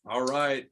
All right.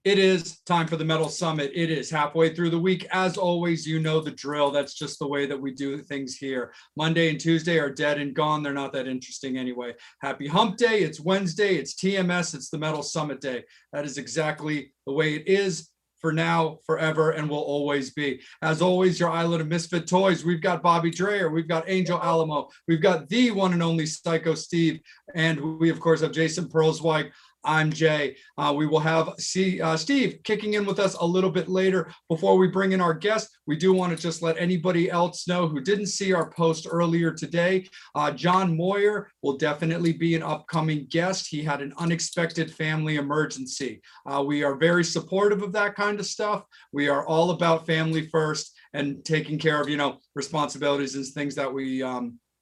It is time for the Metal Summit. It is halfway through the week. As always, you know the drill. That's just the way that we do things here. Monday and Tuesday are dead and gone. They're not that interesting anyway. Happy Hump Day. It's Wednesday. It's TMS. It's the Metal Summit Day. That is exactly the way it is for now, forever, and will always be. As always, your island of misfit toys. We've got Bobby Dreyer. We've got Angel Alamo. We've got the one and only Psycho Steve. And we, of course, have Jason Perlsweig. I'm Jay. We will have Steve kicking in with us a little bit later. Before we bring in our guest, we do want to just let anybody else know who didn't see our post earlier today. John Moyer will definitely be an upcoming guest. He had an unexpected family emergency. We are very supportive of that kind of stuff. We are all about family first and taking care of, responsibilities and things that we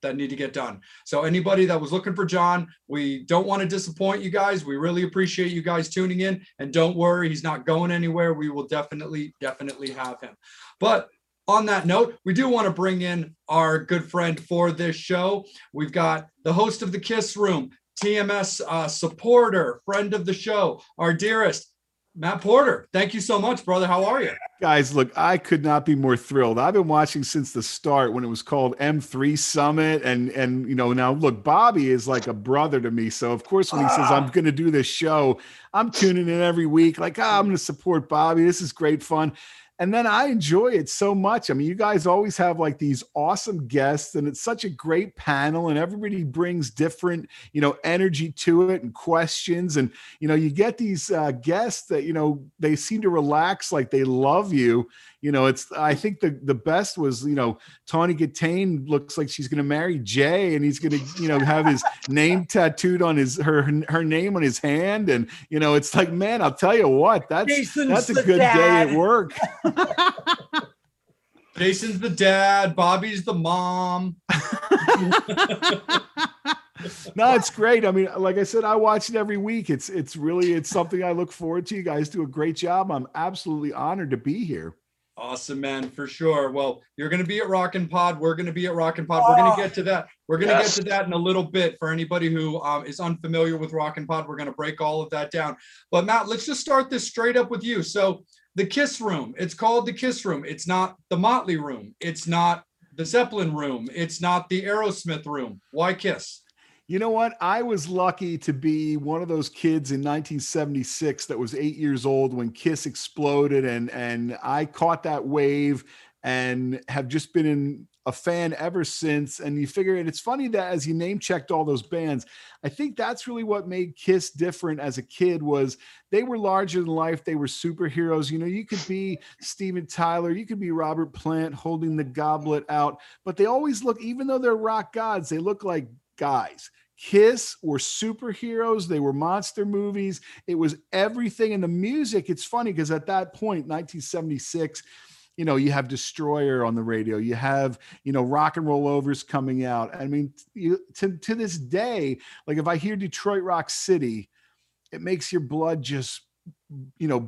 that need to get done. So anybody that was looking for John, we don't want to disappoint you guys. We really appreciate you guys tuning in, and don't worry, he's not going anywhere. We will definitely have him. But on that note, we do want to bring in our good friend for this show. We've got the host of the Kiss Room, TMS supporter, friend of the show, our dearest, Matt Porter. Thank you so much, brother. How are you? Guys, look, I could not be more thrilled. I've been watching since the start when it was called M3 Summit. And now look, Bobby is like a brother to me. So of course, when he says I'm going to do this show, I'm tuning in every week. Like, I'm going to support Bobby. This is great fun. And then I enjoy it so much. I mean, you guys always have like these awesome guests, and it's such a great panel, and everybody brings different, energy to it and questions. And, you get these guests that, they seem to relax, like they love you. I think the best was, Tawny Gatane looks like she's going to marry Jay, and he's going to, have his name tattooed on her name on his hand. And, it's like, man, I'll tell you what, that's a good day at work. Jason's the dad, Bobby's the mom. No, it's great. I mean, like I said, I watch it every week. It's something I look forward to. You guys do a great job. I'm absolutely honored to be here. Awesome, man, for sure. Well, you're going to be at Rockin' Pod. We're going to be at Rockin' Pod. We're going to get to that. We're going to get to that in a little bit. For anybody who is unfamiliar with Rockin' Pod, we're going to break all of that down. But Matt, let's just start this straight up with you. So the Kiss Room, it's called the Kiss Room. It's not the Motley Room. It's not the Zeppelin Room. It's not the Aerosmith Room. Why Kiss? You know what? I was lucky to be one of those kids in 1976 that was 8 years old when Kiss exploded, and I caught that wave and have just been a fan ever since. And you figure it's funny that as you name checked all those bands, I think that's really what made Kiss different as a kid. Was they were larger than life. They were superheroes. You could be Steven Tyler, you could be Robert Plant holding the goblet out, but they always look, even though they're rock gods, they look like guys. Kiss were superheroes. They were monster movies. It was everything. And the music, it's funny because at that point, 1976, you have Destroyer on the radio. You have, Rock and Roll Overs coming out. I mean, to this day, like if I hear Detroit Rock City, it makes your blood just,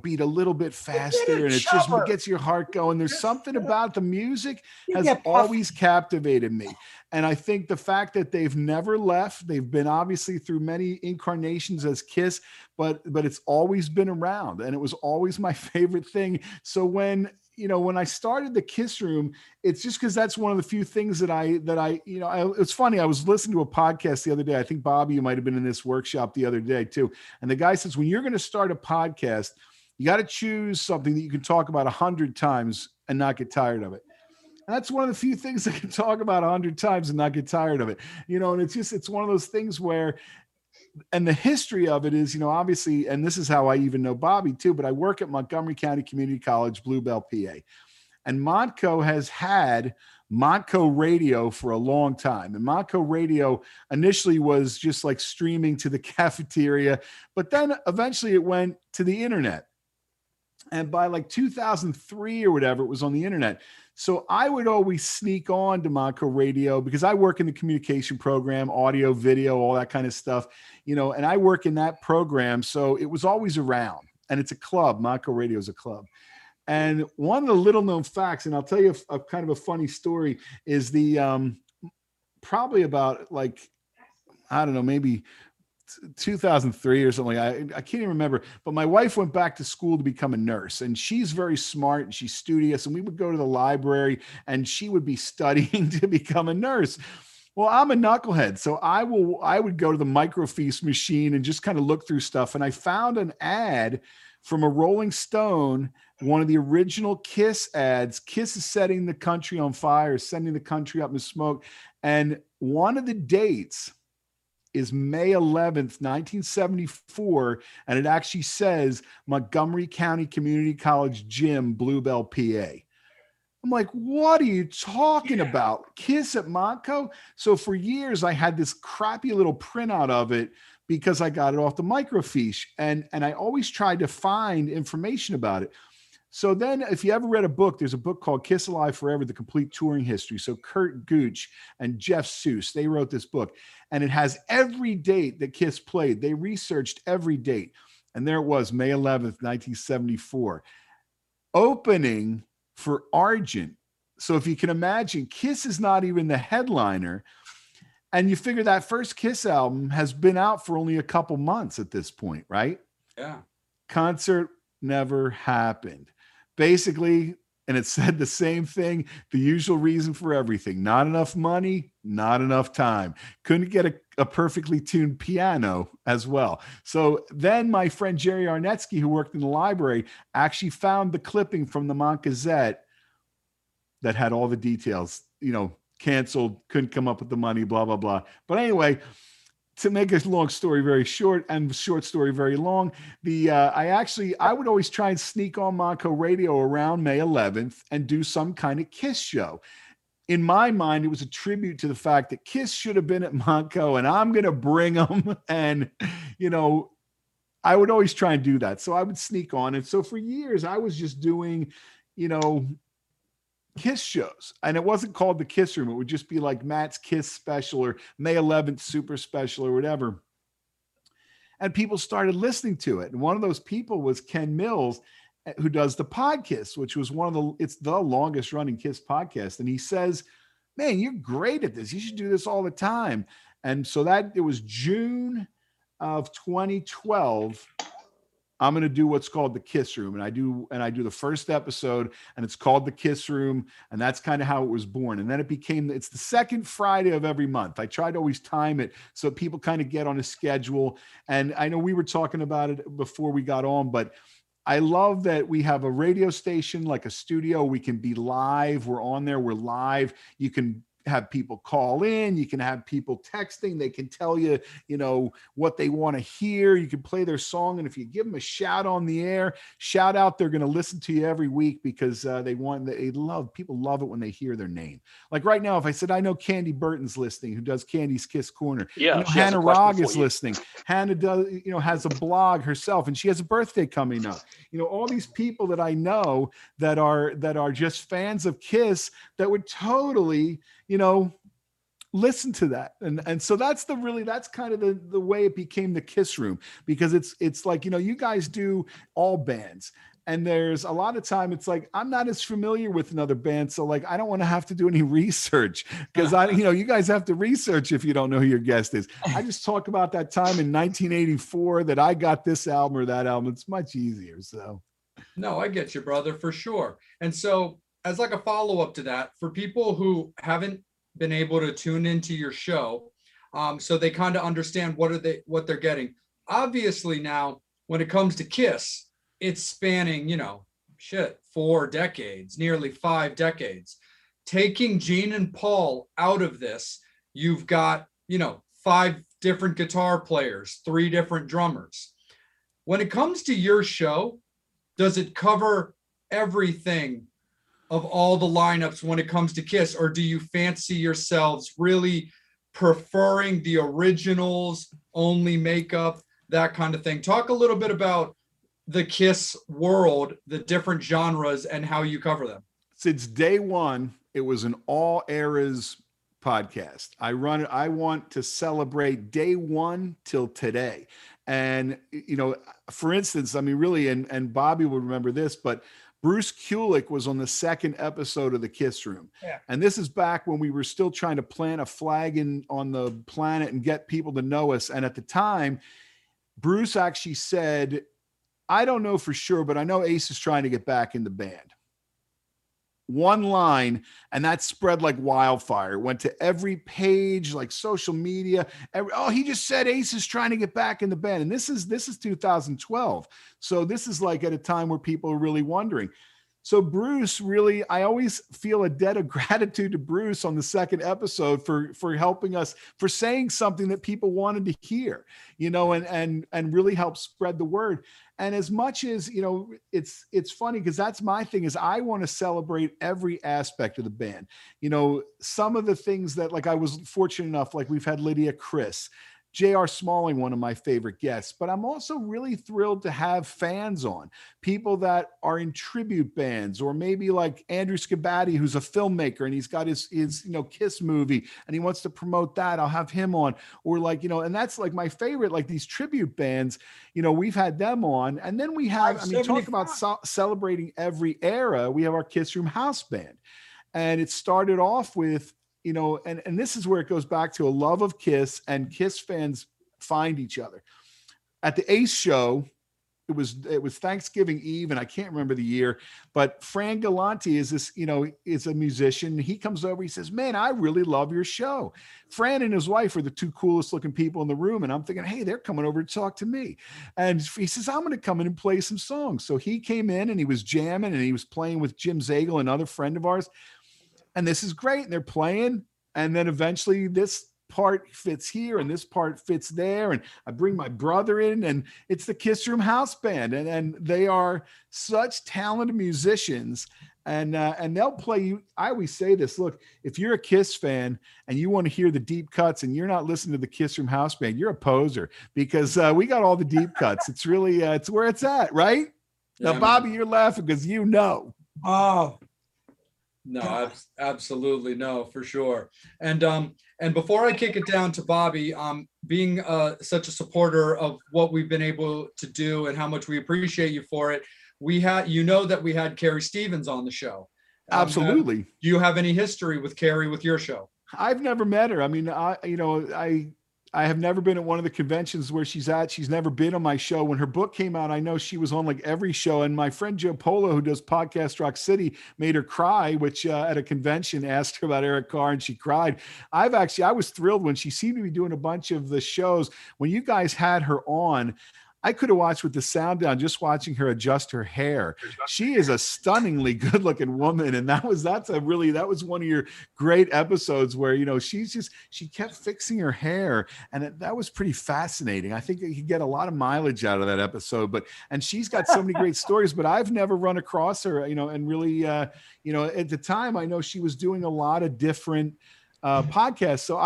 beat a little bit faster, and it just gets your heart going. There's something about the music has always captivated me. And I think the fact that they've never left, they've been obviously through many incarnations as Kiss, but it's always been around, and it was always my favorite thing. So when I started the Kiss Room, it's just because that's one of the few things that it's funny. I was listening to a podcast the other day. I think Bobby, you might've been in this workshop the other day too. And the guy says, when you're going to start a podcast, you got to choose something that you can talk about 100 times and not get tired of it. And that's one of the few things I can talk about 100 times and not get tired of it. And it's one of those things where, and the history of it is, obviously, and this is how I even know Bobby too, but I work at Montgomery County Community College, Bluebell, PA. And Montco has had Montco Radio for a long time. And Montco Radio initially was just like streaming to the cafeteria, but then eventually it went to the internet. And by like 2003 or whatever, it was on the internet. So I would always sneak on to Montco Radio because I work in the communication program, audio, video, all that kind of stuff, and I work in that program. So it was always around, and it's a club. Montco Radio is a club. And one of the little known facts, and I'll tell you a kind of a funny story, is the probably about like, I don't know, maybe 2003 or something. I can't even remember. But my wife went back to school to become a nurse, and she's very smart and she's studious. And we would go to the library, and she would be studying to become a nurse. Well, I'm a knucklehead, so I would go to the microfiche machine and just kind of look through stuff. And I found an ad from a Rolling Stone, one of the original Kiss ads. Kiss is setting the country on fire, sending the country up in smoke. And one of the dates is May 11th, 1974. And it actually says Montgomery County Community College Gym, Bluebell, PA. I'm like, what are you talking about? Kiss at Montco? So for years, I had this crappy little printout of it because I got it off the microfiche. And I always tried to find information about it. So then if you ever read a book, there's a book called Kiss Alive Forever, The Complete Touring History. So Kurt Gooch and Jeff Seuss, they wrote this book. And it has every date that Kiss played. They researched every date. And there it was, May 11th, 1974. Opening for Argent. So if you can imagine, Kiss is not even the headliner. And you figure that first Kiss album has been out for only a couple months at this point, right? Yeah. Concert never happened. Basically, and it said the same thing, the usual reason for everything: not enough money, not enough time. Couldn't get a perfectly tuned piano as well. So then my friend Jerry Arnetsky, who worked in the library, actually found the clipping from the Mont Gazette that had all the details, canceled, couldn't come up with the money, blah, blah, blah. But anyway, to make a long story very short and short story very long, I would always try and sneak on Montco Radio around May 11th and do some kind of Kiss show. In my mind, it was a tribute to the fact that Kiss should have been at Montco, and I'm going to bring them. And, I would always try and do that. So I would sneak on. And so for years, I was just doing, Kiss shows, and it wasn't called the Kiss Room. It would just be like Matt's Kiss Special or May 11th Super Special or whatever. And people started listening to it. And one of those people was Ken Mills, who does the Podkiss, which was it's the longest running Kiss podcast. And he says, man, you're great at this. You should do this all the time. And so it was June of 2012. I'm going to do what's called the Kiss Room. And I do the first episode, and it's called the Kiss Room. And that's kind of how it was born. And then it's the second Friday of every month. I try to always time it so people kind of get on a schedule. And I know we were talking about it before we got on, but I love that we have a radio station, like a studio. We can be live. We're on there. We're live. You can have people call in. You can have people texting. They can tell you, what they want to hear. You can play their song. And if you give them a shout on the air, shout out, they're going to listen to you every week because people love it when they hear their name. Like right now, if I said, I know Candy Burton's listening, who does Candy's Kiss Corner. Yeah. Hannah Rogg is listening. Hannah does, has a blog herself, and she has a birthday coming up. All these people that I know that are just fans of Kiss that would totally, listen to that. And so that's kind of the way it became the Kiss Room, because it's like, you guys do all bands, and there's a lot of time it's like, I'm not as familiar with another band. So like, I don't want to have to do any research because you guys have to research if you don't know who your guest is. I just talk about that time in 1984 that I got this album or that album. It's much easier. So. No, I get you, brother, for sure. And so as like a follow-up to that, for people who haven't been able to tune into your show, so they kind of understand what they're getting. Obviously now, when it comes to Kiss, it's spanning, 4 decades, nearly 5 decades. Taking Gene and Paul out of this, you've got, 5 different guitar players, 3 different drummers. When it comes to your show, does it cover everything of all the lineups when it comes to Kiss, or do you fancy yourselves really preferring the originals, only makeup, that kind of thing? Talk a little bit about the Kiss world, the different genres, and how you cover them. Since day one, it was an all eras podcast. I want to celebrate day one till today. And, for instance, I mean, really, and Bobby will remember this, but Bruce Kulick was on the second episode of the Kiss Room. Yeah. And this is back when we were still trying to plant a flag on the planet and get people to know us. And at the time, Bruce actually said, I don't know for sure, but I know Ace is trying to get back in the band. One line, and that spread like wildfire. It went to every page, like social media. He just said Ace is trying to get back in the band. And this is 2012. So this is like at a time where people are really wondering. So Bruce, really, I always feel a debt of gratitude to Bruce on the second episode for helping us, for saying something that people wanted to hear, and really help spread the word. And as much as, it's funny because that's my thing, is I want to celebrate every aspect of the band. Some of the things that, like, I was fortunate enough, like we've had Lydia Chris, J.R. Smalling, one of my favorite guests, but I'm also really thrilled to have fans on, people that are in tribute bands, or maybe like Andrew Scabatti, who's a filmmaker and he's got his Kiss movie and he wants to promote that. I'll have him on. Or like, and that's like my favorite, like these tribute bands, we've had them on. And then we have, talk about celebrating every era. We have our Kiss Room House Band. And it started off with, and this is where it goes back to a love of Kiss, and Kiss fans find each other. At the Ace show, it was Thanksgiving Eve, and I can't remember the year, but Fran Galante is is a musician. He comes over, he says, man, I really love your show. Fran and his wife are the two coolest looking people in the room. And I'm thinking, hey, they're coming over to talk to me. And he says, I'm going to come in and play some songs. So he came in and he was jamming and he was playing with Jim Zagel, another friend of ours. And this is great. And they're playing. And then eventually this part fits here and this part fits there. And I bring my brother in, and it's the Kiss Room House Band. And they are such talented musicians. And they'll play you. I always say this, look, if you're a Kiss fan and you want to hear the deep cuts and you're not listening to the Kiss Room House Band, you're a poser, because we got all the deep cuts. It's really, it's where it's at, right? Yeah, now, Bobby, you're laughing because Oh, no, absolutely. No, for sure. And before I kick it down to Bobby, being such a supporter of what we've been able to do and how much we appreciate you for it, we had Carrie Stevens on the show. Absolutely. Do you have any history with Carrie with your show? I've never met her. I mean, I have never been at one of the conventions where she's at. She's never been on my show. When her book came out, I know she was on like every show. And my friend Joe Polo, who does Podcast Rock City, made her cry, which at a convention asked her about Eric Carr and she cried. I was thrilled when she seemed to be doing a bunch of the shows. When you guys had her on, I could have watched with the sound down, just watching her adjust her hair. She is a stunningly good looking woman. And that was one of your great episodes where, she kept fixing her hair, and that was pretty fascinating. I think you could get a lot of mileage out of that episode, and she's got so many great stories, but I've never run across her, and really, at the time I know she was doing a lot of different podcast. So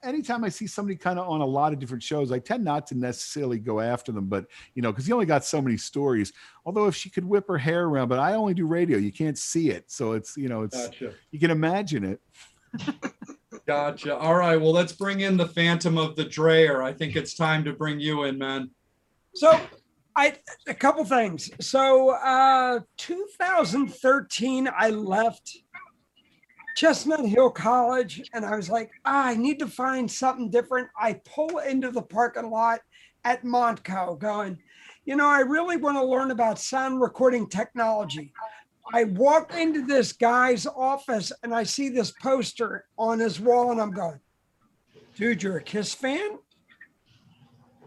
anytime I see somebody kind of on a lot of different shows, I tend not to necessarily go after them, but because you only got so many stories. Although if she could whip her hair around, but I only do radio, you can't see it, so it's Gotcha. You can imagine it. Gotcha. All right, well, let's bring in the Phantom of the Dreyer. I think it's time to bring you in, man. so a couple things. So 2013, I left Chestnut Hill College, and I was like, I need to find something different. I pull into the parking lot at Montco going, I really want to learn about sound recording technology. I walk into this guy's office and I see this poster on his wall, and I'm going, dude, you're a Kiss fan?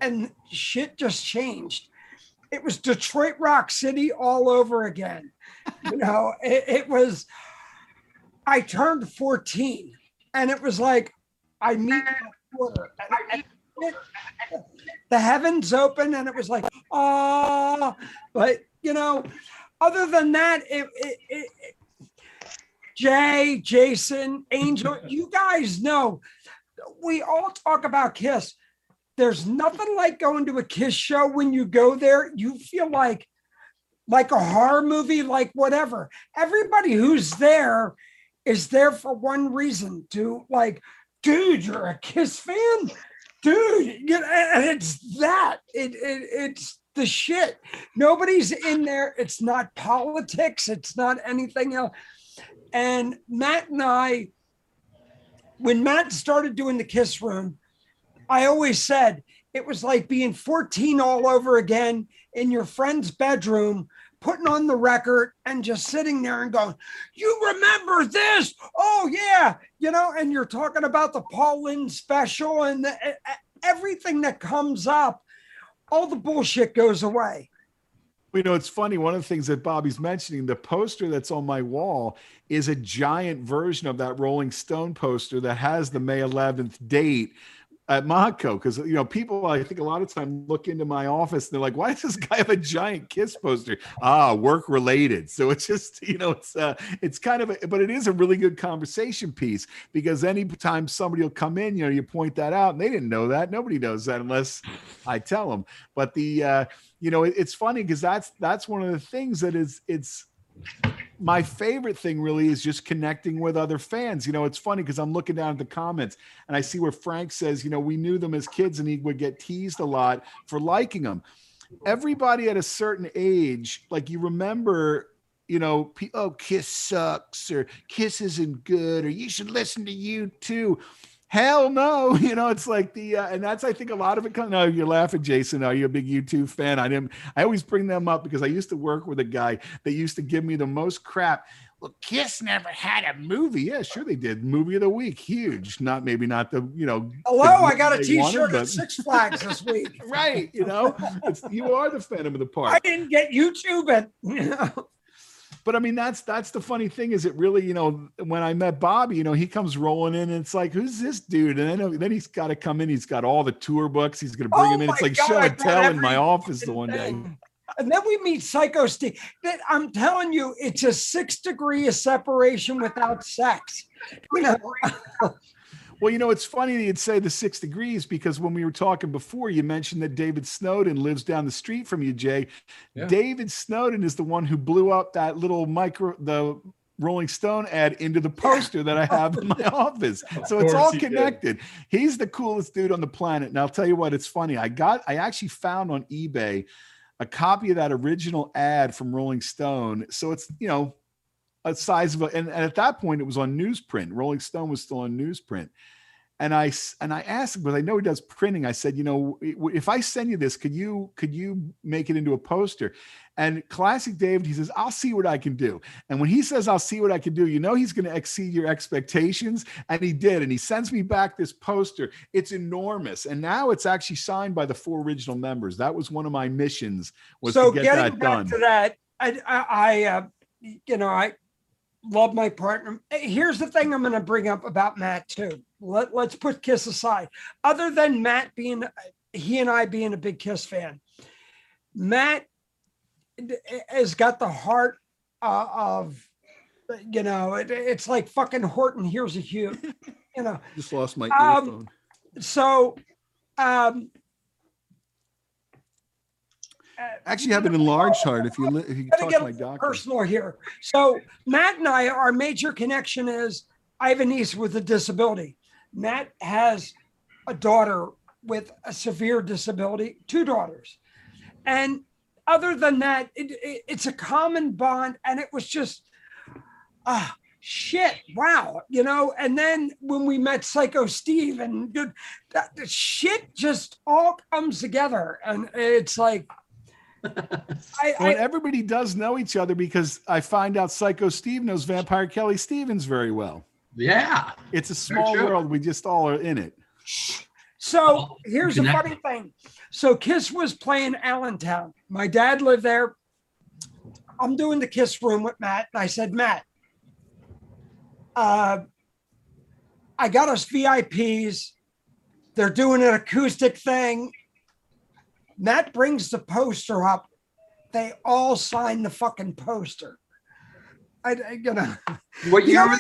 And shit just changed. It was Detroit Rock City all over again. It was, I turned 14, and it was like, I meet my daughter, and the heavens open, and it was like, but other than that, Jay, Jason, Angel, you guys know, we all talk about Kiss. There's nothing like going to a Kiss show. When you go there, you feel like a horror movie, like whatever. Everybody who's there is there for one reason, to like, dude, you're a Kiss fan? dude, and it's that. It's the shit. Nobody's in there. It's not politics. It's not anything else. And Matt and I, when Matt started doing the Kiss Room, I always said it was like being 14 all over again in your friend's bedroom, putting on the record and just sitting there and going, you remember this? Oh, yeah. And you're talking about the Paul Lynde special and everything that comes up, all the bullshit goes away. It's funny. One of the things that Bobby's mentioning, the poster that's on my wall is a giant version of that Rolling Stone poster that has the May 11th date at Montco. Because, people, I think a lot of time look into my office and they're like, why does this guy have a giant Kiss poster? Work related. So it's just, it's kind of, but it is a really good conversation piece, because anytime somebody will come in, you point that out and they didn't know that. Nobody knows that unless I tell them. But it's funny because that's one of the things that it's my favorite thing really is just connecting with other fans. It's funny because I'm looking down at the comments and I see where Frank says, we knew them as kids and he would get teased a lot for liking them. Everybody at a certain age, like you remember, oh, Kiss sucks, or Kiss isn't good, or you should listen to U2. Hell no. It's like and that's, I think a lot of it comes. No, you're laughing, Jason. Are you a big U2 fan? I always bring them up because I used to work with a guy that used to give me the most crap. Well, Kiss never had a movie. Yeah, sure they did. Movie of the week. Huge. Maybe not the, Hello, I got a t-shirt at Six Flags this week. Right. You are the Phantom of the Park. I didn't get YouTube, but But I mean, that's the funny thing is it really, when I met Bobby, he comes rolling in and it's like, who's this dude? And then he's got to come in. He's got all the tour books. He's going to bring him in. It's like show and tell in my office the one day. And then we meet Psycho Steve. I'm telling you, it's a 6 degree of separation without sex. Well, it's funny that you'd say the 6 degrees, because when we were talking before, you mentioned that David Snowden lives down the street from you, Jay. Yeah. David Snowden is the one who blew up that little the Rolling Stone ad into the poster that I have in my office. So it's all connected. He's the coolest dude on the planet. And I'll tell you what, it's funny. I actually found on eBay a copy of that original ad from Rolling Stone. So it's, a size of and at that point it was on newsprint. Rolling Stone was still on newsprint. And I asked him, because I know he does printing. I said, if I send you this, could you make it into a poster? And classic David, he says, I'll see what I can do. And when he says, I'll see what I can do, he's going to exceed your expectations. And he did. And he sends me back this poster. It's enormous. And now it's actually signed by the 4 original members. That was one of my missions, was to get that done. So getting back to that, I love my partner. Here's the thing I'm going to bring up about Matt too. Let's put Kiss aside. Other than Matt he and I being a big Kiss fan, Matt has got the heart of, it's like fucking Horton Hears a Who, Just lost my earphone. So, actually have an enlarged heart if you talk to my doctor. Personal here. So Matt and I, our major connection is I have a niece with a disability. Matt has a daughter with a severe disability, 2 daughters. And other than that, it's a common bond. And it was just, shit, wow. And then when we met Psycho Steve, and that shit just all comes together. And it's like, everybody does know each other, because I find out Psycho Steve knows Vampire Kelly Stevens very well. Yeah. It's a small world. We just all are in it. So here's the funny thing. So Kiss was playing Allentown. My dad lived there. I'm doing the Kiss Room with Matt. And I said, Matt, I got us VIPs. They're doing an acoustic thing. Matt brings the poster up. They all sign the fucking poster. What year?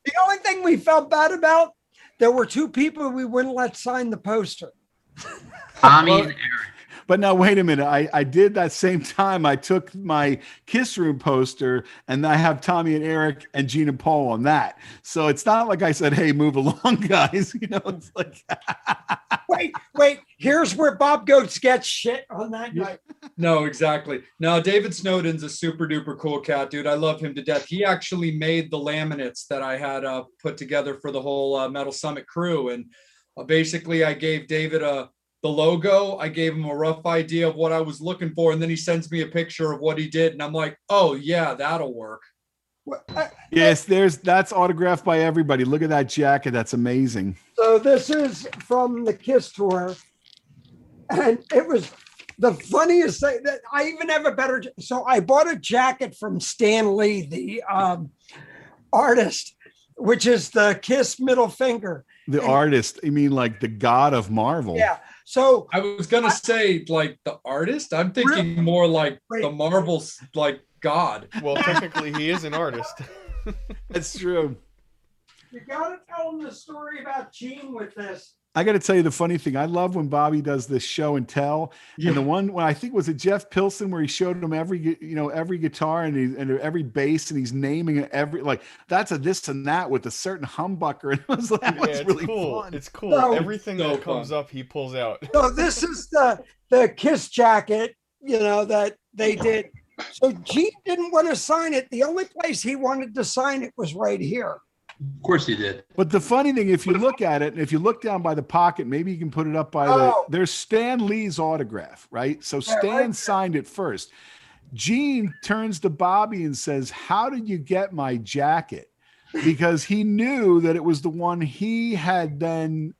The only thing we felt bad about, there were 2 people we wouldn't let sign the poster. Tommy and Eric. But now, wait a minute. I did that same time. I took my Kiss Room poster and I have Tommy and Eric and Gene and Paul on that. So it's not like I said, hey, move along, guys. You know, it's like, Wait. Here's where Bob Goats gets shit on that night. No, exactly. No, David Snowden's a super duper cool cat, dude. I love him to death. He actually made the laminates that I had put together for the whole Metal Summit crew. And basically, I gave David the logo. I gave him a rough idea of what I was looking for. And then he sends me a picture of what he did. And I'm like, oh, yeah, that'll work. yes, that's autographed by everybody. Look at that jacket. That's amazing. So this is from the Kiss tour. And it was the funniest thing that I even have a better. So I bought a jacket from Stan Lee, the artist, which is the Kiss middle finger. The artist, you mean like the god of Marvel? Yeah. So I was going to say like the artist. I'm thinking more like the Marvel's like God. Well, technically he is an artist. That's true. you got to tell them the story about Gene with this. I got to tell you the funny thing. I love when Bobby does this show and tell. Yeah. And the one when I think was it Jeff Pilson where he showed him every guitar and every bass and he's naming every like that's a this and that with a certain humbucker. And it was like It's really cool. fun. It's cool. So- Everything so that comes fun. up, he pulls out. So this is the Kiss jacket, that they did. So Gene didn't want to sign it. The only place he wanted to sign it was right here. Of course he did. But the funny thing, if you look at it, and if you look down by the pocket, maybe you can put it up by there's Stan Lee's autograph, right? So Yeah, Stan right. signed it first. Gene turns to Bobby and says, "How did you get my jacket?" Because he knew that it was the one he had then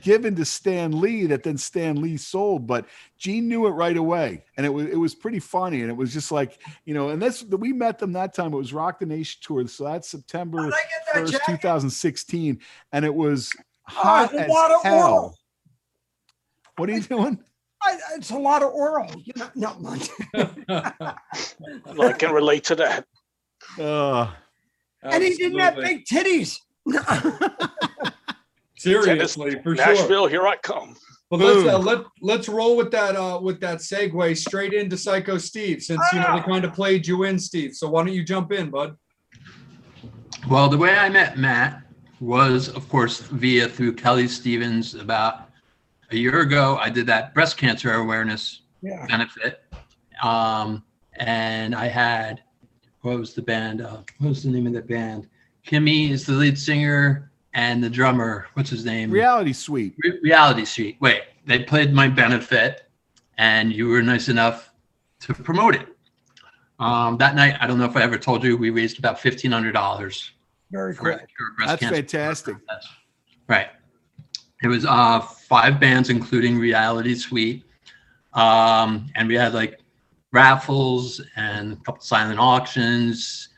given to Stan Lee that then Stan Lee sold, but Gene knew it right away. And it was pretty funny. And it was just like, and we met them that time. It was Rock the Nation tour. So that's September How'd I get that 1st, jacket? 2016. And it was hot it's a as lot of hell. oral. What are you doing? It's a lot of oral. Not much. I can relate to that. And he didn't have Absolutely. big titties. Seriously, for sure. Nashville, here I come. But let's roll with that segue straight into Psycho Steve, since they kind of played you in, Steve. So why don't you jump in, bud? Well, the way I met Matt was, of course, through Kelly Stevens. About a year ago, I did that breast cancer awareness benefit. And I had, what was the band? What was the name of the band? Kimmy is the lead singer and the drummer. What's his name? Reality Suite. Reality Suite. Wait, they played my benefit and you were nice enough to promote it. That night, I don't know if I ever told you, we raised about $1,500 Very for cool. breast That's cancer. fantastic. Right. It was 5 bands, including Reality Suite. And we had like raffles and a couple silent auctions.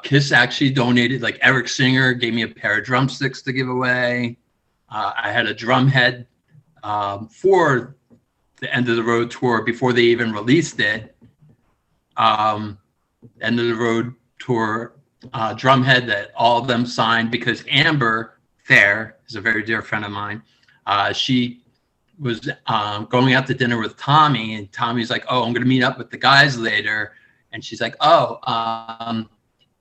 Kiss actually donated, like Eric Singer gave me a pair of drumsticks to give away. I had a drum head for the End of the Road tour before they even released it. End of the Road tour drum head that all of them signed because Amber Thayer is a very dear friend of mine. She was going out to dinner with Tommy, and Tommy's like, "Oh, I'm going to meet up with the guys later." And she's like,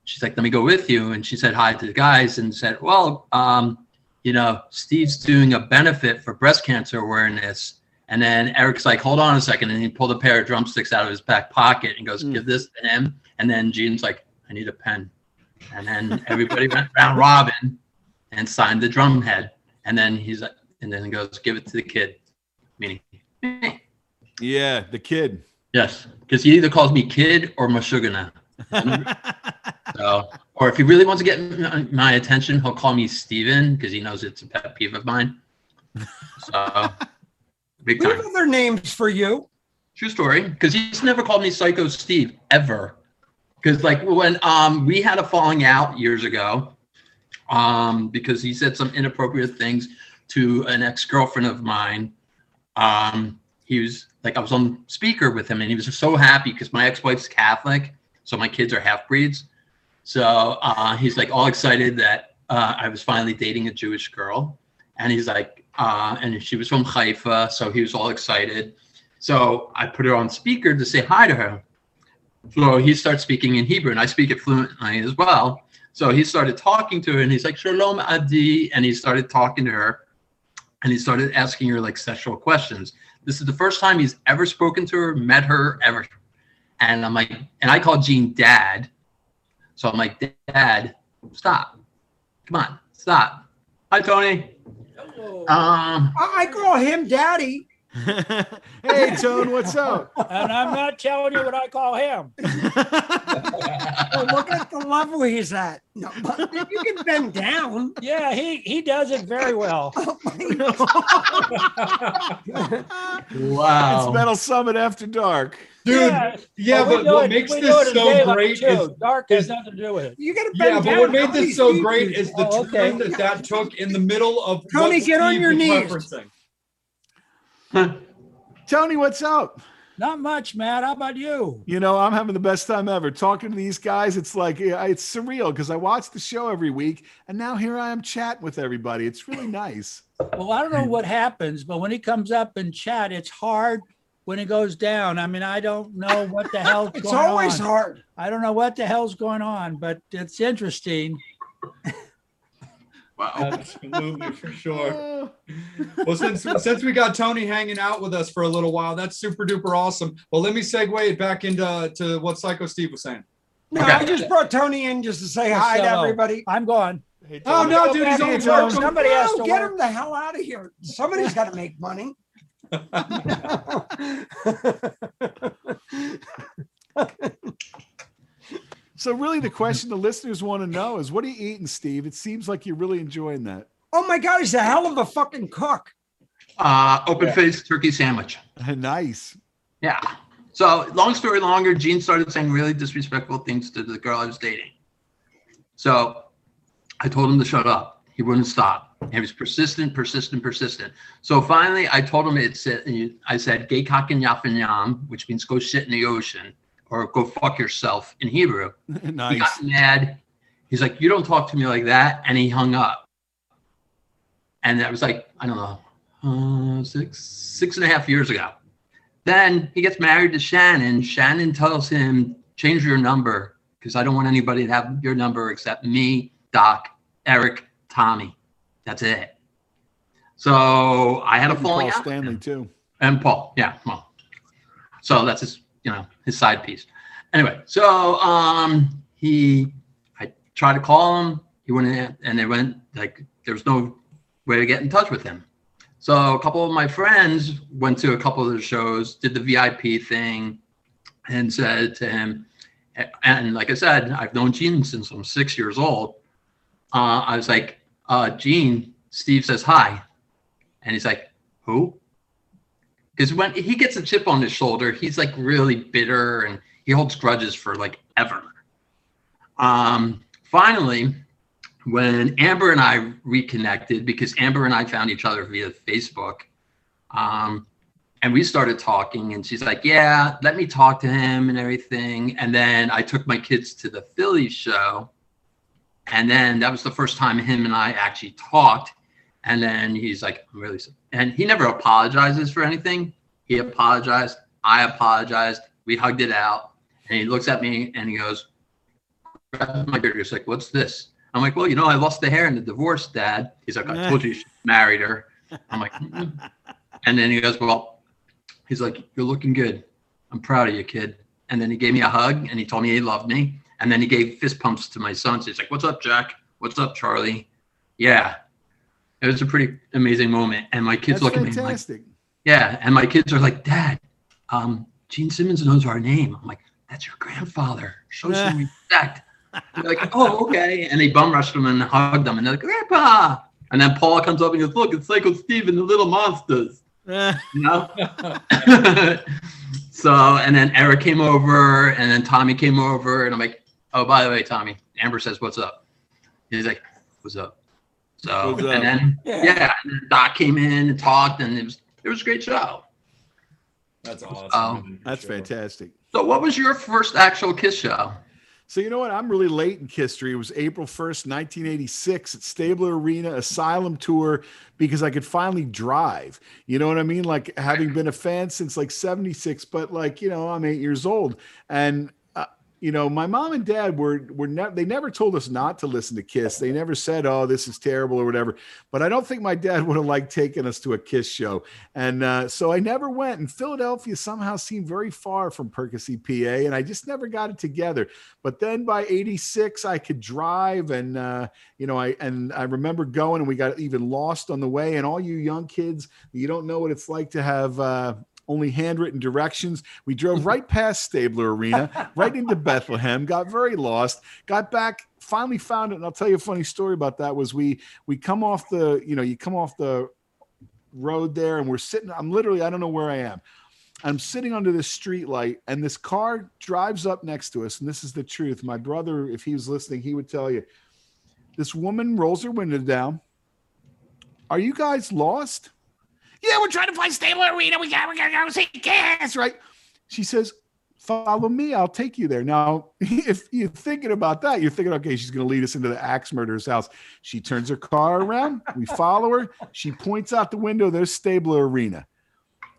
she's like, "Let me go with you." And she said hi to the guys and said, "Well, Steve's doing a benefit for breast cancer awareness." And then Eric's like, "Hold on a second." And he pulled a pair of drumsticks out of his back pocket and goes, "Give this to him." And then Gene's like, "I need a pen." And then everybody went round robin and signed the drum head. And then he's like, and then he goes, "Give it to the kid," meaning me. Yeah, the kid. Yes, because he either calls me kid or Mashugana. So, or if he really wants to get my attention, he'll call me Steven because he knows it's a pet peeve of mine. So, big We have time. other names for you. True story. Because he's never called me Psycho Steve ever. Because like when we had a falling out years ago, because he said some inappropriate things to an ex-girlfriend of mine. He was like, I was on speaker with him and he was so happy because my ex-wife's Catholic. So my kids are half-breeds. So he's like all excited that I was finally dating a Jewish girl. And he's like, and she was from Haifa. So he was all excited. So I put her on speaker to say hi to her. So he starts speaking in Hebrew, and I speak it fluently as well. So he started talking to her, and he's like, Shalom Adi, and he started talking to her, and he started asking her like sexual questions. This is the first time he's ever spoken to her, met her, ever. And I'm like, and I call Gene Dad. So I'm like, Dad, stop. Come on, stop. Hi, Tony. I call him daddy. Hey, Tone, what's up? And I'm not telling you what I call him. Oh, look at the level he's at. No, but you can bend down. Yeah, he does it very well. Wow. It's Metal Summit After Dark. Dude, yeah, we but do what it- makes we do this it in so daylight, great too. is Dark has nothing to do with it. You got to bend yeah, down. but what made Nobody's this so seen great you. is the Oh, okay. turn that took in the middle of Tony, what get on Steve your was knees. referencing. Tony, what's up? Not much, Matt. How about you? You know, I'm having the best time ever talking to these guys. It's like, it's surreal because I watch the show every week and now here I am chatting with everybody. It's really nice. Well, I don't know what happens, but when he comes up and chat, it's hard when it goes down. I mean, I don't know what the hell's It's going always on. hard. I don't know what the hell's going on, but it's interesting. Wow. Absolutely, for sure. Uh, Well, since we got Tony hanging out with us for a little while, that's super duper awesome. Well, let me segue it back into what Psycho Steve was saying. No, Okay. I just brought Tony in just to say hi to So, everybody. I'm gone. Hey, Oh Tony. no, dude, he's Go on back to work. Tony. Somebody has No, to get work. him the hell out of here. Somebody's got to make money. so really the question the listeners want to know is what are you eating, Steve? It seems like you're really enjoying that. Oh my God, he's a hell of a fucking cook. Open faced turkey sandwich. Nice. Yeah. So long story longer, Gene started saying really disrespectful things to the girl I was dating. So I told him to shut up. He wouldn't stop. He was persistent. So finally I told him I said, gay cock and yam, which means go shit in the ocean or go fuck yourself in Hebrew. He Nice. got mad. He's like, you don't talk to me like that. And he hung up. And that was like, I don't know, 6.5 years ago. Then he gets married to Shannon. Shannon tells him, change your number because I don't want anybody to have your number except me, Doc, Eric, Tommy. That's it. So I had a Maybe falling Paul out. with Stanley him. too. And Paul, yeah, well. So that's his side piece. Anyway, so I tried to call him. He went in, and they went like there was no way to get in touch with him. So a couple of my friends went to a couple of the shows, did the VIP thing, and said to him, and like I said, I've known Gene since I'm 6 years old. I was like, Gene, Steve says hi. And he's like, who? Because when he gets a chip on his shoulder, he's like really bitter and he holds grudges for like ever. Finally, when Amber and I reconnected, because Amber and I found each other via Facebook, and we started talking, and she's like, yeah, let me talk to him and everything. And then I took my kids to the Philly show. And then that was the first time him and I actually talked. And then he's like, I'm really sorry. And he never apologizes for anything. He apologized. I apologized. We hugged it out. And he looks at me and he goes, grabs my beard. He's like, what's this? I'm like, well, I lost the hair in the divorce, Dad. He's like, I told you married her. I'm like, And then he goes, well, he's like, you're looking good. I'm proud of you, kid. And then he gave me a hug and he told me he loved me. And then he gave fist pumps to my sons. He's like, what's up, Jack? What's up, Charlie? Yeah. It was a pretty amazing moment. And my kids That's look at me like, fantastic. yeah. And my kids are like, Dad, Gene Simmons knows our name. I'm like, that's your grandfather. Show some respect. They're like, oh, okay. And they bum rushed him and hugged him. And they're like, Grandpa. And then Paul comes up and goes, look, it's Psycho Steve and the Little Monsters. So, and then Eric came over and then Tommy came over. And I'm like, oh, by the way, Tommy, Amber says, what's up? He's like, what's up? So, What's up? and then, yeah, and then Doc came in and talked and it was a great show. That's awesome. Oh, man, for That's sure. fantastic. So what was your first actual Kiss show? So you know what? I'm really late in history. It was April 1st, 1986 at Stabler Arena Asylum tour because I could finally drive. You know what I mean? Like having been a fan since like 76, but like, you know, I'm 8 years old. And you know, my mom and dad they never told us not to listen to Kiss. They never said, "Oh, this is terrible" or whatever. But I don't think my dad would have liked taking us to a Kiss show, and so I never went. And Philadelphia somehow seemed very far from Percy, PA, and I just never got it together. But then by '86, I could drive, and you know, I remember going, and we got even lost on the way. And all you young kids, you don't know what it's like to have. Only handwritten directions. We drove right past Stabler Arena, right into Bethlehem, got very lost, got back, finally found it. And I'll tell you a funny story about that was we come off the, you know, you come off the road there and we're sitting, I'm literally, I don't know where I am. I'm sitting under this street light and this car drives up next to us. And this is the truth. My brother, if he was listening, he would tell you, this woman rolls her window down. Are you guys lost? Yeah, we're trying to find Stabler Arena. We gotta go see Kiss, right? She says, follow me. I'll take you there. Now, if you're thinking about that, you're thinking, okay, she's going to lead us into the axe murderer's house. She turns her car around. We follow her. She points out the window. There's Stabler Arena.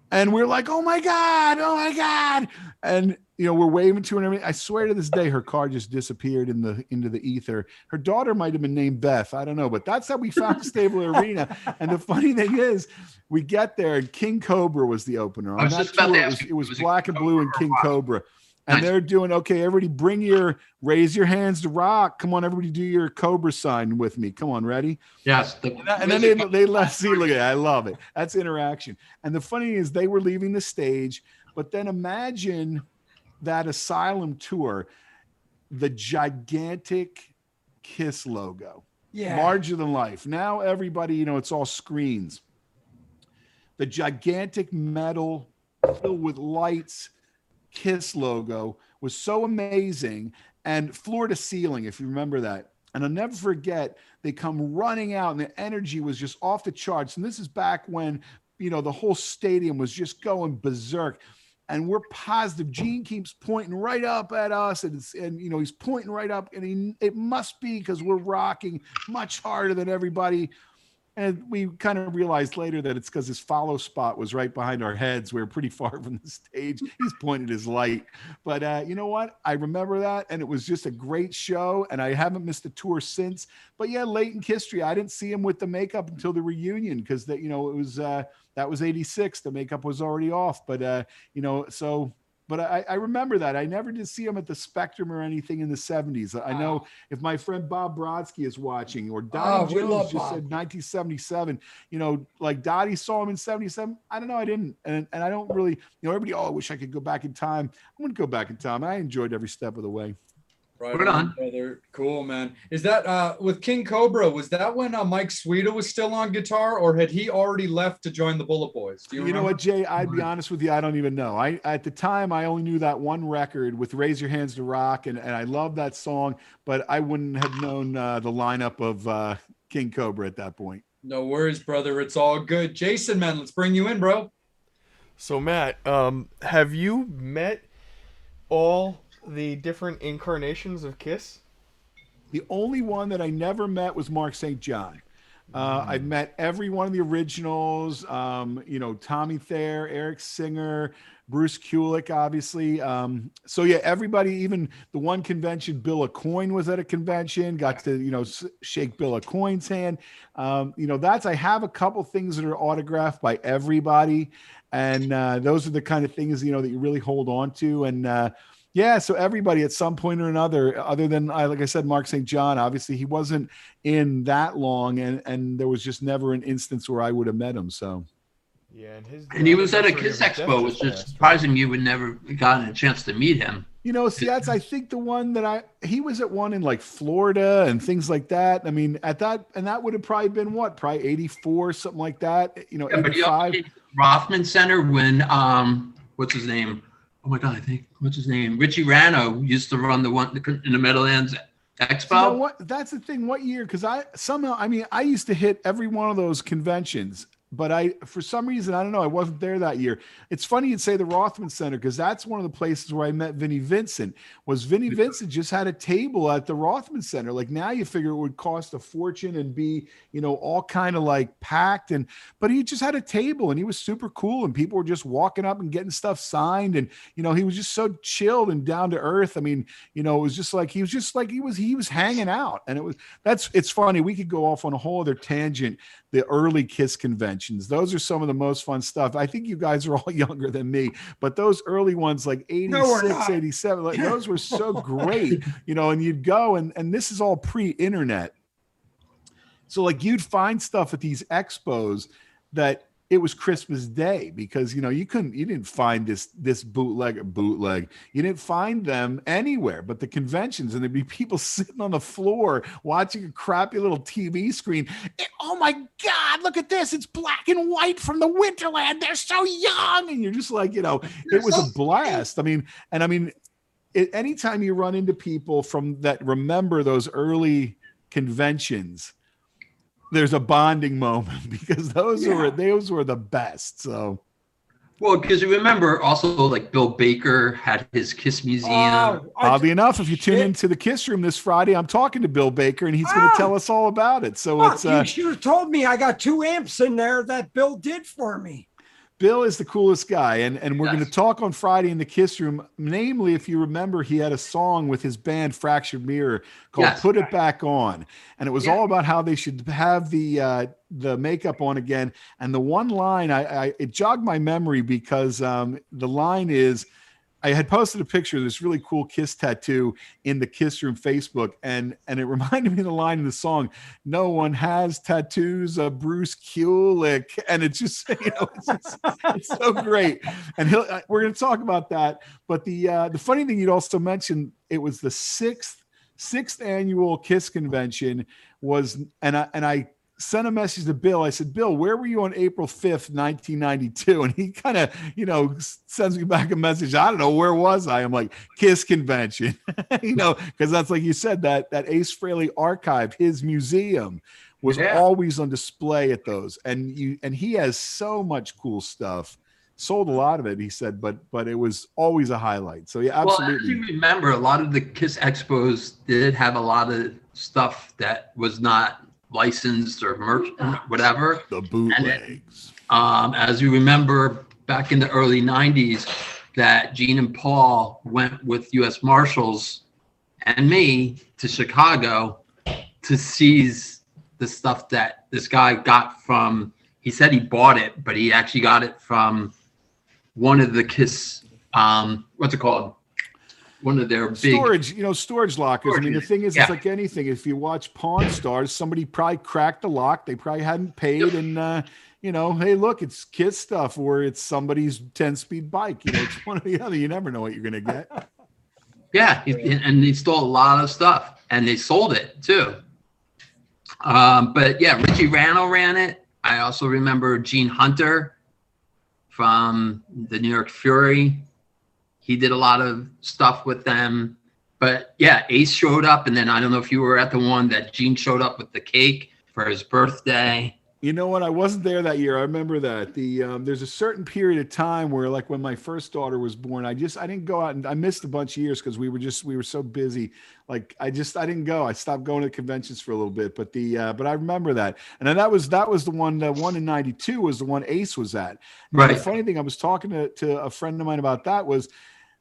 And we're like, oh my God. And, you know, we're waving to her and everything. I swear to this day, her car just disappeared into the ether. Her daughter might have been named Beth. I don't know, but that's how we found Stabler Arena. And the funny thing is, we get there and King Cobra was the opener. I was On that just about to tour, ask it you, was was it Black and King Blue and Cobra or King what? Cobra. And Nice. they're doing, okay, everybody raise your hands to rock. Come on, everybody do your Cobra sign with me. Come on, ready? Yes. And then they let see, look at it. I love it. That's interaction. And the funny is they were leaving the stage, but then imagine that Asylum tour, the gigantic Kiss logo, Yeah. larger than life. Now everybody, you know, it's all screens. The gigantic metal filled with lights Kiss logo was so amazing, and floor to ceiling, if you remember that. And I'll never forget, they come running out and the energy was just off the charts. And this is back when, you know, the whole stadium was just going berserk. And we're positive Gene keeps pointing right up at us, and you know, he's pointing right up, and it must be because we're rocking much harder than everybody. And we kind of realized later that it's because his follow spot was right behind our heads. We were pretty far from the stage. He's pointed his light. But you know what? I remember that, and it was just a great show, and I haven't missed a tour since. But yeah, late in history, I didn't see him with the makeup until the reunion because that, you know, it was that was '86. The makeup was already off. But you know, so. But I remember that. I never did see him at the Spectrum or anything in the 70s. I know if my friend Bob Brodsky is watching, or Dottie we Jones love just Bob. said 1977, you know, like Dottie saw him in 77. I don't know. I didn't. And I don't really, you know, everybody, oh, I wish I could go back in time. I'm going to go back in time. I enjoyed every step of the way. Right Right on. brother. Cool, man. Is that with King Cobra? Was that when Mike Sweeta was still on guitar, or had he already left to join the Bullet Boys? Do You you know remember? what, Jay? I'd be honest with you. I don't even know. At the time, I only knew that one record with Raise Your Hands to Rock, and I love that song, but I wouldn't have known the lineup of King Cobra at that point. No worries, brother. It's all good. Jason, man, let's bring you in, bro. So Matt, have you met all the different incarnations of Kiss? The only one that I never met was Mark St. John. I've met every one of the originals, you know, Tommy Thayer, Eric Singer, Bruce Kulick, obviously. So yeah, everybody, even the one convention, Bill Aucoin was at a convention, got to, you know, shake Bill Aucoin's hand. You know, I have a couple things that are autographed by everybody. And those are the kind of things, you know, that you really hold on to. And yeah, so everybody at some point or another, other than, like I said, Mark St. John, obviously he wasn't in that long, and there was just never an instance where I would have met him. So Yeah, And he was at a anniversary Kiss of his death Expo, which just is passed, right? surprising you would never gotten a chance to meet him. you know, see, that's I think the one that he was at one in like Florida and things like that. I mean, at that, and that would have probably been what, probably 84, something like that. You know, Yeah, but he also 85. came to the Rothman Center when what's his name? Oh my God, what's his name? Richie Rano used to run the one in the Meadowlands Expo. You know what? That's the thing. What year? Because I used to hit every one of those conventions. for some reason, I don't know, I wasn't there that year. It's funny you'd say the Rothman Center, because that's one of the places where I met Vinnie Vincent. Was Vinnie Vincent just had a table at the Rothman Center? Like now you figure it would cost a fortune and be, all kind of like packed, but he just had a table and he was super cool and people were just walking up and getting stuff signed, and he was just so chilled and down to earth. I mean, it was just like he was hanging out, and it's funny. We could go off on a whole other tangent. The early KISS conventions, those are some of the most fun stuff. I think you guys are all younger than me, but those early ones like 86, 87, like those were so great, and you'd go and this is all pre-internet. So like you'd find stuff at these expos that it was Christmas Day, because you didn't find this bootleg. You didn't find them anywhere but the conventions, and there'd be people sitting on the floor watching a crappy little TV screen. Oh my God, look at this! It's black and white from the Winterland. They're so young, and you're just like, it was a blast. Anytime you run into people from that remember those early conventions, there's a bonding moment, because those were the best. So, well, because you remember also like Bill Baker had his KISS museum. Oddly enough, if you tune into the KISS Room this Friday, I'm talking to Bill Baker and he's going to tell us all about it. So you should have told me. I got 2 amps in there that Bill did for me. Bill is the coolest guy, and we're going to talk on Friday in the KISS Room. Namely, if you remember, he had a song with his band Fractured Mirror called "Put It Back On," and it was all about how they should have the makeup on again. And the one line, it jogged my memory, because the line is, I had posted a picture of this really cool KISS tattoo in the KISS Room Facebook, and it reminded me of the line in the song, "No one has tattoos of Bruce Kulick," and it's just, it's so great. And we're going to talk about that. But the funny thing, you'd also mentioned, it was the sixth annual KISS convention and I sent a message to Bill. I said, "Bill, where were you on April 5th, 1992? And he kind of, sends me back a message. I don't know, where was I? I'm like, KISS convention, because that's, like you said, that Ace Frehley archive, his museum was always on display at those. And he has so much cool stuff. Sold a lot of it, he said, but it was always a highlight. So yeah, absolutely. Well, as you remember, a lot of the KISS expos did have a lot of stuff that was not licensed or merch, whatever. The bootlegs. As you remember, back in the early 90s, that Gene and Paul went with U.S. Marshals and me to Chicago to seize the stuff that this guy got from, he said he bought it, but he actually got it from one of the KISS, what's it called? One of their big storage lockers. I mean, the thing is, it's like anything. If you watch Pawn Stars, somebody probably cracked the lock. They probably hadn't paid, and hey, look, it's KISS stuff, or it's somebody's 10-speed bike. It's one or the other. You never know what you're gonna get. Yeah, and they stole a lot of stuff, and they sold it too. But yeah, Richie Rano ran it. I also remember Gene Hunter from the New York Fury. He did a lot of stuff with them. But yeah, Ace showed up, and then I don't know if you were at the one that Gene showed up with the cake for his birthday. You know what? I wasn't there that year. I remember that. There's a certain period of time where, like, when my first daughter was born, I didn't go out, and I missed a bunch of years because we were so busy. Like, I didn't go. I stopped going to conventions for a little bit. But I remember that. And then that was the one in 92 was the one Ace was at. Right. And the funny thing, I was talking to a friend of mine about that was,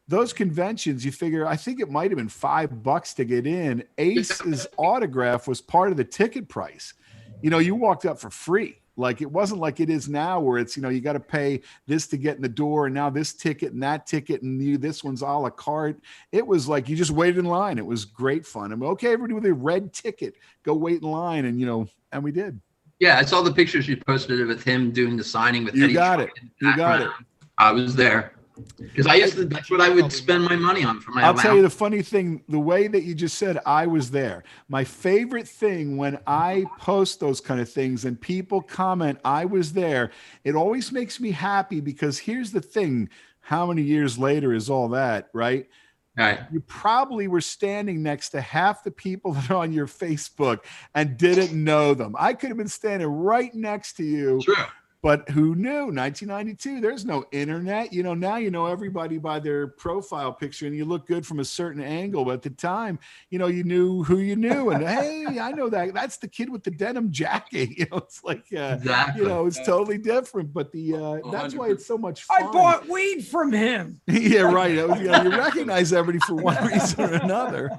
those conventions, you figure, I think it might have been $5 to get in. Ace's autograph was part of the ticket price. You walked up for free. Like, it wasn't like it is now where it's, you got to pay this to get in the door, and now this ticket and that ticket, and this one's a la carte. It was like you just waited in line. It was great fun. I'm okay, everybody with a red ticket, go wait in line, and we did. Yeah, I saw the pictures you posted with him doing the signing with You Eddie got Trunk it. in the You got background. I was there. Because that's what I would spend my money on for my I'll allowance. tell you the funny thing, the way that you just said, I was there. My favorite thing when I post those kind of things and people comment, I was there, it always makes me happy, because here's the thing. How many years later is all that, right? Right. You probably were standing next to half the people that are on your Facebook and didn't know them. I could have been standing right next to you. True. But who knew? 1992, there's no internet. Now you know everybody by their profile picture and you look good from a certain angle. But at the time, you knew who you knew. And hey, I know that. That's the kid with the denim jacket. It's like, Exactly. it's totally different. But that's why it's so much I fun. bought weed from him. Yeah, right. You recognize everybody for one reason or another.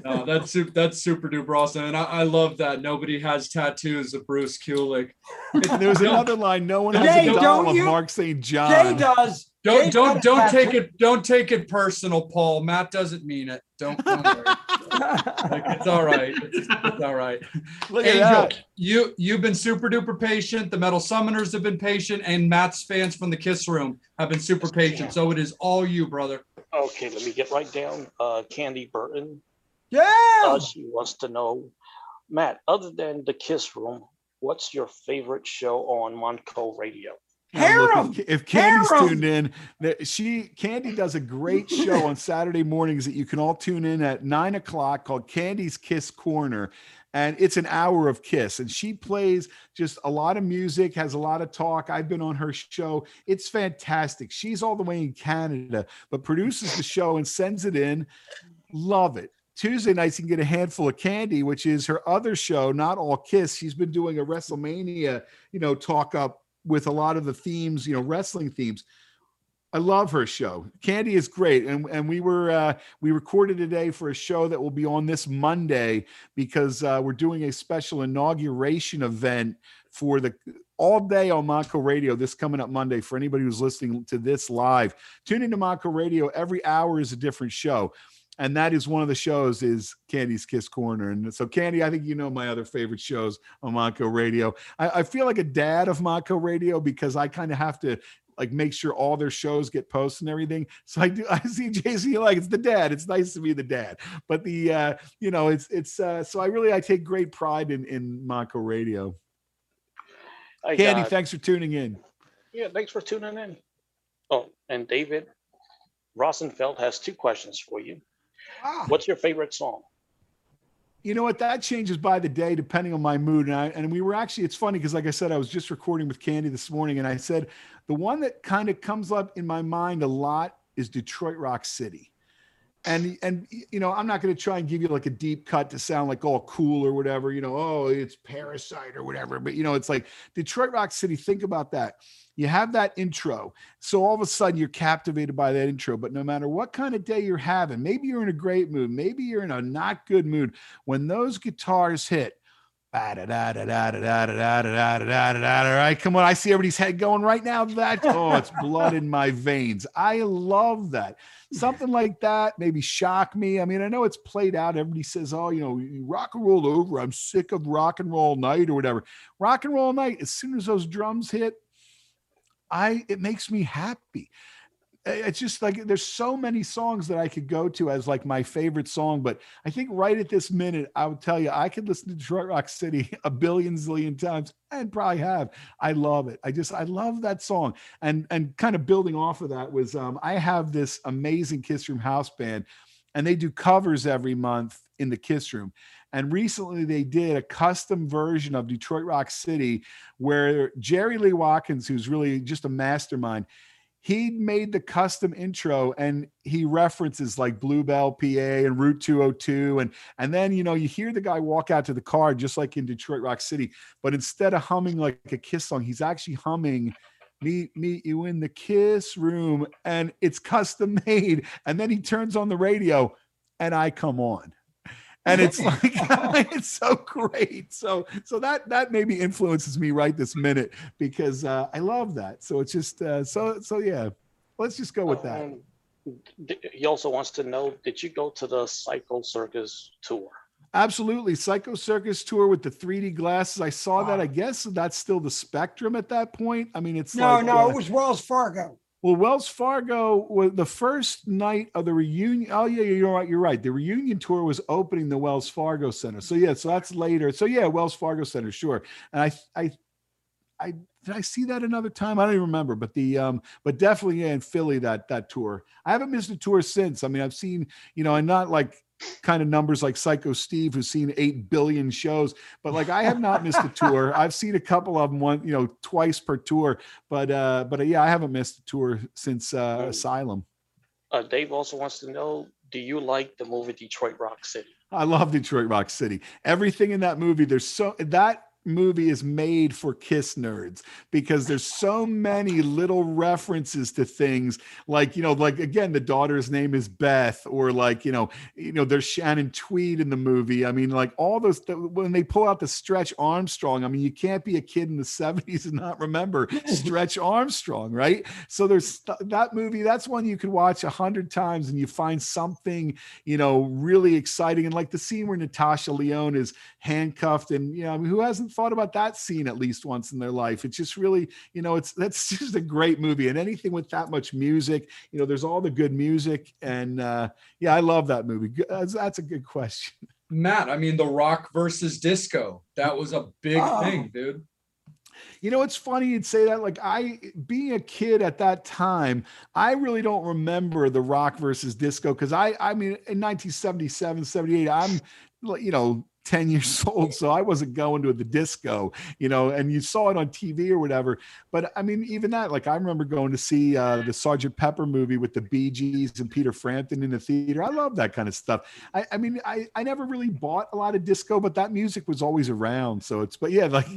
No, that's super duper awesome. And I love that nobody has tattoos of Bruce Kulick. There's another line. No one has Jay, a doll don't of you- Mark St. John. Jay does. Jay Don't got a take tattoo. don't take it personal, Paul. Matt doesn't mean it. Don't worry. Like, it's all right. It's all right. Look at Angel, that. you've been super duper patient. The Metal Summoners have been patient, and Matt's fans from the Kiss Room have been super patient. So it is all you, brother. Okay, let me get right down. Candy Burton. Yeah. She wants to know, Matt, other than the Kiss Room, what's your favorite show on Monco Radio? Now, look, Harem. if Candy's Harem. tuned in, Candy does a great show on Saturday mornings that you can all tune in at 9:00 called Candy's Kiss Corner. And it's an hour of Kiss. And she plays just a lot of music, has a lot of talk. I've been on her show. It's fantastic. She's all the way in Canada, but produces the show and sends it in. Love it. Tuesday nights, you can get a handful of Candy, which is her other show, Not All Kiss. She's been doing a WrestleMania, talk up with a lot of the themes, wrestling themes. I love her show. Candy is great. And we recorded today for a show that will be on this Monday because we're doing a special inauguration event for the all day on Monco Radio this coming up Monday. For anybody who's listening to this live, tune into Monco Radio. Every hour is a different show. And that is one of the shows is Candy's Kiss Corner. And so Candy, I think my other favorite shows on Monco Radio. I feel like a dad of Monco Radio because I kind of have to make sure all their shows get posted and everything. So I see JC it's the dad. It's nice to be the dad. But so I take great pride in Monco Radio. Candy, thanks for tuning in. Yeah, thanks for tuning in. Oh, and David Rosenfeld has 2 questions for you. What's your favorite song? You know what? That changes by the day depending on my mood. And we were actually, it's funny because like I said, I was just recording with Candy this morning and I said, the one that kind of comes up in my mind a lot is Detroit Rock City. And I'm not going to try and give you like a deep cut to sound like all cool or whatever, it's Parasite or whatever. But, it's like Detroit Rock City. Think about that. You have that intro. So all of a sudden you're captivated by that intro. But no matter what kind of day you're having, maybe you're in a great mood, maybe you're in a not good mood. When those guitars hit, right, come on, I see everybody's head going right now. It's blood in my veins. I love that. Something like that, maybe Shock Me. I mean, I know it's played out. Everybody says, rock and roll over. I'm sick of rock and roll night or whatever. Rock and roll night, as soon as those drums hit, it makes me happy. It's just like there's so many songs that I could go to as like my favorite song, but I think right at this minute, I would tell you I could listen to Detroit Rock City a billion zillion times and probably have. I love it. I love that song. And kind of building off of that was I have this amazing Kiss Room house band and they do covers every month in the Kiss Room. And recently they did a custom version of Detroit Rock City where Jerry Lee Watkins, who's really just a mastermind, he made the custom intro and he references like Bluebell, PA and Route 202. And then, you hear the guy walk out to the car just like in Detroit Rock City, but instead of humming like a Kiss song, he's actually humming Meet You in the Kiss Room, and it's custom made. And then he turns on the radio and I come on. And it's like, it's so great. So that maybe influences me right this minute because I love that. So it's just, so yeah, let's just go with that. He also wants to know, did you go to the Psycho Circus tour? Absolutely. Psycho Circus tour with the 3D glasses. I saw that. I guess that's still the Spectrum at that point. I mean, it's No, it was Wells Fargo. Well, Wells Fargo was the first night of the reunion. Oh yeah, you're right. The reunion tour was opening the Wells Fargo Center. So yeah, so that's later. So yeah, Wells Fargo Center, sure. And I did I see that another time? I don't even remember, but but definitely in Philly that tour. I haven't missed a tour since. I mean, I've seen, and not like kind of numbers like Psycho Steve, who's seen 8 billion shows, but like I have not missed a tour. I've seen a couple of them, twice per tour, but yeah, I haven't missed a tour since Asylum. Dave also wants to know, do you like the movie Detroit Rock City? I love Detroit Rock City. Everything in that movie, that movie is made for Kiss nerds because there's so many little references to things like, like again, the daughter's name is Beth, or like, there's Shannon Tweed in the movie. I mean, like all those, when they pull out the Stretch Armstrong, I mean, you can't be a kid in the 70s and not remember Stretch Armstrong, right? So there's that movie. That's one you could watch 100 times and you find something, really exciting. And like the scene where Natasha Lyonne is handcuffed, and I mean, who hasn't thought about that scene at least once in their life? It's just really, that's just a great movie. And anything with that much music, there's all the good music. And yeah, I love that movie. That's a good question. Matt, I mean, the rock versus disco, that was a big thing, dude. It's funny you'd say that. Like being a kid at that time, I really don't remember the rock versus disco. Cause I mean, in 1977, 78, I'm, 10 years old. So I wasn't going to the disco, and you saw it on TV or whatever. But I mean, even that, like I remember going to see the Sgt. Pepper movie with the Bee Gees and Peter Frampton in the theater. I love that kind of stuff. I mean, I never really bought a lot of disco, but that music was always around. So but yeah, like,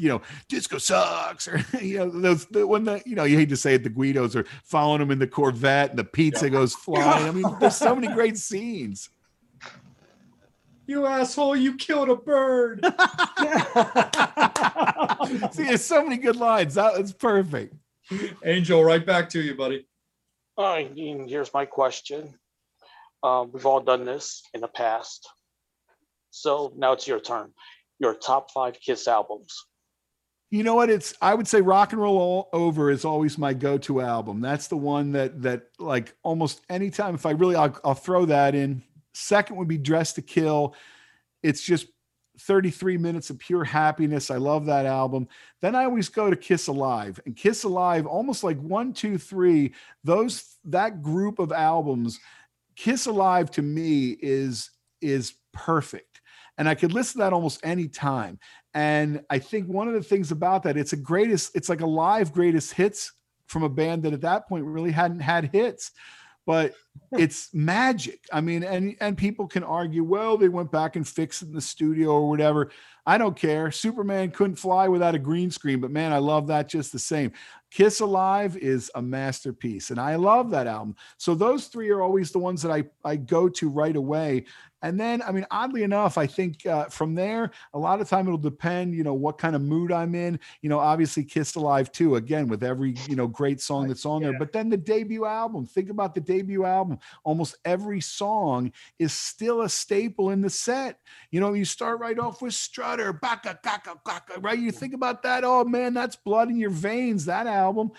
disco sucks, or, when you hate to say it, the Guidos are following them in the Corvette and the pizza goes flying. I mean, there's so many great scenes. You asshole, you killed a bird. See, there's so many good lines. That's perfect. Angel, right back to you, buddy. All right, here's my question. We've all done this in the past. So now it's your turn. Your top 5 Kiss albums. You know what? I would say Rock and Roll All Over is always my go-to album. That's the one that like almost anytime, if I really, I'll throw that in. Second would be Dress to Kill. It's just 33 minutes of pure happiness. I love that album. Then I always go to Kiss Alive, and Kiss Alive, almost like 1, 2, 3, that group of albums, Kiss Alive to me is perfect. And I could listen to that almost any time. And I think one of the things about that, it's like a live greatest hits from a band that at that point really hadn't had hits. But it's magic. I mean, and people can argue, well, they went back and fixed it in the studio or whatever. I don't care. Superman couldn't fly without a green screen, but man, I love that just the same. Kiss Alive is a masterpiece, and I love that album. So those 3 are always the ones that I go to right away. And then, I mean, oddly enough, I think from there, a lot of time it'll depend, what kind of mood I'm in. Obviously Kiss Alive too, again, with every, great song that's on there. But then the debut album, think about the debut album. Almost every song is still a staple in the set. You start right off with Strutter, baka, kaka, kaka, right? You think about that. Oh man, that's blood in your veins, that album,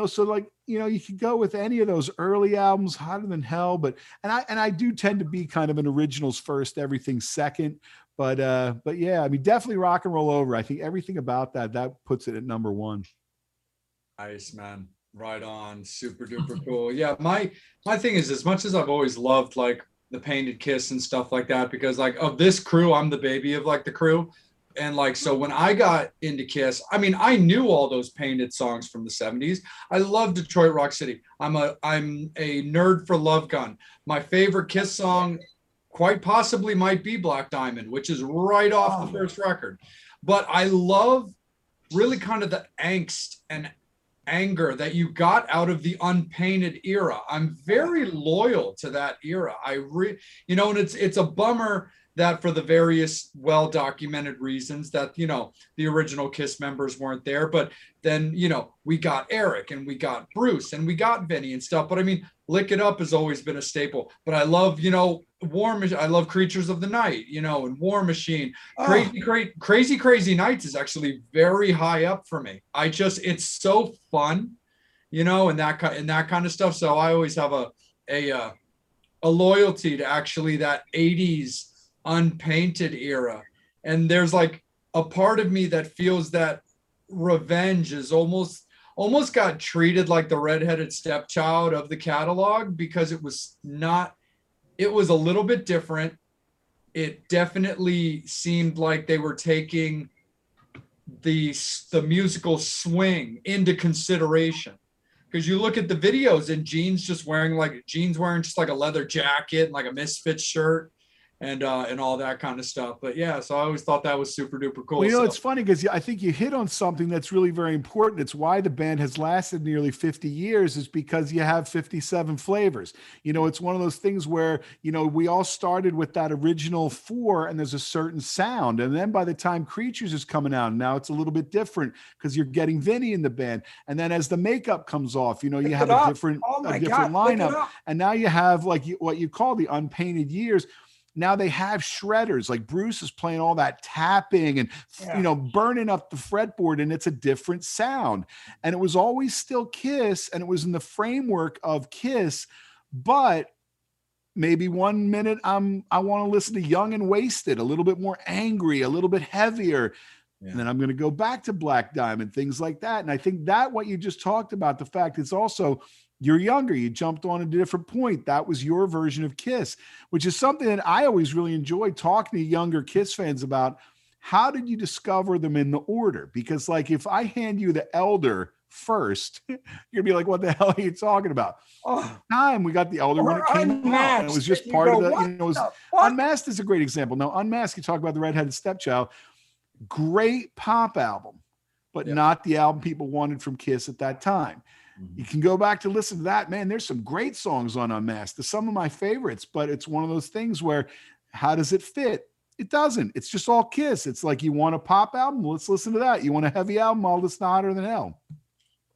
so like, you could go with any of those early albums, Hotter Than Hell, and I do tend to be kind of an originals first, everything second, but yeah, I mean, definitely Rock and Roll Over. I think everything about that puts it at number 1. Nice, man. Right on. Super duper cool. Yeah. My thing is, as much as I've always loved like the Painted Kiss and stuff like that, because like of this crew, I'm the baby of like the crew. And like, so when I got into Kiss, I mean, I knew all those Painted songs from the 70s. I love Detroit Rock City. I'm a nerd for Love Gun. My favorite Kiss song quite possibly might be Black Diamond, which is right off the first record. But I love really kind of the angst and anger that you got out of the Unpainted era. I'm very loyal to that era. And it's a bummer that for the various well-documented reasons that, the original Kiss members weren't there. But then, we got Eric and we got Bruce and we got Vinny and stuff. But I mean, Lick It Up has always been a staple. But I love, I love Creatures of the Night, and War Machine. Crazy Nights is actually very high up for me. It's so fun, and that kind of stuff. So I always have a loyalty to actually that 80s Unpainted era. And there's like a part of me that feels that Revenge is almost got treated like the redheaded stepchild of the catalog, because it was a little bit different. it definitely seemed like they were taking the musical swing into consideration. Because you look at the videos and Gene's wearing just like a leather jacket and like a Misfits shirt and all that kind of stuff. But yeah, so I always thought that was super duper cool. Well, So- it's funny because I think you hit on something that's really very important. It's why the band has lasted nearly 50 years is because you have 57 flavors. It's one of those things where, we all started with that original 4 and there's a certain sound. And then by the time Creatures is coming out, now it's a little bit different because you're getting Vinny in the band. And then as the makeup comes off, you Pick have it a up. different, Oh my a different God, pick it lineup. up. And now you have what you call the unpainted years. Now they have shredders, like Bruce is playing all that tapping and Yeah. burning up the fretboard, and it's a different sound. And it was always still Kiss, and it was in the framework of Kiss, but maybe one minute I want to listen to Young and Wasted, a little bit more angry, a little bit heavier. Yeah. And then I'm going to go back to Black Diamond, things like that. And I think that what you just talked about, the fact it's also you're younger, you jumped on a different point. That was your version of Kiss, which is something that I always really enjoyed talking to younger Kiss fans about. How did you discover them in the order? Because like if I hand you the Elder first, you're gonna be like, what the hell are you talking about? Oh, Time we got the Elder when it or came out. And it Unmasked, was just and you part of go, the, "What it was the fuck?" Unmasked is a great example. Now, Unmasked, you talk about the redheaded stepchild, great pop album, but Yeah. not the album people wanted from Kiss at that time. You can go back to listen to that, man. There's some great songs on Unmasked. There's some of my favorites, but it's one of those things where how does it fit? It doesn't. It's just all Kiss. It's like you want a pop album, let's listen to that. You want a heavy album, I'll listen to Hotter Than Hell.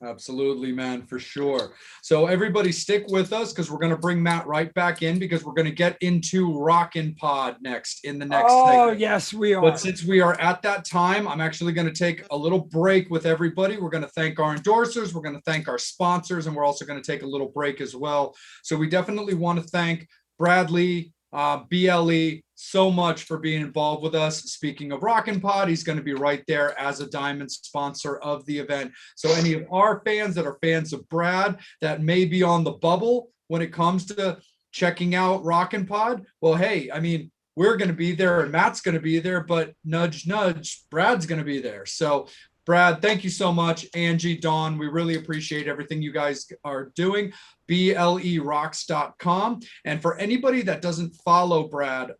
Absolutely, man, for sure. So everybody stick with us because we're going to bring Matt right back in because we're going to get into Rockin' Pod next in the next Oh, segment. yes, we are. But since we are at that time, I'm actually going to take a little break with everybody. We're going to thank our endorsers. We're going to thank our sponsors, and we're also going to take a little break as well. So we definitely want to thank Bradley, BLE, so much for being involved with us. Speaking of Rockin' Pod, he's going to be right there as a diamond sponsor of the event. So any of our fans that are fans of Brad that may be on the bubble when it comes to checking out Rockin' Pod, well, hey, I mean, we're going to be there and Matt's going to be there, but nudge, nudge, Brad's going to be there. So Brad, thank you so much. Angie, Dawn, we really appreciate everything you guys are doing. BLERocks.com. And for anybody that doesn't follow Brad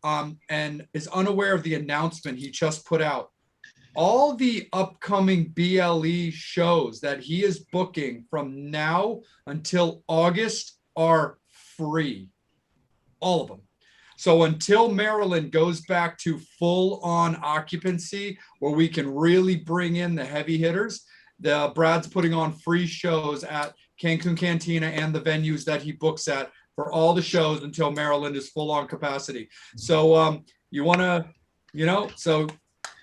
and is unaware of the announcement he just put out, all the upcoming BLE shows that he is booking from now until August are free. All of them. So until Maryland goes back to full on occupancy where we can really bring in the heavy hitters, Brad's putting on free shows at Cancun Cantina and the venues that he books at for all the shows until Maryland is full on capacity. So you want to, so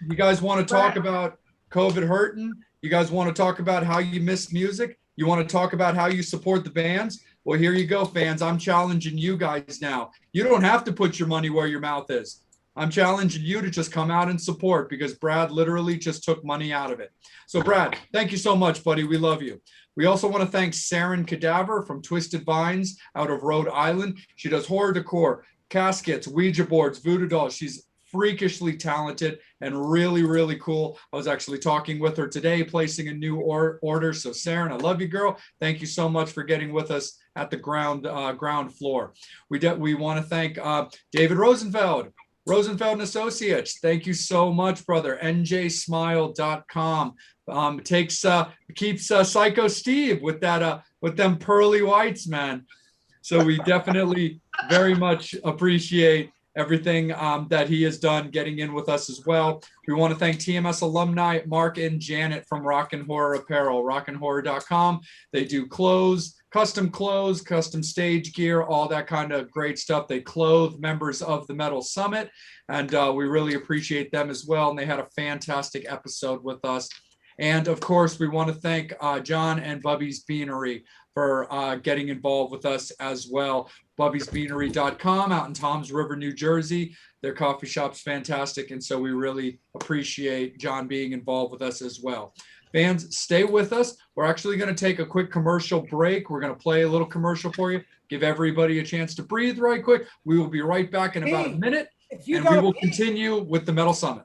you guys want to talk about COVID hurting? You guys want to talk about how you miss music? You want to talk about how you support the bands? Well, here you go, fans. I'm challenging you guys now. You don't have to put your money where your mouth is. I'm challenging you to just come out and support because Brad literally just took money out of it. So Brad, thank you so much, buddy. We love you. We also want to thank Saren Cadaver from Twisted Vines out of Rhode Island. She does horror decor, caskets, Ouija boards, voodoo dolls. She's freakishly talented and really, really cool. I was actually talking with her today, placing a new order. So Saren, I love you, girl. Thank you so much for getting with us at the ground floor. We want to thank David Rosenfeld and Associates. Thank you so much, brother. njsmile.com keeps Psycho Steve with them pearly whites, man. So we definitely very much appreciate everything that he has done getting in with us as well. We want to thank TMS alumni Mark and Janet from Rockin' Horror Apparel, rockinhorror.com. They do clothes, custom stage gear, all that kind of great stuff. They clothe members of the Metal Summit, and we really appreciate them as well. And they had a fantastic episode with us. And of course, we want to thank John and Bubby's Beanery for getting involved with us as well. Bubby'sBeanery.com out in Toms River, New Jersey. Their coffee shop's fantastic. And so we really appreciate John being involved with us as well. Fans, stay with us. We're actually going to take a quick commercial break. We're going to play a little commercial for you, give everybody a chance to breathe right quick. We will be right back in about a minute. If you And we gotta will pee, continue with the Metal Summit.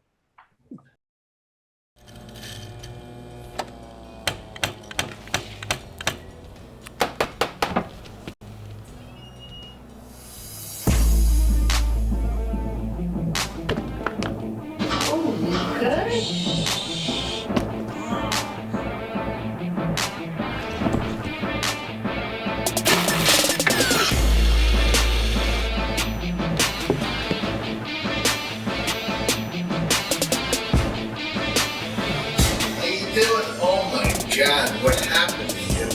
How you doing? Oh my God, what happened to you?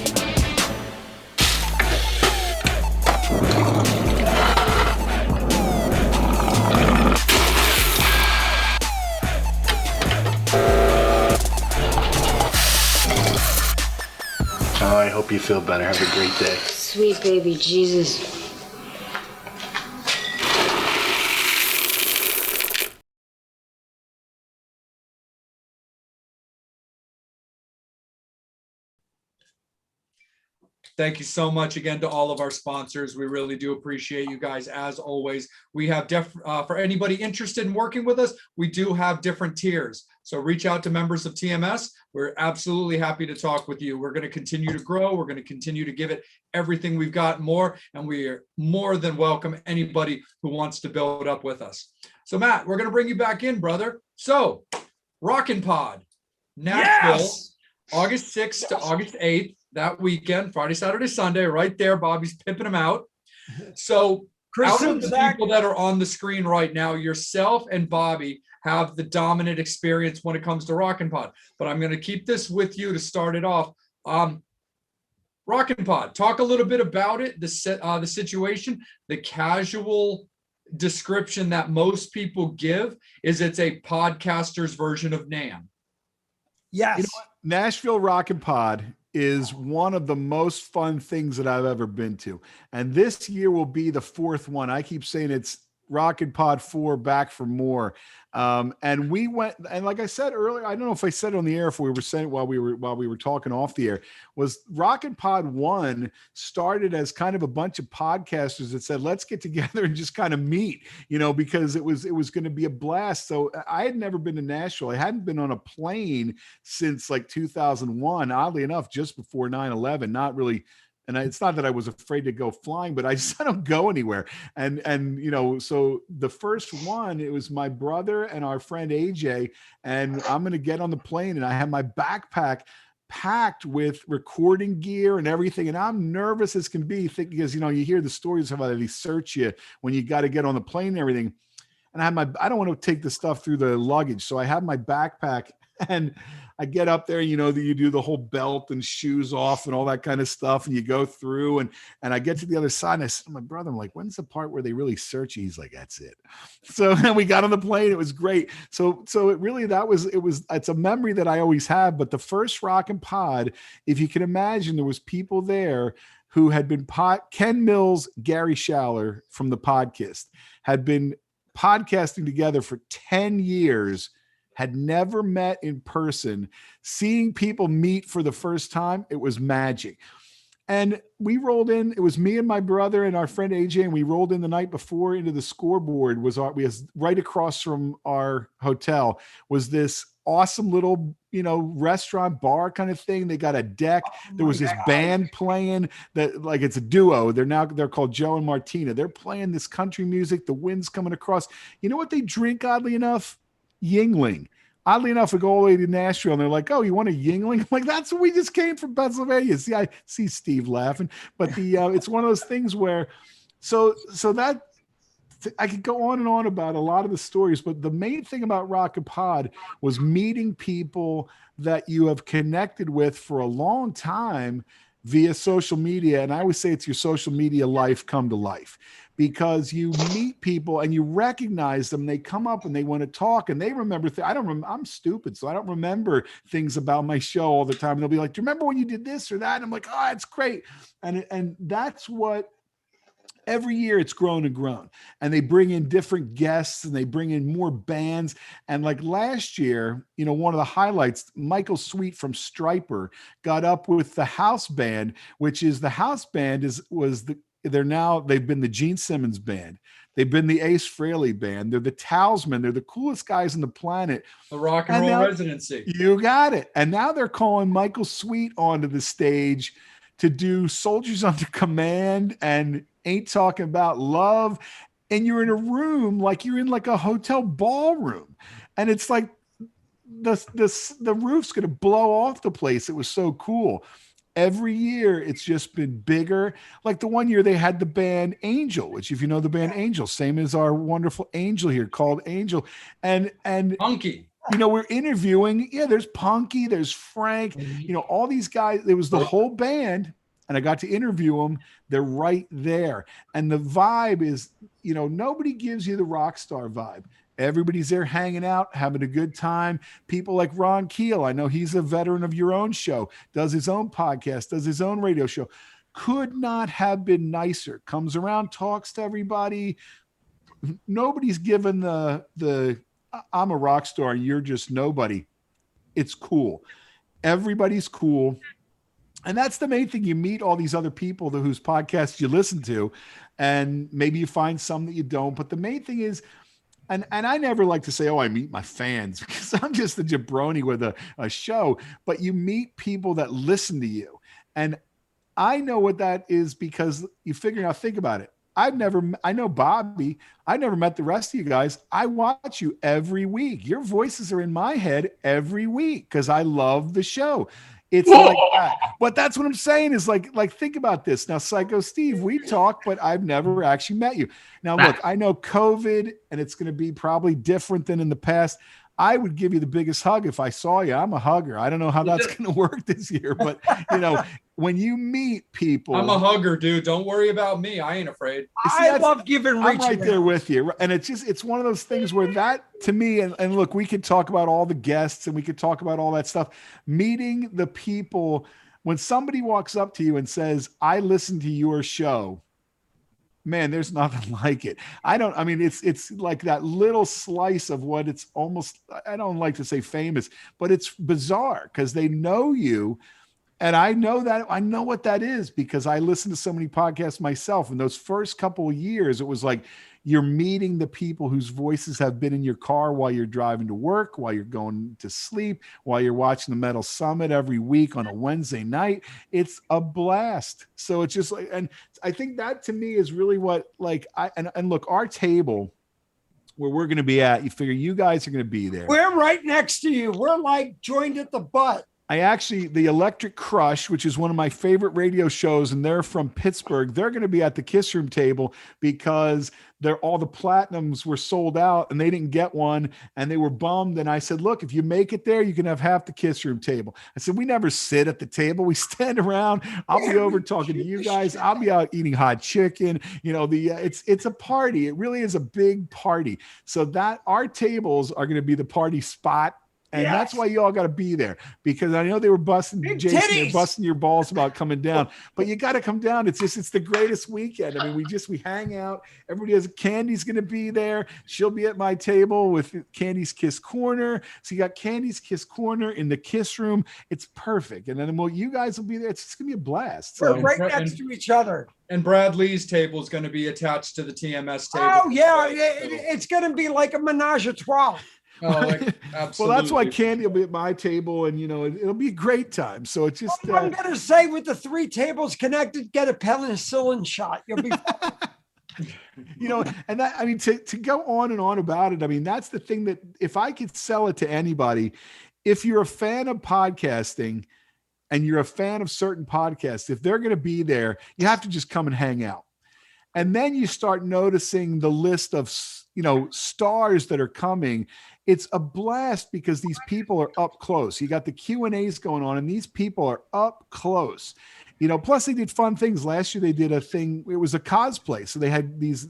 Oh, I hope you feel better. Have a great day. Sweet baby Jesus. Thank you so much again to all of our sponsors. We really do appreciate you guys as always. We have for anybody interested in working with us, we do have different tiers. So reach out to members of TMS. We're absolutely happy to talk with you. We're going to continue to grow. We're going to continue to give it everything we've got more, and we are more than welcome anybody who wants to build up with us. So Matt, we're going to bring you back in, brother. So Rockin' Pod, Nashville, Yes! August 6th to August 8th. That weekend, Friday, Saturday, Sunday, right there. Bobby's pimping them out. So Chris out of and the Zach, people that are on the screen right now, yourself and Bobby have the dominant experience when it comes to Rockin' Pod. But I'm going to keep this with you to start it off. Rockin' Pod, talk a little bit about it, the situation, the casual description that most people give is it's a podcaster's version of NAMM. yes. You know what? Nashville Rockin' Pod is one of the most fun things that I've ever been to. And this year will be the fourth one. I keep saying it's Rockin' Pod 4, back for more. And we went, and like I said earlier, I don't know if I said it on the air, if we were saying it while we were talking off the air, was Rockin' Pod 1 started as kind of a bunch of podcasters that said, let's get together and just kind of meet, because it was going to be a blast. So I had never been to Nashville. I hadn't been on a plane since like 2001, oddly enough, just before 9/11, not really. And it's not that I was afraid to go flying, but I don't go anywhere. And so the first one, it was my brother and our friend AJ, and I'm going to get on the plane, and I have my backpack packed with recording gear and everything. And I'm nervous as can be, thinking, because, you hear the stories of how they search you when you got to get on the plane and everything. And I don't want to take the stuff through the luggage. So I have my backpack, and I get up there, that you do the whole belt and shoes off and all that kind of stuff. And you go through and I get to the other side, and I said to my brother, I'm like, when's the part where they really search you? He's like, that's it. So then we got on the plane. It was great. So it really, it's a memory that I always have. But the first Rockin' Pod, if you can imagine, there was people there who had been Ken Mills, Gary Schaller from the podcast had been podcasting together for 10 years, had never met in person. Seeing people meet for the first time, it was magic. And we rolled in, it was me and my brother and our friend AJ, and we rolled in the night before into the Scoreboard. We was right across from our hotel was this awesome little, restaurant bar kind of thing. They got a deck. There was this band playing that, like, it's a duo. They're called Joe and Martina. They're playing this country music. The wind's coming across. You know what they drink, oddly enough? Yingling. Oddly enough, we go all the way to Nashville, and they're like, "Oh, you want a Yingling?" I'm like, "That's what we just came from Pennsylvania." See, I see Steve laughing, but it's one of those things where, so that I could go on and on about a lot of the stories, but the main thing about Rockin' Pod was meeting people that you have connected with for a long time via social media. And I always say it's your social media life come to life, because you meet people and you recognize them. They come up and they want to talk, and they remember. I'm stupid, so I don't remember things about my show all the time. And they'll be like, "Do you remember when you did this or that?" And I'm like, "Oh, it's great." And that's what. Every year it's grown and grown, and they bring in different guests and they bring in more bands. And like last year, one of the highlights, Michael Sweet from Stryper got up with the house band, which is the house band was they've been the Gene Simmons band. They've been the Ace Frehley band. They're the Talisman. They're the coolest guys on the planet. The rock and And roll now- residency. You got it. And now they're calling Michael Sweet onto the stage to do Soldiers Under Command and Ain't Talking About Love. And you're in a room like you're in like a hotel ballroom. And it's like the roof's going to blow off the place. It was so cool. Every year it's just been bigger. Like the one year they had the band Angel, which if you know the band Angel, same as our wonderful Angel here called Angel. And Punky. we're interviewing. Yeah, there's Punky, there's Frank, all these guys. There was the whole band, and I got to interview them. They're right there. And the vibe is, nobody gives you the rock star vibe. Everybody's there hanging out, having a good time. People like Ron Keel, I know he's a veteran of your own show, does his own podcast, does his own radio show. Could not have been nicer. Comes around, talks to everybody. Nobody's given the I'm a rock star and you're just nobody. It's cool. Everybody's cool. And that's the main thing. You meet all these other people whose podcasts you listen to, and maybe you find some that you don't. But the main thing is, and I never like to say, I meet my fans, because I'm just a jabroni with a show, but you meet people that listen to you. And I know what that is because you figure out, think about it. I know Bobby. I never met the rest of you guys. I watch you every week. Your voices are in my head every week because I love the show. It's like that. But that's what I'm saying is like think about this. Now, Psycho Steve, we talk, but I've never actually met you. Now, look, I know COVID, and it's going to be probably different than in the past. I would give you the biggest hug if I saw you. I'm a hugger. I don't know how that's going to work this year, but when you meet people, I'm a hugger, dude. Don't worry about me. I ain't afraid. I love giving. I'm right there with you. And it's one of those things where that to me, and look, we could talk about all the guests and we could talk about all that stuff. Meeting the people, when somebody walks up to you and says, I listen to your show, man, there's nothing like it. It's like that little slice of what it's almost, I don't like to say famous, but it's bizarre because they know you. And I know what that is because I listen to so many podcasts myself. In those first couple of years, it was like you're meeting the people whose voices have been in your car while you're driving to work, while you're going to sleep, while you're watching the Metal Summit every week on a Wednesday night. It's a blast. So it's just like, and I think that to me is really what and look, our table where we're going to be at, you figure you guys are going to be there. We're right next to you. We're like joined at the butt. The Electric Crush, which is one of my favorite radio shows, and they're from Pittsburgh. They're going to be at the Kiss Room table because all the platinums were sold out and they didn't get one and they were bummed. And I said, look, if you make it there, you can have half the Kiss Room table. I said, we never sit at the table. We stand around. I'll be over talking to you guys. I'll be out eating hot chicken. It's a party. It really is a big party. So that our tables are going to be the party spot. And that's why you all got to be there, because I know they were busting your balls about coming down, but you got to come down. It's the greatest weekend. I mean, we hang out. Everybody has Candy's going to be there. She'll be at my table with Candy's Kiss Corner. So you got Candy's Kiss Corner in the Kiss Room. It's perfect. And then you guys will be there. It's just going to be a blast. We're right next to each other. And Brad Lee's table is going to be attached to the TMS table. Oh yeah, it's going to be like a menage a trois. Oh, absolutely. Well, that's why Candy will be at my table, and it'll be a great time. So it's just. I'm gonna say, with the 3 tables connected, get a penicillin shot. You'll be. And that, I mean, to go on and on about it. I mean, that's the thing that if I could sell it to anybody, if you're a fan of podcasting, and you're a fan of certain podcasts, if they're going to be there, you have to just come and hang out, and then you start noticing the list of stars that are coming. It's a blast because these people are up close. You got the Q&As going on and these people are up close. Plus they did fun things. Last year they did a thing. It was a cosplay. So they had these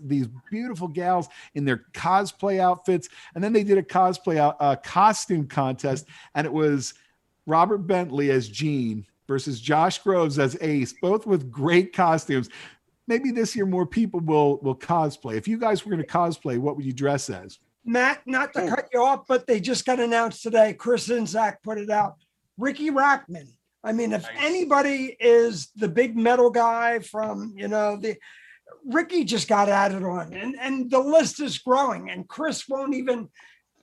beautiful gals in their cosplay outfits. And then they did a cosplay costume contest. And it was Robert Bentley as Gene versus Josh Groves as Ace, both with great costumes. Maybe this year more people will cosplay. If you guys were going to cosplay, what would you dress as? Matt, not to cut you off, but they just got announced today. Chris and Zach put it out. Ricky Rackman. I mean, if anybody is the big metal guy from, Ricky just got added on, and the list is growing, and Chris won't even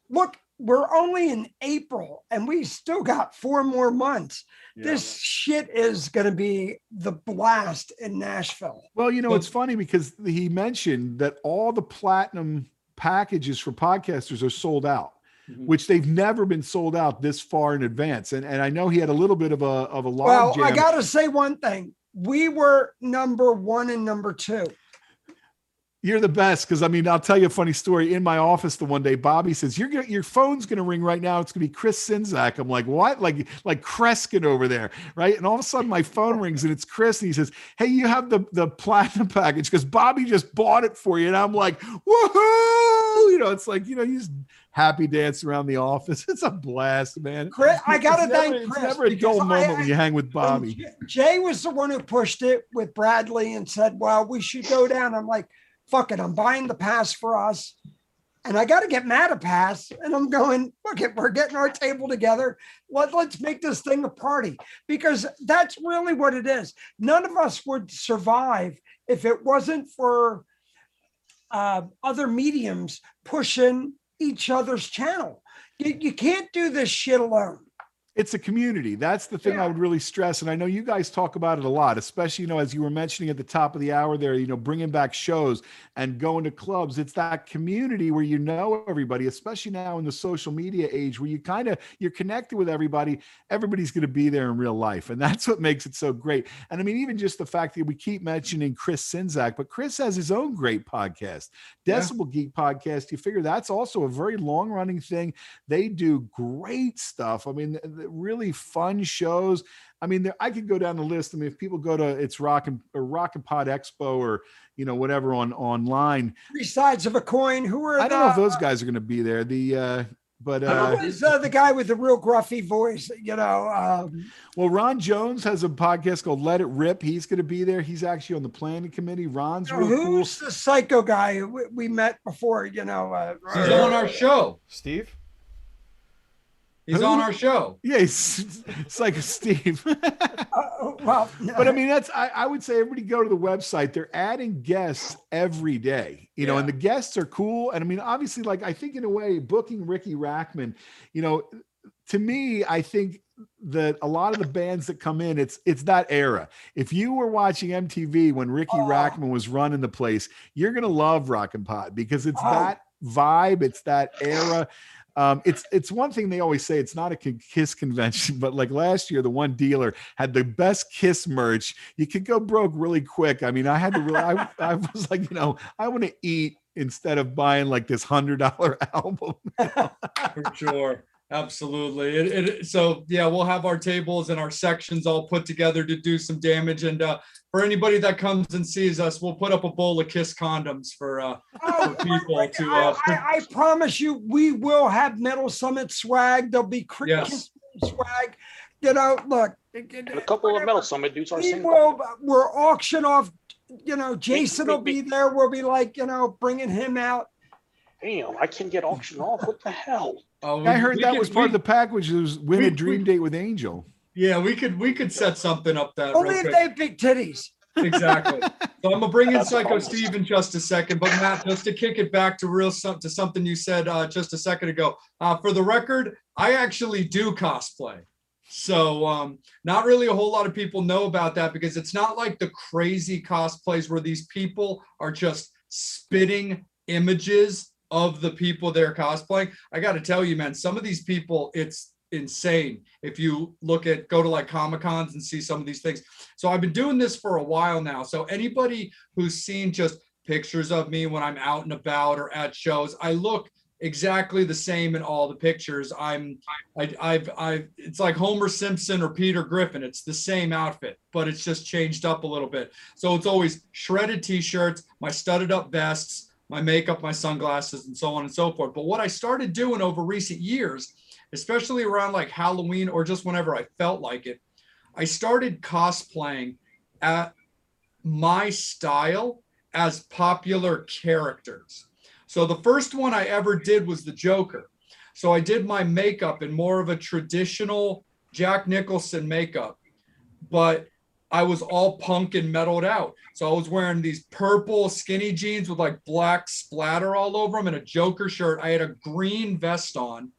look. We're only in April and we still got 4 more months. This shit is going to be the blast in Nashville. Well, it's funny because he mentioned that all the platinum packages for podcasters are sold out, which they've never been sold out this far in advance. And I know he had a little bit of a log Well, jam. I got to say one thing. We were number 1 and number 2. You're the best. Cause I'll tell you a funny story. In my office the one day, Bobby says, your phone's going to ring right now. It's going to be Chris Sinzak. I'm like, what? Like Kreskin over there. Right. And all of a sudden my phone rings and it's Chris. And he says, hey, you have the platinum package because Bobby just bought it for you. And I'm like, woohoo. It's like, you just happy dance around the office. It's a blast, man. Chris, I got to thank It's Chris. never a dull because moment when you hang with Bobby. Jay was the one who pushed it with Bradley and said, well, we should go down. I'm like, fuck it, I'm buying the pass for us. And I got to get Matt a pass. And I'm going, look it, we're getting our table together. Let's make this thing a party, because that's really what it is. None of us would survive if it wasn't for other mediums pushing each other's channel. You can't do this shit alone. It's a community. That's the thing I would really stress. And I know you guys talk about it a lot, especially, as you were mentioning at the top of the hour there, bringing back shows and going to clubs. It's that community where everybody, especially now in the social media age, where you're connected with everybody. Everybody's going to be there in real life. And that's what makes it so great. And even just the fact that we keep mentioning Chris Sinzak, but Chris has his own great podcast, Decibel Geek Podcast. You figure that's also a very long running thing. They do great stuff. Really fun shows. I could go down the list. If people go to it's Rockin' Pod Expo or whatever online. 3 sides of a coin. Who are I don't know if those guys are going to be there. But the guy with the real gruffy voice, well, Ron Jones has a podcast called Let It Rip. He's going to be there. He's actually on the planning committee. Ron's real cool. Who's the psycho guy we met before? He's on our show. Steve? He's on our show. Yeah, it's like a Steve. Well, but I would say everybody go to the website. They're adding guests every day, and the guests are cool. And obviously, I think in a way, booking Ricky Rackman, to me, I think that a lot of the bands that come in, it's that era. If you were watching MTV when Ricky Rackman was running the place, you're going to love Rockin' Pod because it's that vibe. It's that era. It's one thing they always say, it's not a Kiss convention, but like last year, the one dealer had the best Kiss merch. You could go broke really quick. I had to really, I was like, I want to eat instead of buying like this $100 album. For sure. Absolutely. So we'll have our tables and our sections all put together to do some damage. And for anybody that comes and sees us, we'll put up a bowl of Kiss condoms for people to. I promise you, we will have Metal Summit swag. There'll be Kiss swag. Look. And a couple of Metal Summit dudes are saying. We're auction off. Jason will be there. We'll be like, bringing him out. Damn, I can get auctioned off. What the hell? I heard that was part of the package. It was win a dream date with Angel. Yeah, we could set something up that. Only if they have big titties. Exactly. So I'm gonna bring in Psycho Steve in just a second, but Matt, just to kick it back to something you said just a second ago. For the record, I actually do cosplay. So not really a whole lot of people know about that because it's not like the crazy cosplays where these people are just spitting images of the people they're cosplaying. I got to tell you, man, some of these people, it's insane. If you go to like Comic-Cons and see some of these things. So I've been doing this for a while now. So anybody who's seen just pictures of me when I'm out and about or at shows, I look exactly the same in all the pictures. It's like Homer Simpson or Peter Griffin. It's the same outfit, but it's just changed up a little bit. So it's always shredded t-shirts, my studded up vests, my makeup, my sunglasses, and so on and so forth. But what I started doing over recent years, especially around like Halloween or just whenever I felt like it, I started cosplaying at my style as popular characters. So the first one I ever did was the Joker. So I did my makeup in more of a traditional Jack Nicholson makeup, but I was all punk and metaled out. So I was wearing these purple skinny jeans with like black splatter all over them and a Joker shirt. I had a green vest on,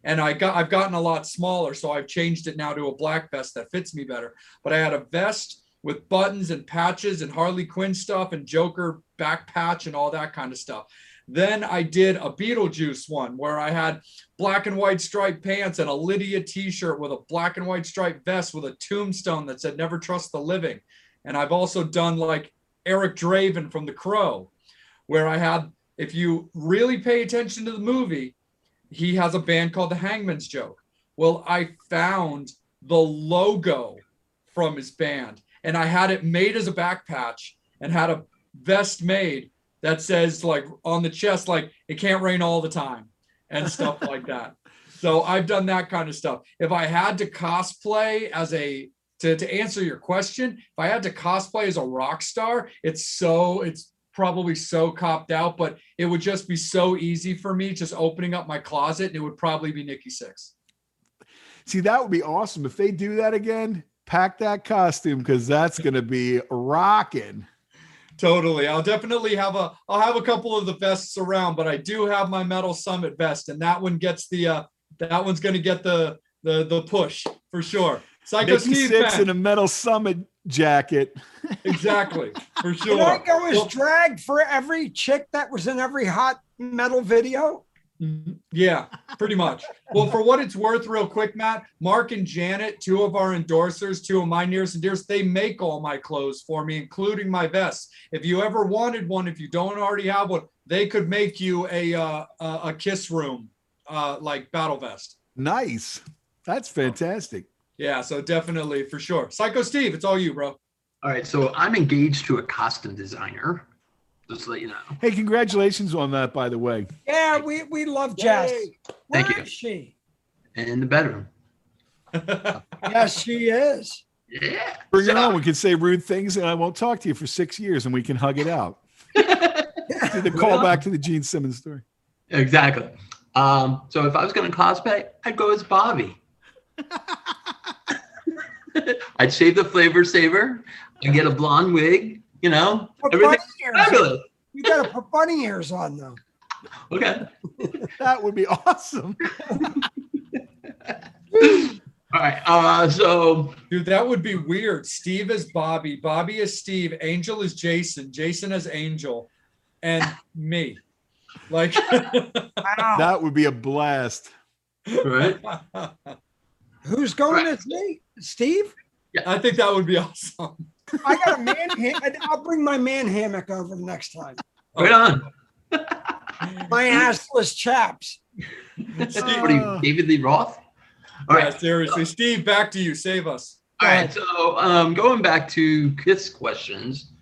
and I've gotten a lot smaller, so I've changed it now to a black vest that fits me better. But I had a vest with buttons and patches and Harley Quinn stuff and Joker back patch and all that kind of stuff. Then I did a Beetlejuice one where I had black and white striped pants and a Lydia t-shirt with a black and white striped vest with a tombstone that said never trust the living. And I've also done like Eric Draven from The Crow, where I had, if you really pay attention to the movie, he has a band called The Hangman's Joke. Well, I found the logo from his band and I had it made as a back patch and had a vest made that says like on the chest, like it can't rain all the time and stuff like that. So I've done that kind of stuff. If I had to cosplay as to answer your question, if I had to cosplay as a rock star, it's probably so copped out, but it would just be so easy for me just opening up my closet and it would probably be Nikki Sixx. See, that would be awesome. If they do that again, pack that costume because that's going to be rocking. Totally. I'll definitely I'll have a couple of the vests around, but I do have my Metal Summit vest and that one gets that one's going to get the push for sure. Psycho Nikki Steve Sixx in a Metal Summit jacket. Exactly. For sure. Can I go as drag for every chick that was in every hot metal video? Yeah, pretty much. Well, for what it's worth, real quick, Matt, Mark and Janet, two of our endorsers, two of my nearest and dearest, they make all my clothes for me, including my vests. If you ever wanted one, if you don't already have one, they could make you a Kiss Room like battle vest. Nice. That's fantastic. Yeah, so definitely for sure. Psycho Steve, it's all you, bro. All right, so I'm engaged to a costume designer. Just to let you know. Hey, congratulations on that, by the way. Yeah, we love Jess. Thank Where you. is she? In the bedroom. Yes, she is. Yeah. Bring it on. We can say rude things and I won't talk to you for 6 years and we can hug it out. The call back to the Gene Simmons story. Exactly. So if I was going to cosplay, I'd go as Bobby. I'd shave the flavor saver. I'd get a blonde wig, Put everything bunny ears on. fabulous. You gotta put bunny ears on though. Okay. That would be awesome. All right. So Dude, that would be weird. Steve is Bobby. Bobby is Steve. Angel is Jason. Jason is Angel. And me. Like Wow. That would be a blast. right. Who's going as me? Steve? I think that would be awesome. I got a I'll bring my man hammock over next time. Right on. My assless chaps. Steve, what are you, David Lee Roth? All Yeah, right. seriously. Steve, back to you. Save us. All right. So going back to Kiss questions,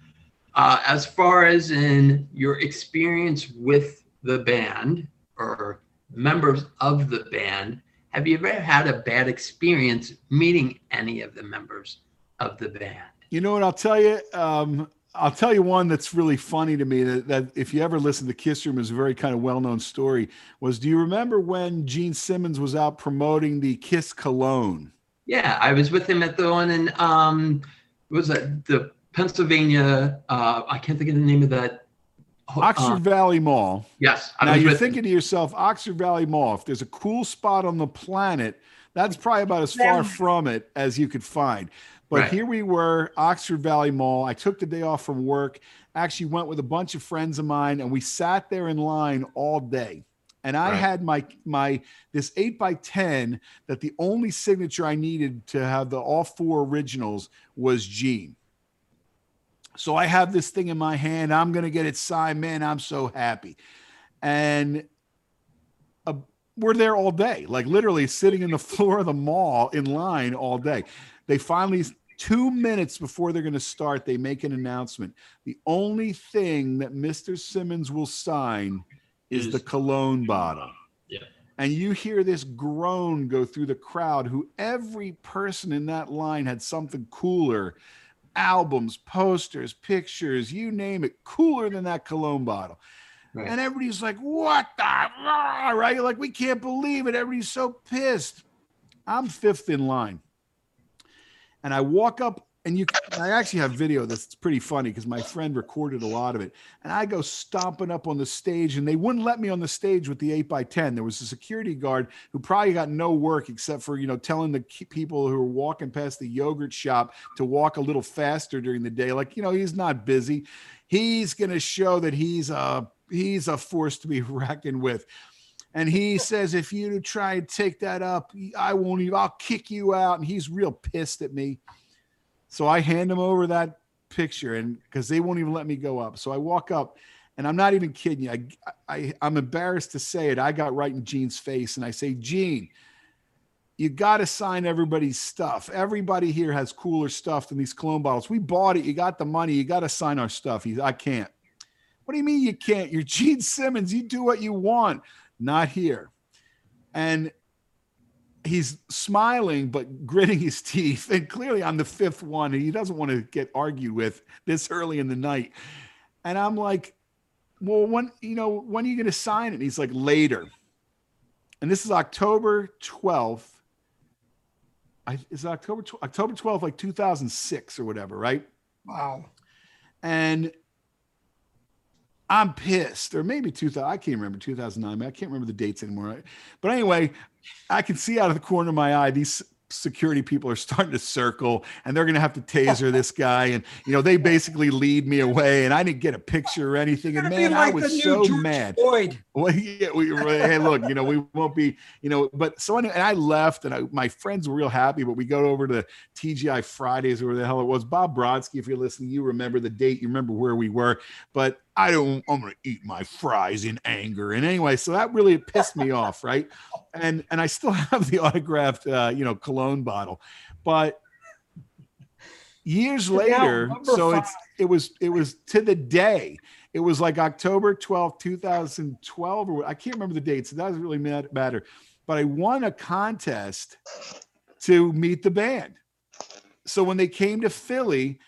as far as in your experience with the band or members of the band, have you ever had a bad experience meeting any of the members of the band? You know what I'll tell you? I'll tell you one that's really funny to me that if you ever listen to Kiss Room is a very kind of well-known story was, do you remember when Gene Simmons was out promoting the Kiss cologne? Yeah, I was with him at the one in, what was that? The Pennsylvania, I can't think of the name of that. Oxford Valley Mall. Yes. Now was you're with thinking to yourself, Oxford Valley Mall, if there's a cool spot on the planet, that's probably about as far from it as you could find. But Right. here we were, Oxford Valley Mall. I took the day off from work, actually went with a bunch of friends of mine, and we sat there in line all day. And I Right. had my this 8x10 that the only signature I needed to have all four originals was Gene. So I have this thing in my hand. I'm going to get it signed. Man, I'm so happy. And we're there all day, like literally sitting in the floor of the mall in line all day. They finally, 2 minutes before they're going to start, they make an announcement. The only thing that Mr. Simmons will sign is the cologne bottle. Yeah. And you hear this groan go through the crowd, who every person in that line had something cooler, albums, posters, pictures, you name it, cooler than that cologne bottle. Right. And everybody's like, what the, right? Like, we can't believe it. Everybody's so pissed. I'm fifth in line. And I walk up and I actually have video that's pretty funny because my friend recorded a lot of it. And I go stomping up on the stage, and they wouldn't let me on the stage with the 8x10. There was a security guard who probably got no work except for, telling the people who were walking past the yogurt shop to walk a little faster during the day. Like, he's not busy. He's going to show that he's a force to be reckoned with. And he says, if you try and take that up, I'll kick you out. And he's real pissed at me. So I hand him over that picture, and because they won't even let me go up. So I walk up, and I'm not even kidding you. I'm embarrassed to say it. I got right in Gene's face, and I say, Gene, you got to sign everybody's stuff. Everybody here has cooler stuff than these cologne bottles. We bought it. You got the money. You got to sign our stuff. I can't. What do you mean you can't? You're Gene Simmons. You do what you want. Not here. And he's smiling, but gritting his teeth. And clearly I'm the fifth one, and he doesn't want to get argued with this early in the night. And I'm like, well, when are you going to sign it? And he's like, later. And this is October 12th. Is it October 12th, like 2006 or whatever, right? Wow. And I'm pissed, or maybe 2000. I can't remember 2009. I can't remember the dates anymore. But anyway, I can see out of the corner of my eye, these security people are starting to circle, and they're going to have to taser this guy. And, they basically lead me away, and I didn't get a picture or anything. And man, I was so mad. Floyd. Well, yeah, hey, look, we won't be, but so anyway, and I left, and my friends were real happy, but we go over to TGI Fridays or where the hell it was. Bob Brodsky, if you're listening, you remember the date, you remember where we were, but I'm going to eat my fries in anger. And anyway, so that really pissed me off. Right. And I still have the autographed, cologne bottle, but years later, so it was to the day. It was like October 12th, 2012, or I can't remember the dates. So that doesn't really matter. But I won a contest to meet the band. So when they came to Philly,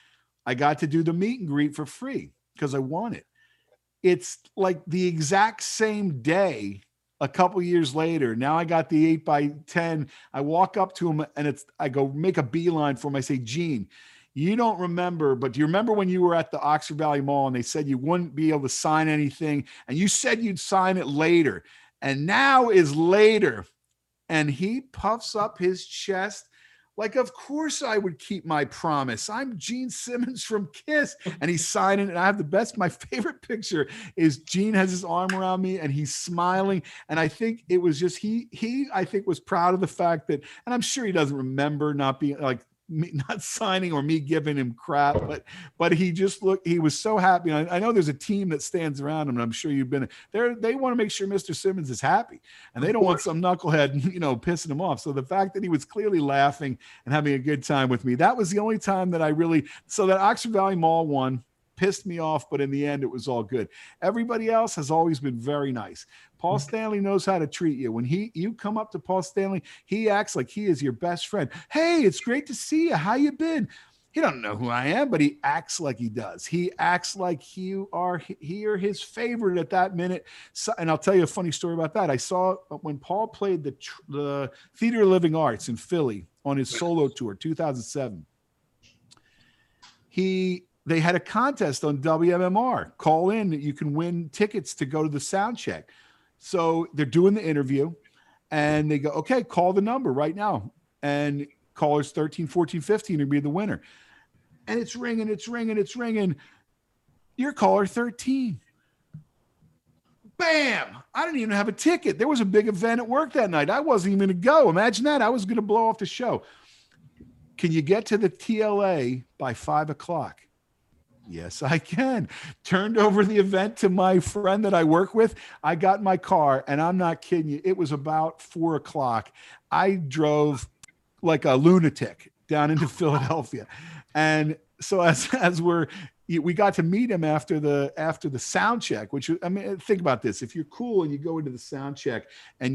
I got to do the meet and greet for free because I won it. It's like the exact same day, a couple years later. Now I got the 8x10. I walk up to him, and I go make a beeline for him. I say, Gene, you don't remember, but do you remember when you were at the Oxford Valley Mall and they said you wouldn't be able to sign anything, and you said you'd sign it later, and now is later. And he puffs up his chest like, of course I would keep my promise. I'm Gene Simmons from Kiss. And he's signing, and I have my favorite picture is Gene has his arm around me, and he's smiling. And I think it was just, he I think was proud of the fact that, and I'm sure he doesn't remember not being like, me not signing or me giving him crap, but he just he was so happy. I know there's a team that stands around him, and I'm sure you've been there. They want to make sure Mr. Simmons is happy, and they don't want some knucklehead, pissing him off. So the fact that he was clearly laughing and having a good time with me, that was the only time that so that Oxford Valley Mall one pissed me off, but in the end, it was all good. Everybody else has always been very nice. Paul Stanley knows how to treat you. When you come up to Paul Stanley, he acts like he is your best friend. Hey, it's great to see you. How you been? He don't know who I am, but he acts like he does. He acts like he or his favorite at that minute. So, and I'll tell you a funny story about that. I saw when Paul played the Theater of Living Arts in Philly on his solo tour, 2007. They had a contest on WMMR. Call in, you can win tickets to go to the sound check. So they're doing the interview, and they go, okay, call the number right now. And callers 13, 14, 15 to be the winner. And it's ringing. You're caller 13. Bam! I didn't even have a ticket. There was a big event at work that night. I wasn't even going to go. Imagine that. I was going to blow off the show. Can you get to the TLA by 5:00? Yes, I can. Turned over the event to my friend that I work with. I got in my car, and I'm not kidding you. It was about 4:00. I drove like a lunatic down into Philadelphia. And so we got to meet him after the sound check, which, I mean, think about this. If you're cool and you go into the sound check and,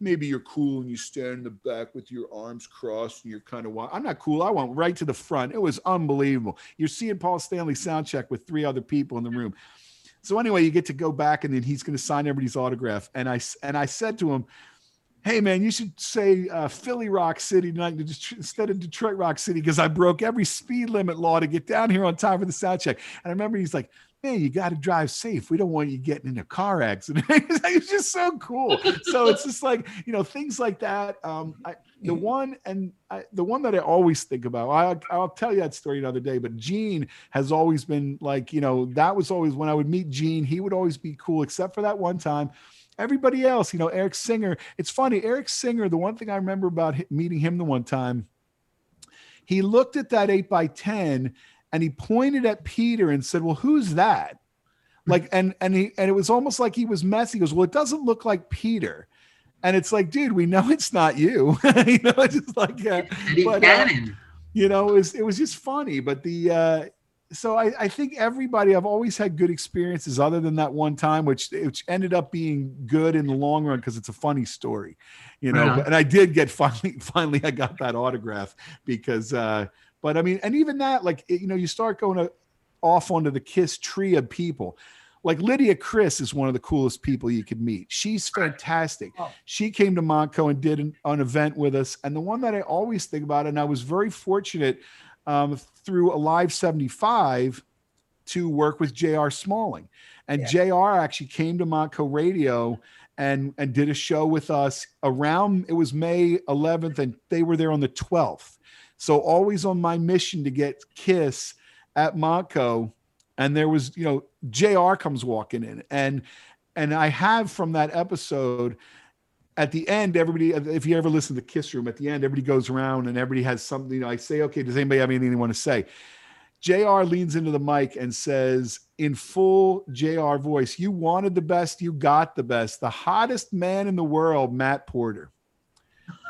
maybe you're cool and you stand in the back with your arms crossed and you're kind of, I'm not cool. I went right to the front. It was unbelievable. You're seeing Paul Stanley sound check with 3 other people in the room. So anyway, you get to go back, and then he's going to sign everybody's autograph. And I said to him, hey man, you should say Philly Rock City tonight instead of Detroit Rock City, because I broke every speed limit law to get down here on time for the sound check. And I remember he's like, man, you got to drive safe. We don't want you getting in a car accident. It's just so cool. So it's just like, things like that. The one that I always think about, I'll tell you that story another day, but Gene has always been like, that was always when I would meet Gene, he would always be cool, except for that one time. Everybody else, Eric Singer. It's funny, Eric Singer, the one thing I remember about meeting him the one time, he looked at that 8x10 and he pointed at Peter and said, well, who's that? Like, and it was almost like he was messy. He goes, well, it doesn't look like Peter. And it's like, dude, we know it's not you. It's just like, but, it was just funny. But so I think everybody, I've always had good experiences other than that one time, which ended up being good in the long run because it's a funny story, Right. and I did get finally I got that autograph because, but I mean, and even that, like, you start going off onto the KISS tree of people. Like Lydia Chris is one of the coolest people you could meet. She's fantastic. Oh. She came to Montco and did an event with us. And the one that I always think about, and I was very fortunate through Alive 75 to work with J.R. Smalling. And Yeah. J.R. actually came to Montco Radio and did a show with us it was May 11th, and they were there on the 12th. So always on my mission to get KISS at Montco. And there was, JR comes walking in, and I have from that episode at the end, everybody, if you ever listen to KISS Room, at the end, everybody goes around and everybody has something, I say, okay, does anybody have anything they want to say? JR leans into the mic and says in full JR voice, you wanted the best, you got the best. The hottest man in the world, Matt Porter.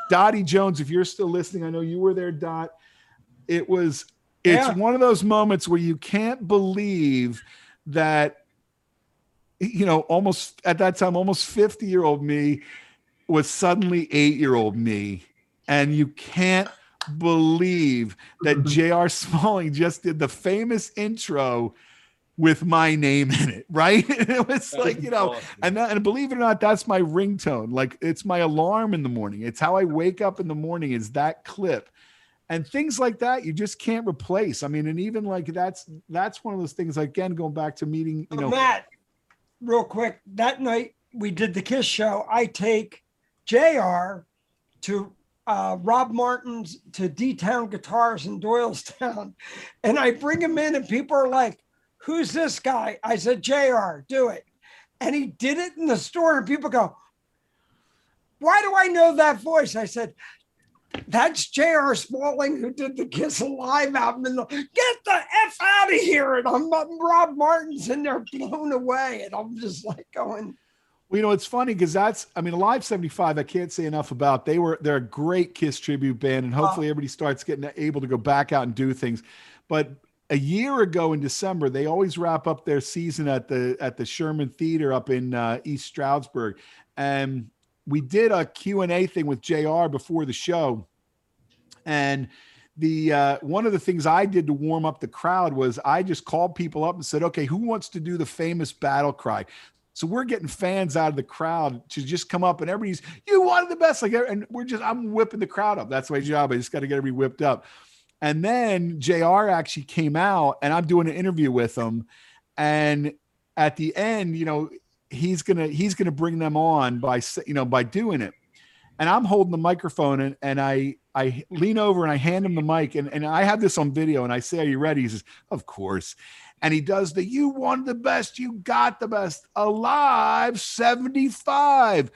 Dottie Jones, if you're still listening, I know you were there, Dot. It's one of those moments where you can't believe that, almost at that time, almost 50-year-old me was suddenly 8-year-old me. And you can't believe that J.R. Smalling just did the famous intro with my name in it, right? And it was like, awesome. and believe it or not, that's my ringtone. Like, it's my alarm in the morning. It's how I wake up in the morning, is that clip. And things like that, you just can't replace. I mean, and even like that's one of those things, again, going back to meeting, Matt, real quick, that night we did the KISS show. I take JR to Rob Martin's, to D-Town Guitars in Doylestown, and I bring him in and people are like, who's this guy? I said, JR, do it. And he did it in the store and people go, why do I know that voice? I said, that's J.R. Smalling, who did the KISS Alive album. And get the F out of here. And I'm Rob Martin's in there blown away. And I'm just like going. Well, it's funny because Alive 75, I can't say enough about. They're a great KISS tribute band. And hopefully everybody starts getting able to go back out and do things. But a year ago in December, they always wrap up their season at the Sherman Theater up in East Stroudsburg. And we did a Q&A thing with JR before the show. And the one of the things I did to warm up the crowd was I just called people up and said, okay, who wants to do the famous battle cry? So we're getting fans out of the crowd to just come up, and everybody's, you wanted the best. And I'm whipping the crowd up. That's my job. I just got to get everybody whipped up. And then JR actually came out and I'm doing an interview with him. And at the end, he's gonna bring them on by doing it, and I'm holding the microphone and I lean over and I hand him the mic and I have this on video and I say, are you ready? He says, of course. And he does the, you wanted the best, you got the best, Alive 75.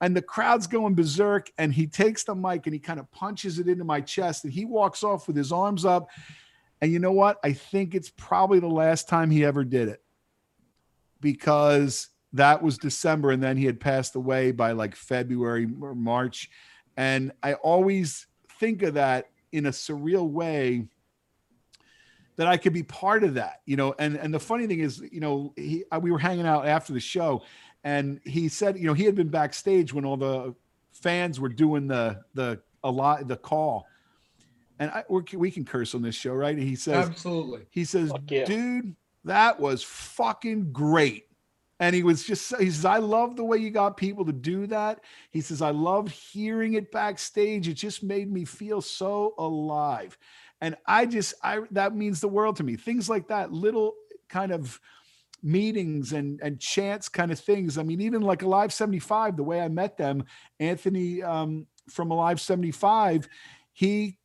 And the crowd's going berserk, and he takes the mic and he kind of punches it into my chest and he walks off with his arms up. And you know what? I think it's probably the last time he ever did it, because that was December and then he had passed away by like February or March. And I always think of that in a surreal way, that I could be part of that, and the funny thing is, we were hanging out after the show and he said, he had been backstage when all the fans were doing the call. And we can curse on this show, right? And he says, absolutely. He says, Fuck yeah. dude, that was fucking great. And he was just, he says, I love the way you got people to do that. He says, I loved hearing it backstage. It just made me feel so alive. And that means the world to me. Things like that, little kind of meetings and chance kind of things. I mean, even like Alive 75, the way I met them, Anthony from Alive 75, he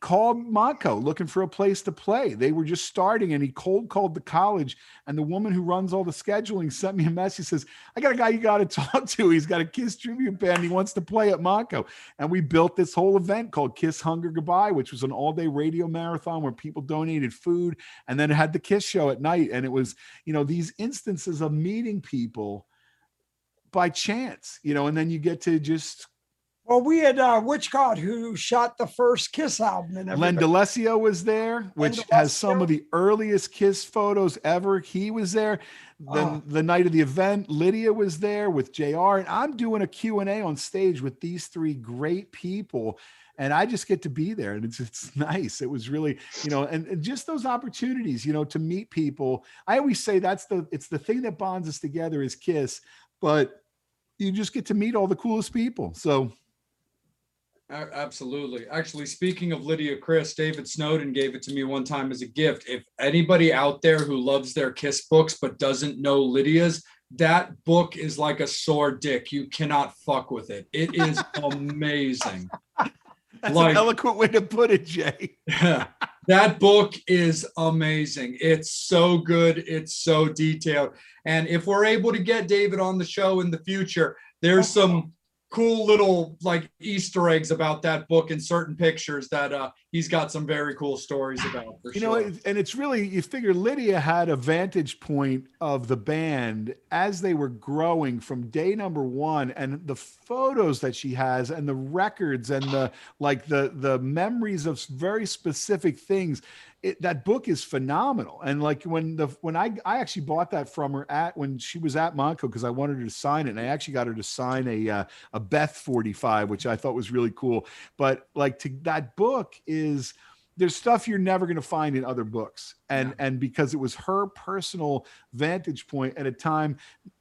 called Montco looking for a place to play. They were just starting and he cold called the college, and the woman who runs all the scheduling sent me a message. Says, I got a guy you got to talk to. He's got a Kiss tribute band. He wants to play at Montco. And we built this whole event called Kiss Hunger Goodbye, which was an all-day radio marathon where people donated food, and then it had the Kiss show at night. And it was, these instances of meeting people by chance, and then you get to just. Well, we had Witchcott who shot the first Kiss album, and Len DeLessio was there, which has some of the earliest Kiss photos ever. He was there. Then the night of the event, Lydia was there with JR, and I'm doing a Q&A on stage with these three great people. And I just get to be there, and it's nice. It was really, and just those opportunities, to meet people. I always say it's the thing that bonds us together is Kiss, but you just get to meet all the coolest people. So. Absolutely. Actually, speaking of Lydia Chris, David Snowden gave it to me one time as a gift. If anybody out there who loves their Kiss books but doesn't know Lydia's, that book is like a sore dick. You cannot fuck with it. It is amazing. That's an eloquent way to put it, Jay. That book is amazing. It's so good. It's so detailed. And if we're able to get David on the show in the future, there's some cool little like Easter eggs about that book and certain pictures that he's got some very cool stories about for sure. And it's really, you figure Lydia had a vantage point of the band as they were growing from day number one, and the photos that she has and the records and the memories of very specific things. That book is phenomenal. And like when I actually bought that from her when she was at Montco, because I wanted her to sign it, and I actually got her to sign a Beth 45, which I thought was really cool. But that book there's stuff you're never going to find in other books. And because it was her personal vantage point at a time,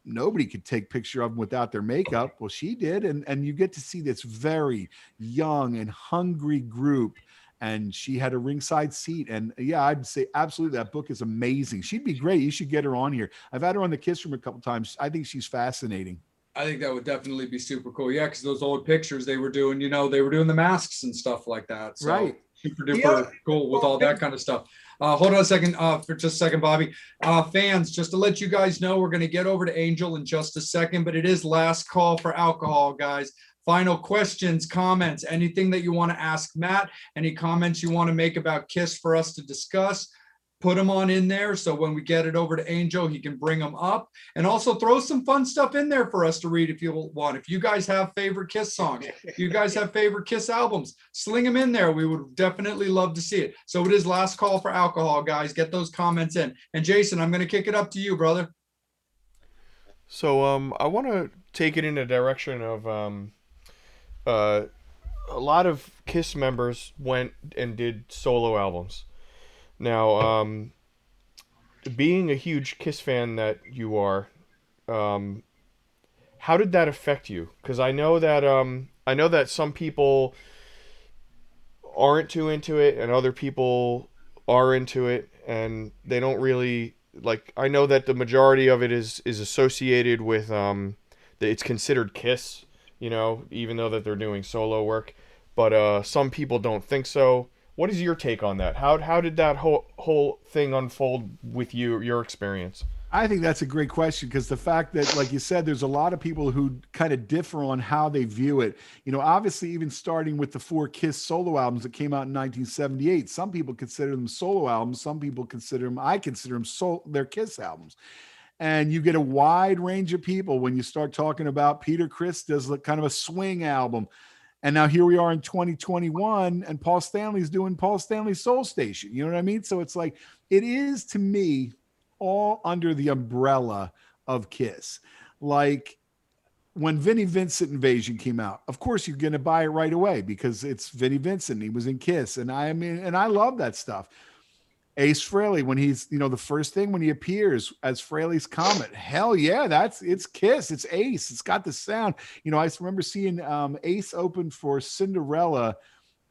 nobody could take picture of them without their makeup. Well, she did. And you get to see this very young and hungry group. And she had a ringside seat. And yeah, I'd say absolutely that book is amazing. She'd be great. You should get her on here. I've had her on the Kiss Room a couple times. I think she's fascinating. I think that would definitely be super cool. Yeah, because those old pictures they were doing, they were doing the masks and stuff like that. So right. Super duper cool with all that kind of stuff. Hold on a second, for just a second, Bobby. Fans, just to let you guys know, we're going to get over to Angel in just a second, but it is last call for alcohol, guys. Final questions, comments, anything that you want to ask Matt, any comments you want to make about Kiss for us to discuss, put them on in there. So when we get it over to Angel, he can bring them up, and also throw some fun stuff in there for us to read if you want. If you guys have favorite Kiss songs, if you guys have favorite Kiss albums, sling them in there. We would definitely love to see it. So it is last call for alcohol, guys. Get those comments in. And Jason, I'm going to kick it up to you, brother. So I want to take it in a direction of a lot of Kiss members went and did solo albums. Now, being a huge Kiss fan that you are, how did that affect you? Because I know that some people aren't too into it, and other people are into it, and they don't really like. I know that the majority of it is associated with it's considered Kiss. Even though that they're doing solo work, but some people don't think so. What is your take on that? How did that whole thing unfold with you, your experience? I think that's a great question, because the fact that, like you said, there's a lot of people who kind of differ on how they view it. Obviously, even starting with the 4 Kiss solo albums that came out in 1978, some people consider them solo albums. Some people I consider them their Kiss albums. And you get a wide range of people when you start talking about Peter Criss does kind of a swing album. And now here we are in 2021, and Paul Stanley's doing Paul Stanley's Soul Station. You know what I mean? So it's like, it is to me all under the umbrella of Kiss. Like when Vinnie Vincent Invasion came out, of course you're going to buy it right away because it's Vinnie Vincent. He was in Kiss. And I love that stuff. Ace Frehley, when he's, the first thing when he appears as Frehley's Comet, hell yeah, it's Kiss, it's Ace, it's got the sound. I remember seeing Ace open for Cinderella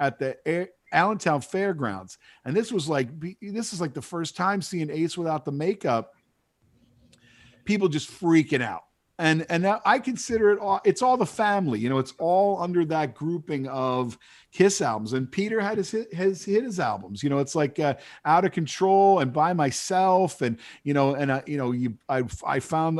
at the Allentown Fairgrounds, and this is like the first time seeing Ace without the makeup. People just freaking out. And now I consider it all, it's all the family, it's all under that grouping of Kiss albums. And Peter had his albums, it's like Out of Control and By Myself. And, I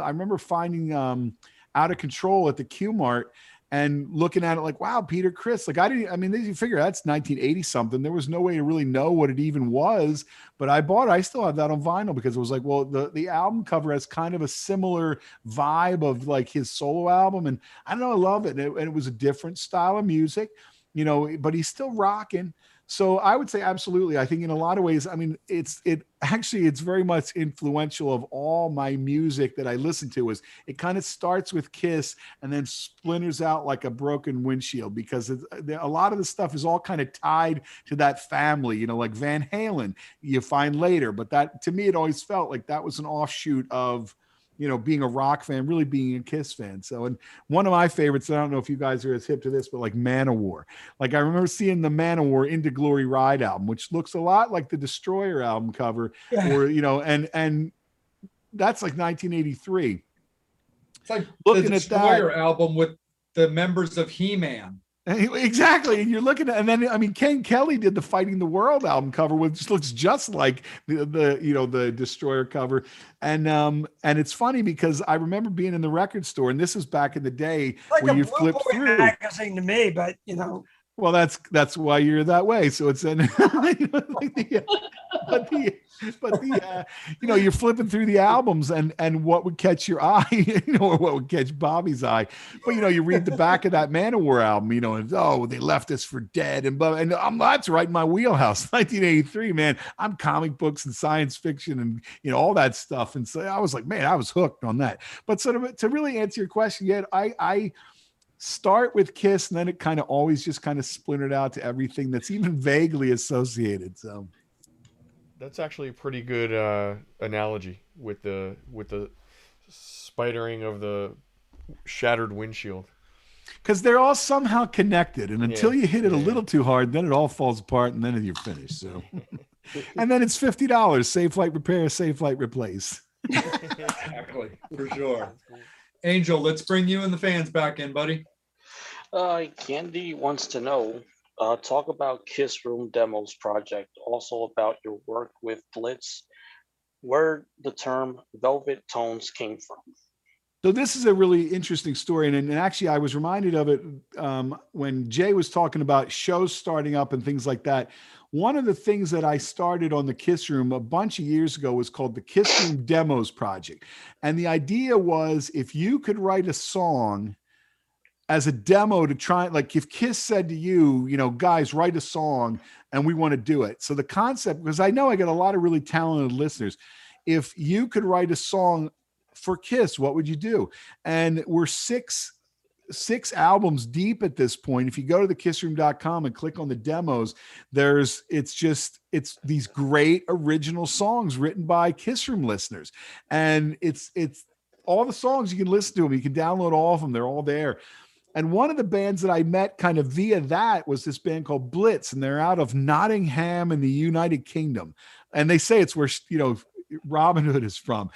remember finding Out of Control at the Q Mart and looking at it like, wow, Peter Criss. Like you figure that's 1980 something. There was no way to really know what it even was, but I still have that on vinyl because it was like, well, the album cover has kind of a similar vibe of like his solo album. And I don't know, I love it. And it was a different style of music, but he's still rocking. So I would say absolutely. I think in a lot of ways, it's very much influential of all my music that I listen to. Is it kind of starts with Kiss and then splinters out like a broken windshield, because a lot of the stuff is all kind of tied to that family, like Van Halen you find later. But that, to me, it always felt like that was an offshoot of, being a rock fan, really being a Kiss fan. So, and one of my favorites, I don't know if you guys are as hip to this, but like Manowar. Like I remember seeing the Manowar Into Glory Ride album, which looks a lot like the Destroyer album cover, or, and that's like 1983. It's like looking the at that Destroyer album with the members of He-Man. Exactly. And you're looking at, and then, Ken Kelly did the Fighting the World album cover, which looks just like the Destroyer cover. And it's funny because I remember being in the record store, and this is back in the day Like where a you Blue flip Boy through. magazine to me, but Well, that's why you're that way. So it's you're flipping through the albums and what would catch your eye, or what would catch Bobby's eye. But you read the back of that Manowar album, and they left us for dead, and that's right in my wheelhouse. 1983, man. I'm comic books and science fiction and all that stuff, and so I was like, man, I was hooked on that. But to really answer your question, yet I start with Kiss, and then it kind of always just kind of splintered out to everything that's even vaguely associated. So that's actually a pretty good analogy with the spidering of the shattered windshield, because they're all somehow connected, and until you hit it a little too hard, then it all falls apart, and then you're finished. So and then it's $50, Save Flight Repair, Save Flight Replace. Exactly, for sure. Angel, let's bring you and the fans back in, buddy. Candy wants to know, talk about Kiss Room Demos project, also about your work with Blitz, where the term Velvet Tones came from. So this is a really interesting story. And actually, I was reminded of it when Jay was talking about shows starting up and things like that. One of the things that I started on the Kiss Room a bunch of years ago was called the Kiss Room Demos Project. And the idea was, if you could write a song as a demo to try, like if Kiss said to you, guys, write a song and we want to do it. So the concept, because I know I got a lot of really talented listeners, if you could write a song for Kiss, what would you do? And we're six albums deep at this point. If you go to thekissroom.com and click on the demos, it's these great original songs written by Kiss Room listeners. And it's all the songs, you can listen to them. You can download all of them. They're all there. And one of the bands that I met kind of via that was this band called Blitz, and they're out of Nottingham in the United Kingdom. And they say it's where, Robin Hood is from.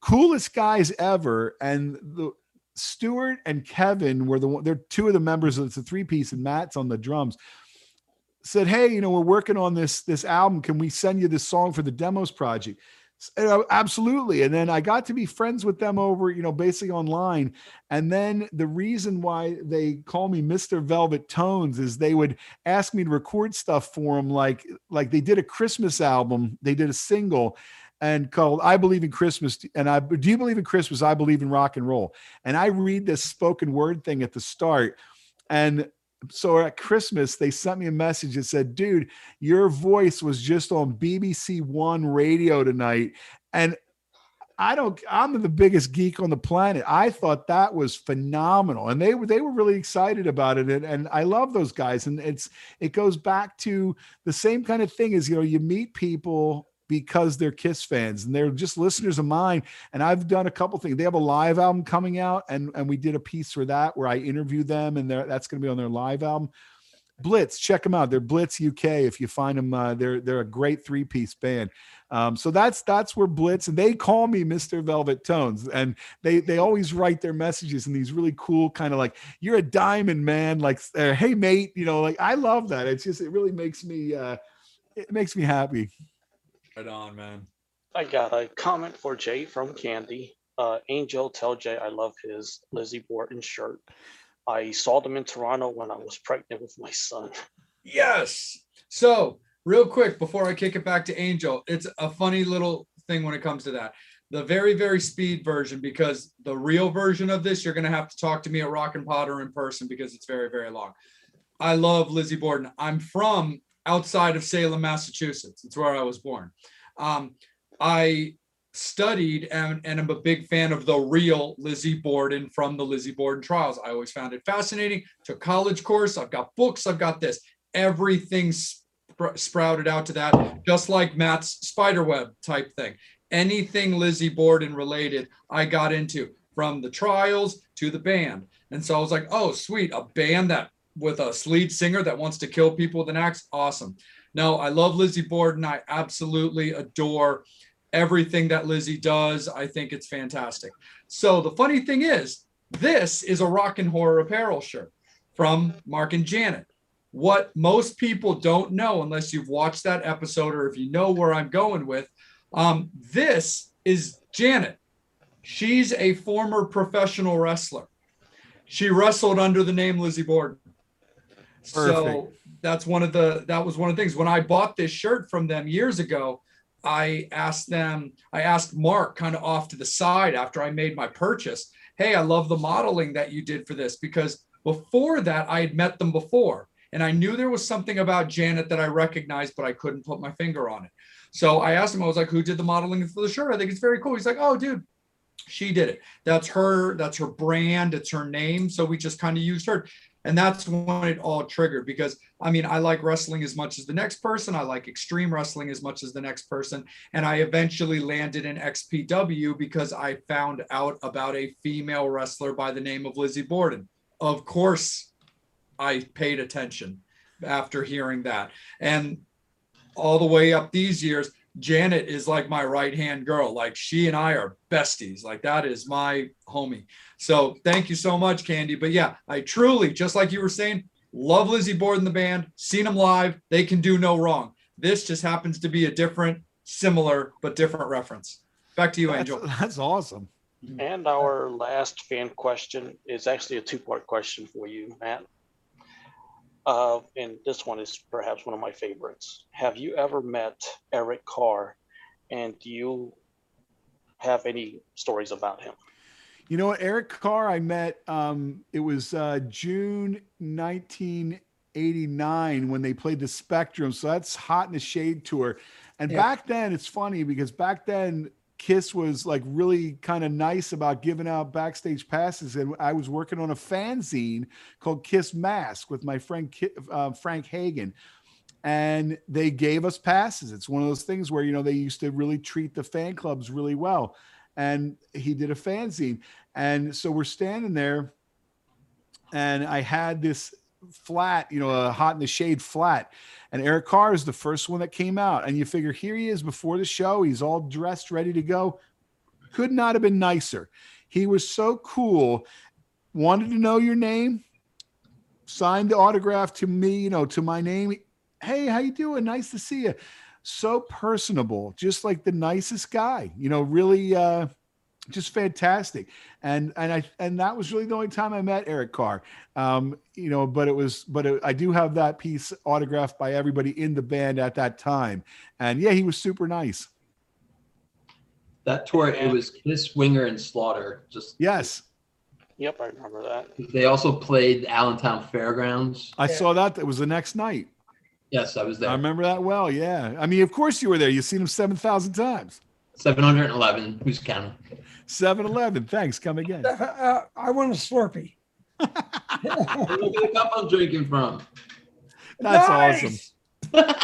Coolest guys ever. And Stuart and Kevin they're two of the members. It's a three-piece, and Matt's on the drums. Said, hey, we're working on this album. Can we send you this song for the demos project? Absolutely. And then I got to be friends with them over, basically online. And then the reason why they call me Mr. Velvet Tones is they would ask me to record stuff for them. Like they did a Christmas album. They did a single and called I Believe in Christmas. And do you believe in Christmas? I believe in rock and roll. And I read this spoken word thing at the start. And so at Christmas, they sent me a message that said, dude, your voice was just on BBC One radio tonight. And I'm the biggest geek on the planet. I thought that was phenomenal. And they were really excited about it. And I love those guys. And it goes back to the same kind of thing as, you meet people because they're Kiss fans and they're just listeners of mine. And I've done a couple things. They have a live album coming out, and we did a piece for that where I interviewed them, and that's going to be on their live album. Blitz, check them out. They're Blitz UK. If you find them, they're a great 3-piece band. So that's where Blitz, and they call me Mr. Velvet Tones, and they always write their messages in these really cool kind of like, you're a diamond, man, like hey mate, like I love that. It's just, it really makes me happy. Right on, man. I got a comment for Jay from Candy. Angel, tell Jay I love his Lizzie Borden shirt. I saw them in Toronto when I was pregnant with my son. Yes. So real quick, before I kick it back to Angel, it's a funny little thing when it comes to that. The very, very speed version, because the real version of this, you're going to have to talk to me at Rock and Potter in person because it's very, very long. I love Lizzie Borden. I'm from outside of Salem, Massachusetts. It's where I was born. I studied and I'm a big fan of the real Lizzie Borden from the Lizzie Borden trials. I always found it fascinating. Took college course. I've got books. I've got this. Everything sprouted out to that, just like Matt's spiderweb type thing. Anything Lizzie Borden related, I got into, from the trials to the band. And so I was like, oh, sweet, a band that with a lead singer that wants to kill people with an axe. Awesome. No, I love Lizzie Borden. I absolutely adore everything that Lizzie does. I think it's fantastic. So the funny thing is, this is a Rockin' Horror apparel shirt from Mark and Janet. What most people don't know, unless you've watched that episode or if you know where I'm going with, this is Janet. She's a former professional wrestler. She wrestled under the name Lizzie Borden. So that was one of the things. When I bought this shirt from them years ago, I asked Mark kind of off to the side after I made my purchase, hey, I love the modeling that you did for this, because before that I had met them before. And I knew there was something about Janet that I recognized, but I couldn't put my finger on it. So I asked him, I was like, who did the modeling for the shirt? I think it's very cool. He's like, oh, dude, she did it. That's her brand. It's her name. So we just kind of used her. And that's when it all triggered, because I mean, I like wrestling as much as the next person. I like extreme wrestling as much as the next person. And I eventually landed in XPW because I found out about a female wrestler by the name of Lizzie Borden. Of course, I paid attention after hearing that. And all the way up these years, Janet is like my right-hand girl. Like, she and I are besties. Like, that is my homie. So thank you so much, Candy. But yeah, I truly, just like you were saying, love Lizzie Borden, the band, seen them live. They can do no wrong. This just happens to be a different, similar, but different reference. Back to you, Angel. That's awesome. And our last fan question is actually a two-part question for you, Matt. And this one is perhaps one of my favorites. Have you ever met Eric Carr, and do you have any stories about him? You know what, Eric Carr, I met, it was June 1989 when they played the Spectrum. So that's Hot in the Shade tour. And back then, it's funny because back then, Kiss was like really kind of nice about giving out backstage passes. And I was working on a fanzine called Kiss Mask with my friend Frank Hagen. And they gave us passes. It's one of those things where, you know, they used to really treat the fan clubs really well. And he did a fanzine. And so we're standing there and I had this flat, you know, a Hot in the Shade flat. And Eric Carr is the first one that came out. And you figure, here he is before the show. He's all dressed, ready to go. Could not have been nicer. He was so cool. Wanted to know your name. Signed the autograph to me, you know, to my name. Hey, how you doing? Nice to see you. So personable, just like the nicest guy, you know, really just fantastic. And that was really the only time I met Eric Carr. You know, I do have that piece autographed by everybody in the band at that time. And yeah, he was super nice. That tour, it was Kiss, Winger, and Slaughter. Yes. Yep, I remember that. They also played Allentown Fairgrounds. I saw that. That was the next night. Yes, I was there. I remember that well. Yeah. I mean, of course you were there. You've seen him 7,000 times. 711. Who's counting? 7-Eleven. Thanks. Come again. I want a Slurpee. Look at the cup I'm drinking from. That's Nice. awesome.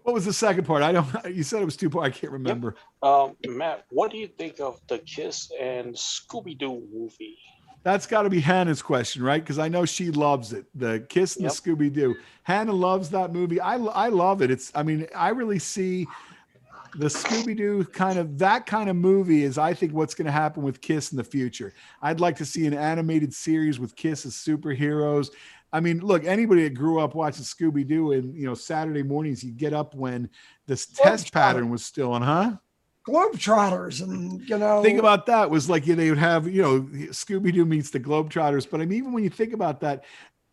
What was the second part? I don't. You said it was two parts. I can't remember. Matt, what do you think of the Kiss and Scooby Doo movie? That's got to be Hannah's question, right? Because I know she loves it. The Kiss and Yep. the Scooby Doo. Hannah loves that movie. I love it. It's. I mean, I really see the Scooby Doo that kind of movie is, I think, what's going to happen with Kiss in the future. I'd like to see an animated series with Kiss as superheroes. I mean, look, anybody that grew up watching Scooby Doo and Saturday mornings, you get up when this test pattern was still on, huh? Globetrotters, and Think about that. Was like they would have Scooby Doo meets the Globetrotters. But I mean, even when you think about that,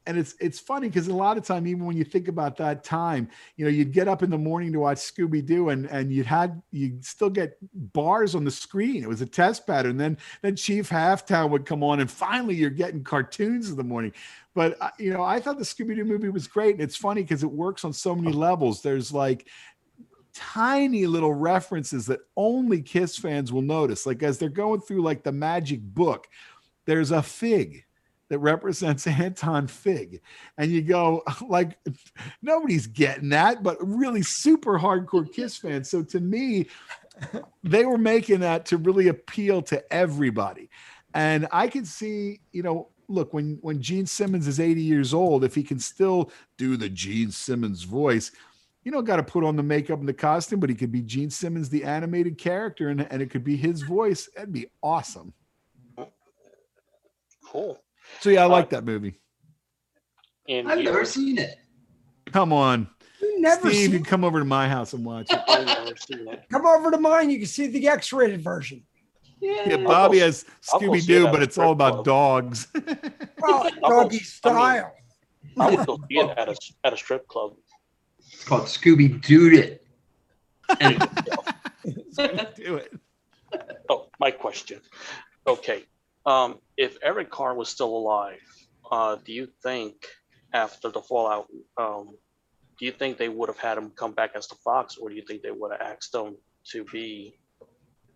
and it's funny because a lot of time, even when you think about that time, you'd get up in the morning to watch Scooby Doo, and you'd still get bars on the screen. It was a test pattern. Then Chief Halftown would come on, and finally you're getting cartoons in the morning. But I thought the Scooby Doo movie was great, and it's funny because it works on so many levels. There's like tiny little references that only Kiss fans will notice. Like as they're going through like the magic book, there's a fig that represents Anton Fig. And you go like, nobody's getting that, but really super hardcore Kiss fans. So to me, they were making that to really appeal to everybody. And I could see, look, when Gene Simmons is 80 years old, if he can still do the Gene Simmons voice, got to put on the makeup and the costume, but he could be Gene Simmons, the animated character, and it could be his voice. That'd be awesome. Cool. So yeah, I like that movie. And I've never seen it. Come on, You never Steve, you seen, come over to my house and watch it. I've never seen it. come over to mine. You can see the X-rated version. Yeah, Bobby has I'll go Scooby see it Doo, at but a it's all strip about club. dogs. Well, doggy style. I would go see it at a strip club. It's called Scooby Doo It. Anyway, Do it. Oh, my question. Okay. If Eric Carr was still alive, do you think after the fallout, do you think they would have had him come back as the Fox, or do you think they would have asked him to be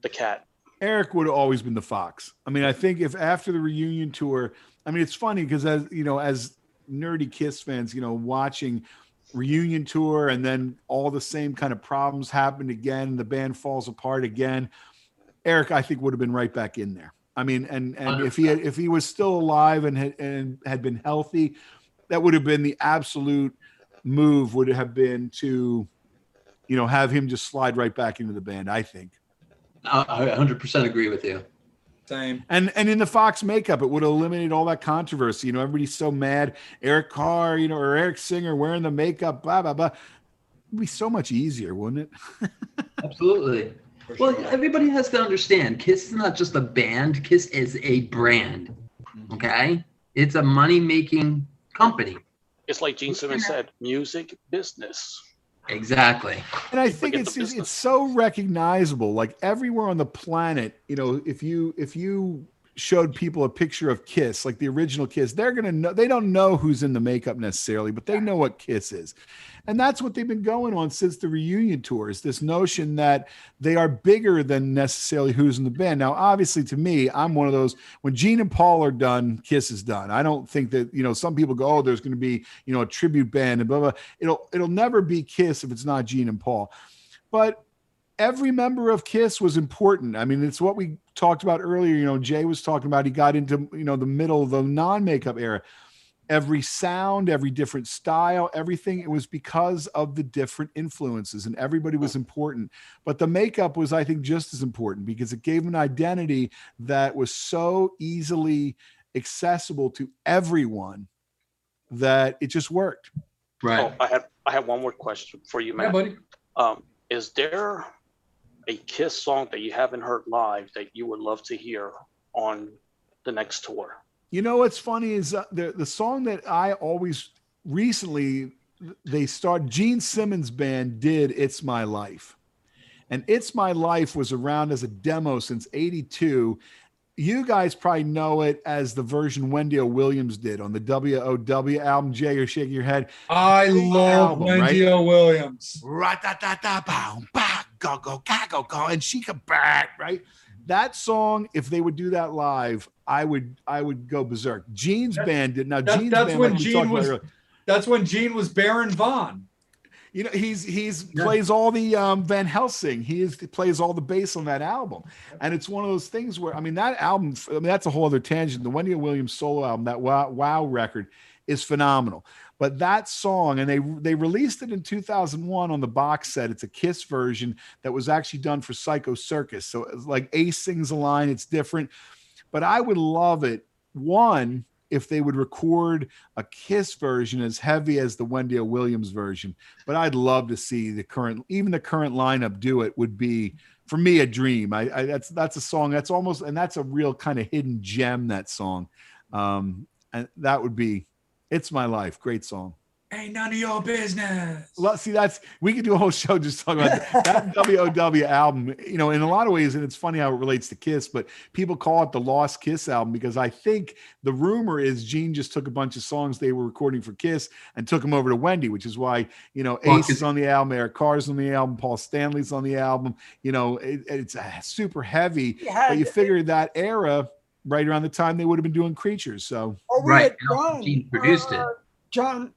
the Cat? Eric would have always been the Fox. I mean, I think if after the reunion tour, I mean, it's funny because as nerdy Kiss fans, watching reunion tour and then all the same kind of problems happened again, the band falls apart again. Eric, I think, would have been right back in there. I mean, and if he was still alive and had been healthy, that would have been the absolute move. Would have been to, have him just slide right back into the band. I think. I 100% agree with you. Same. And in the Fox makeup, it would have eliminated all that controversy. Everybody's so mad. Eric Carr, or Eric Singer wearing the makeup, blah, blah, blah. It'd be so much easier, wouldn't it? Absolutely. Well, everybody has to understand, Kiss is not just a band. Kiss is a brand. Okay? It's a money-making company. It's like Gene Simmons said, music business. Exactly. And I think Forget it's the business. it's so recognizable. Like everywhere on the planet, if you showed people a picture of Kiss, like the original Kiss, they're gonna know. They don't know who's in the makeup necessarily, but they know what Kiss is. And that's what they've been going on since the reunion tours. This notion that they are bigger than necessarily who's in the band. Now, obviously, to me, I'm one of those. When Gene and Paul are done, Kiss is done. I don't think that some people go, oh, there's going to be a tribute band and blah blah. It'll never be Kiss if it's not Gene and Paul. But every member of Kiss was important. I mean, it's what we talked about earlier. Jay was talking about. He got into the middle of the non-makeup era. Every sound, every different style, everything, it was because of the different influences, and everybody was important. But the makeup was, I think, just as important because it gave an identity that was so easily accessible to everyone that it just worked. Right. Oh, I have one more question for you, Yeah, Matt. buddy. Is there a Kiss song that you haven't heard live that you would love to hear on the next tour? What's funny is the song that I always recently Gene Simmons band did It's My Life. And It's My Life was around as a demo since 82. You guys probably know it as the version Wendy O. Williams did on the WOW album. Jay, you're shaking your head. I love album, Wendy O. Williams. Go, and she could back, right? That song, if they would do that live, I would go berserk. Gene's band did. Now Gene's That's band, when like we Gene talked about was. earlier, That's when Gene was Baron Vaughn. You know, he's Yeah. plays all the Van Helsing. He plays all the bass on that album, and it's one of those things where, I mean, that album. I mean, that's a whole other tangent. The Wendy Williams solo album, that Wow record, is phenomenal. But that song, and they released it in 2001 on the box set. It's a Kiss version that was actually done for Psycho Circus. So it's like Ace sings a line. It's different, but I would love it. One, if they would record a Kiss version as heavy as the Wendy Williams version, but I'd love to see even the current lineup do it. Would be, for me, a dream. That's a song that's almost, and that's a real kind of hidden gem, that song. And that would be, It's My Life. Great song. Ain't none of your business. Well, see, we could do a whole show just talking about that WOW album, you know, in a lot of ways. And it's funny how it relates to Kiss, but people call it the Lost Kiss album because I think the rumor is Gene just took a bunch of songs they were recording for Kiss and took them over to Wendy, which is why, you know, Well, Ace is on the album, Eric Carr's on the album, Paul Stanley's on the album. You know, it's super heavy, but you figure that era, right around the time they would have been doing Creatures. So, Right. Gene produced it. John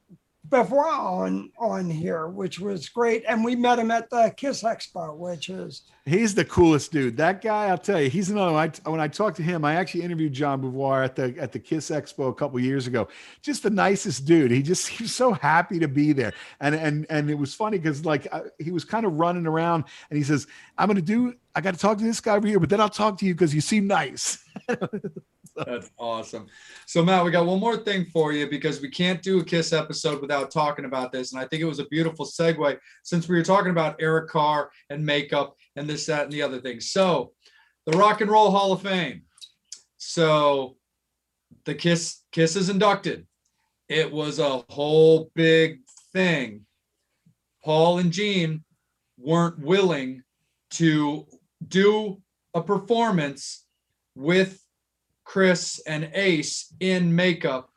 Bavois on here, which was great, and we met him at the Kiss Expo, which is he's the coolest dude. That guy, I'll tell you, he's another one. When I talked to him, I actually interviewed John Beauvoir at the Kiss Expo a couple of years ago. Just the nicest dude. He was so happy to be there, and it was funny because like he was kind of running around, and he says, I got to talk to this guy over here, but then I'll talk to you because you seem nice. That's awesome. So Matt, we got one more thing for you because we can't do a Kiss episode without talking about this. And I think it was a beautiful segue since we were talking about Eric Carr and makeup and this, that, and the other thing. So the Rock and Roll Hall of Fame. So the Kiss is inducted. It was a whole big thing. Paul and Gene weren't willing to do a performance with Chris and Ace in makeup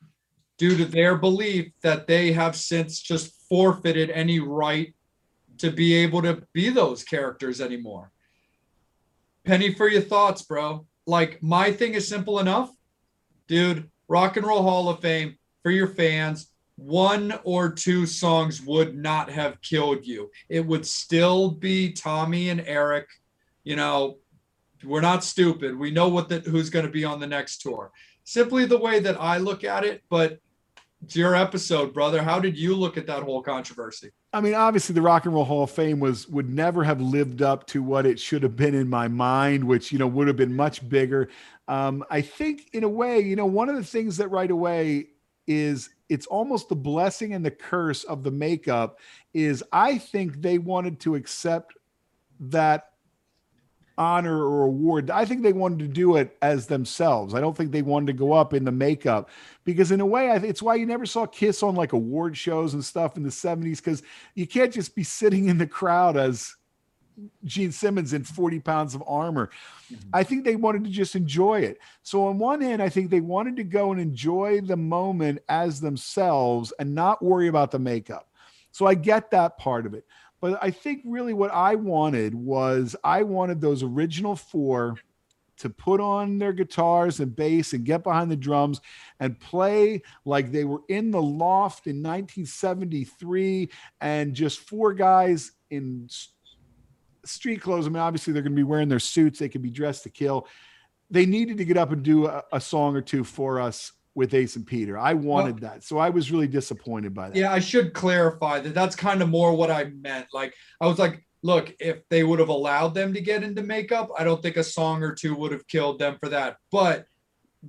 due to their belief that they have since just forfeited any right to be able to be those characters anymore. Penny for your thoughts, bro. Like, my thing is simple enough. Dude, Rock and Roll Hall of Fame for your fans. 1 or 2 songs would not have killed you. It would still be Tommy and Eric. You know, we're not stupid. We know who's going to be on the next tour. Simply the way that I look at it, but it's your episode, brother. How did you look at that whole controversy? I mean, obviously the Rock and Roll Hall of Fame would never have lived up to what it should have been in my mind, which, you know, would have been much bigger. I think in a way, you know, one of the things that right away is it's almost the blessing and the curse of the makeup is I think they wanted to accept that honor or award. I think they wanted to do it as themselves. I don't think they wanted to go up in the makeup because in a way, it's why you never saw Kiss on like award shows and stuff in the 70s because you can't just be sitting in the crowd as Gene Simmons in 40 pounds of armor. Mm-hmm. I think they wanted to just enjoy it. So on one hand, I think they wanted to go and enjoy the moment as themselves and not worry about the makeup. So I get that part of it. But I think really what I wanted those original 4 to put on their guitars and bass and get behind the drums and play like they were in the loft in 1973 and just 4 guys in street clothes. I mean, obviously they're going to be wearing their suits. They could be dressed to kill. They needed to get up and do a song or 2 for us with Ace and Peter. I wanted that. So I was really disappointed by that. Yeah, I should clarify that that's kind of more what I meant. Like, I was like, look, if they would have allowed them to get into makeup, I don't think a song or 2 would have killed them for that. But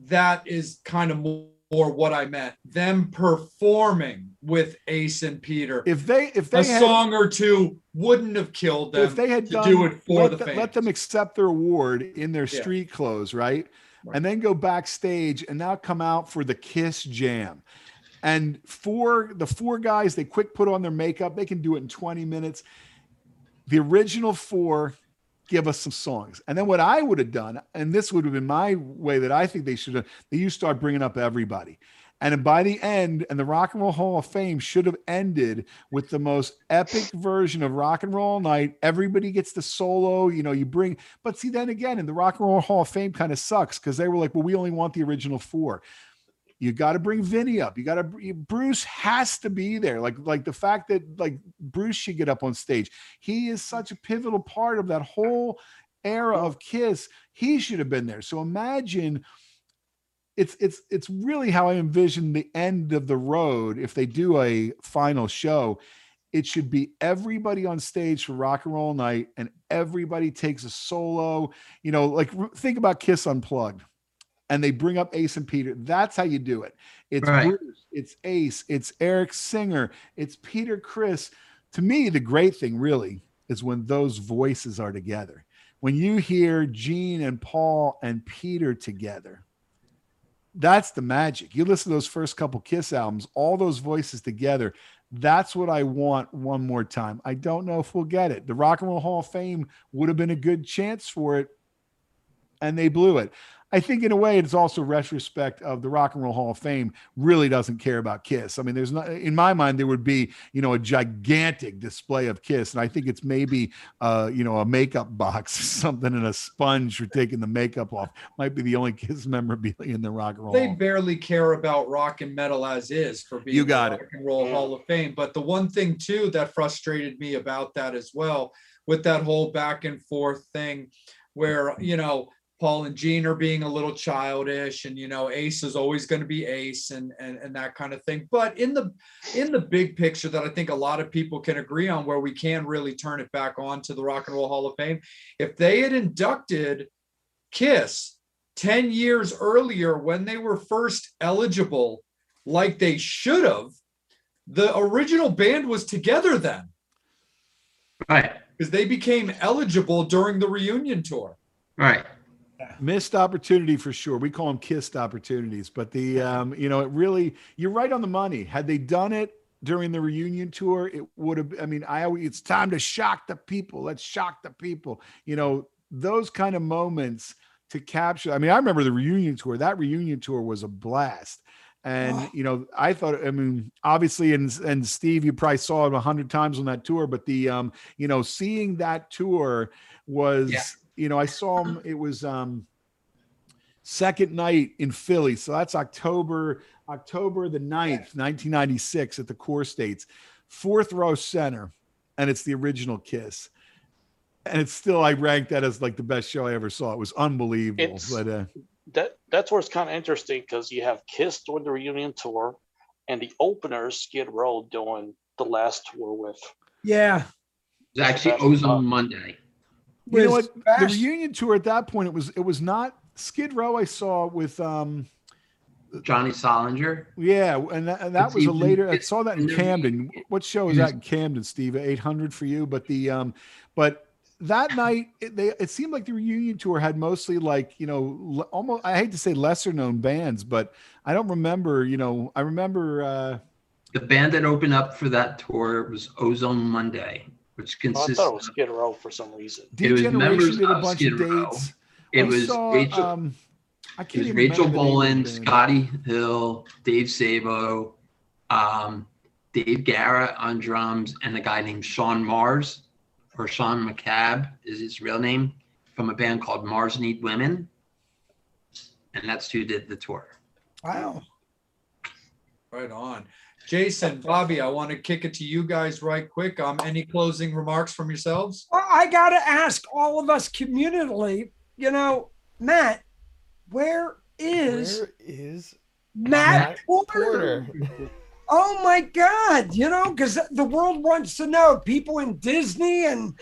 that is kind of more what I meant. Them performing with Ace and Peter. If they a song or 2 wouldn't have killed them. If they had do it for the fans. Let them accept their award in their street clothes, right? And then go backstage and now come out for the Kiss Jam. And for the 4 guys, they quick put on their makeup. They can do it in 20 minutes. The original 4 give us some songs. And then what I would have done, and this would have been my way that I think they should have, you start bringing up everybody. And by the end, and the Rock and Roll Hall of Fame should have ended with the most epic version of Rock and Roll All Night. Everybody gets the solo, you know, but see, then again, and the Rock and Roll Hall of Fame kind of sucks because they were like, well, we only want the original 4. You got to bring Vinny up. Bruce has to be there. Like the fact that like Bruce should get up on stage. He is such a pivotal part of that whole era of Kiss. He should have been there. So imagine it's really how I envision the end of the road. If they do a final show, it should be everybody on stage for Rock and Roll Night, and everybody takes a solo. You know, like think about Kiss Unplugged, and they bring up Ace and Peter. That's how you do it. It's Right. Bruce, it's Ace, it's Eric Singer, it's Peter Criss. To me, the great thing really is when those voices are together. When you hear Gene and Paul and Peter together, that's the magic. You listen to those first couple Kiss albums, all those voices together. That's what I want one more time. I don't know if we'll get it. The Rock and Roll Hall of Fame would have been a good chance for it, and they blew it. I think in a way it's also retrospect of the Rock and Roll Hall of Fame really doesn't care about Kiss. I mean, there's not, in my mind, there would be, you know, a gigantic display of Kiss. And I think it's maybe, you know, a makeup box, something, and a sponge for taking the makeup off. Might be the only Kiss memorabilia in the Rock and Roll They Hall. barely care about rock and metal as is for being You got the it. Rock and Roll Hall of Fame. But the one thing too that frustrated me about that as well, with that whole back and forth thing, where you know Paul and Gene are being a little childish, and you know Ace is always going to be Ace, and that kind of thing. But in the big picture, that I think a lot of people can agree on, where we can really turn it back on to the Rock and Roll Hall of Fame, if they had inducted Kiss 10 years earlier when they were first eligible, like they should have, the original band was together then, Right. because they became eligible during the reunion tour. Right. Missed opportunity for sure. We call them kissed opportunities, but the you know, it really, you're right on the money. Had they done it during the reunion tour, it would have, I mean, it's time to shock the people. Let's shock the people. You know, those kind of moments to capture. I mean, I remember the reunion tour. That reunion tour was a blast. And, you know, I thought, I mean, obviously, and Steve, you probably saw it 100 times on that tour, but the, you know, seeing that tour was, you know, I saw him, it was second night in Philly. So that's October the 9th, 1996 at the Core States, 4th row center. And it's the original Kiss. And it's still, I ranked that as like the best show I ever saw. It was unbelievable. That's where it's kind of interesting, because you have Kiss doing the reunion tour, and the openers, Skid Row, doing the last tour with. Yeah. It's actually Ozone Monday. You know Was what? The Bash- reunion tour at that point, it was not Skid Row. I saw with Johnny Solinger. yeah, and that It's was a even- later. I it's saw that in in the Camden. What show is that in Camden, Steve? 800 for you, but the but that night it seemed like the reunion tour had mostly, like, you know, almost, I hate to say lesser known bands, but I don't remember, you know, I remember The band that opened up for that tour was Ozone Monday, which I consists thought it was of, Skid Row for some reason. It was D-Generation members did a of bunch Skid of Row. dates. it I was saw, Rachel. I It can't was even Rachel remember the name of the Boland, band. Scotty Hill, Dave Sabo, Dave Garrett on drums, and a guy named Sean Mars, or Sean McCabe is his real name, from a band called Mars Need Women. And that's who did the tour. Wow. Right on. Jason, Bobby, I want to kick it to you guys right quick. Any closing remarks from yourselves? Well, I got to ask all of us communally, you know, Matt, where is Matt Porter? Oh my God, you know, because the world wants to know, people in Disney and,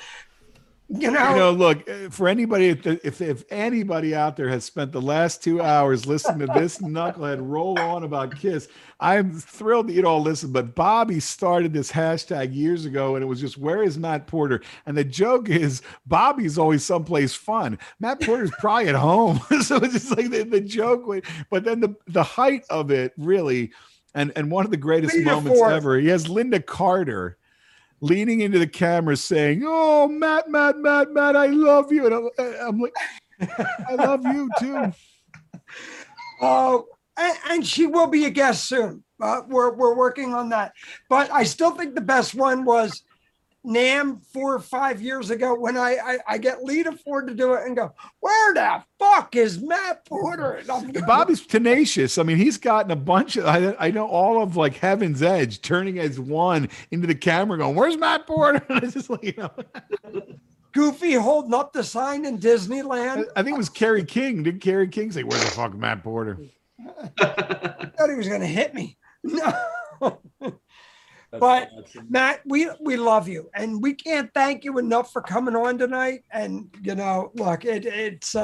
you know, Look, for anybody, if anybody out there has spent the last 2 hours listening to this knucklehead roll on about Kiss, I'm thrilled that you'd all listen. But Bobby started this hashtag years ago, and it was just, where is Matt Porter? And the joke is, Bobby's always someplace fun. Matt Porter's probably at home. So it's just like the joke. But then the height of it, really, and one of the greatest Linda moments Ford. ever, he has Linda Carter leaning into the camera saying, "Oh, Matt, I love you." And I'm like, I love you too. oh, and she will be a guest soon. We're working on that. But I still think the best one was NAM 4 or 5 years ago when I get Lita Ford to do it and go, where the fuck is Matt Porter? And I'm going, Bobby's tenacious. I mean, he's gotten a bunch of, I know all of like Heaven's Edge turning as one into the camera going, where's Matt Porter? And it's just like, you know, Goofy holding up the sign in Disneyland. I think it was Kerry King. Did Kerry King say, where's the fuck Matt Porter? I thought he was going to hit me. No. That's But awesome. Matt, we love you, and we can't thank you enough for coming on tonight. And you know, look, it's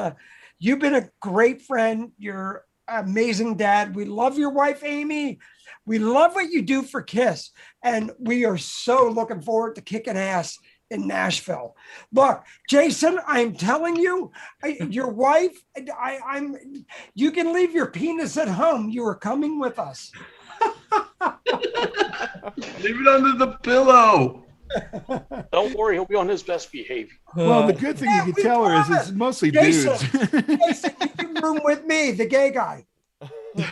you've been a great friend. You're an amazing dad. We love your wife, Amy. We love what you do for KISS, and we are so looking forward to kicking ass in Nashville. Look, Jason, I'm telling you, your wife, I'm. You can leave your penis at home. You are coming with us. Leave it under the pillow. Don't worry, he'll be on his best behavior. Well, the good thing Yeah, you we can tell her is promise. it's mostly Jason, dudes. Jason, you can room with me, the gay guy. You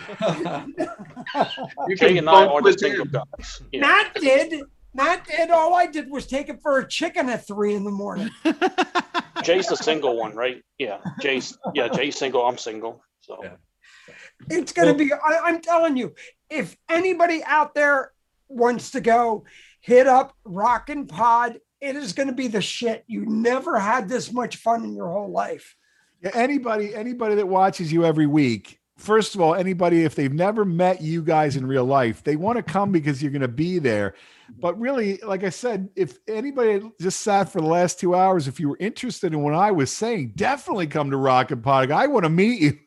Jay can and I bunk are the with single him. guys. Yeah. Matt did. All I did was take him for a chicken at 3 a.m. Jay's the single one, right? Yeah. Jay's single. I'm single. So Yeah. It's going to be, I'm telling you, if anybody out there wants to go, hit up Rockin' Pod. It is going to be the shit. You never had this much fun in your whole life. Yeah, anybody that watches you every week, first of all, anybody, if they've never met you guys in real life, they want to come because you're going to be there. But really, like I said, if anybody just sat for the last 2 hours, if you were interested in what I was saying, definitely come to Rockin' Pod. I want to meet you.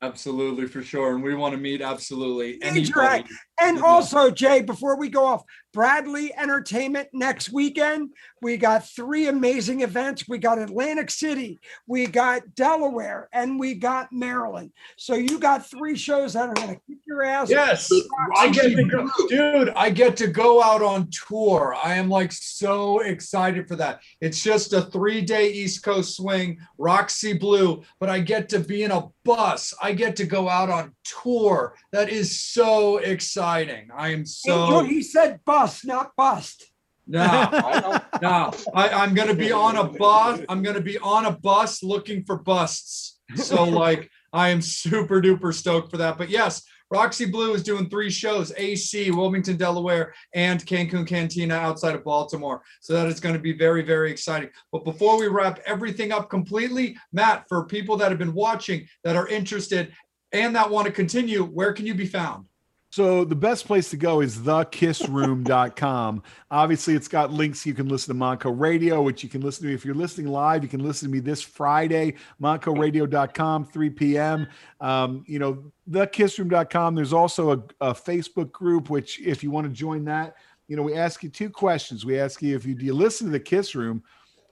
Absolutely, for sure. And we want to meet absolutely Major act. anybody. And Yeah. also, Jay, before we go off, Bradley Entertainment next weekend. We got 3 amazing events. We got Atlantic City, we got Delaware, and we got Maryland. So you got 3 shows that are going to kick your ass. Yes, I get to go, dude. I get to go out on tour. I am like so excited for that. It's just a 3-day East Coast swing, Roxy Blue, but I get to be in a bus. I get to go out on tour. That is so exciting. I am Angel, so he said bust, not bust. no. I know. No, I'm gonna be on a bus. I'm gonna be on a bus looking for busts. So like, I am super duper stoked for that. But yes, Roxy Blue is doing 3 shows: AC, Wilmington, Delaware, and Cancun Cantina outside of Baltimore. So that is going to be very, very exciting. But before we wrap everything up completely, Matt, for people that have been watching that are interested and that want to continue, where can you be found? So the best place to go is thekissroom.com. Obviously, it's got links. You can listen to Monco Radio, which you can listen to. If you're listening live, you can listen to me this Friday, moncoradio.com, 3 p.m. Thekissroom.com. There's also a Facebook group, which if you want to join that, we ask you 2 questions. We ask you do you listen to the Kiss Room,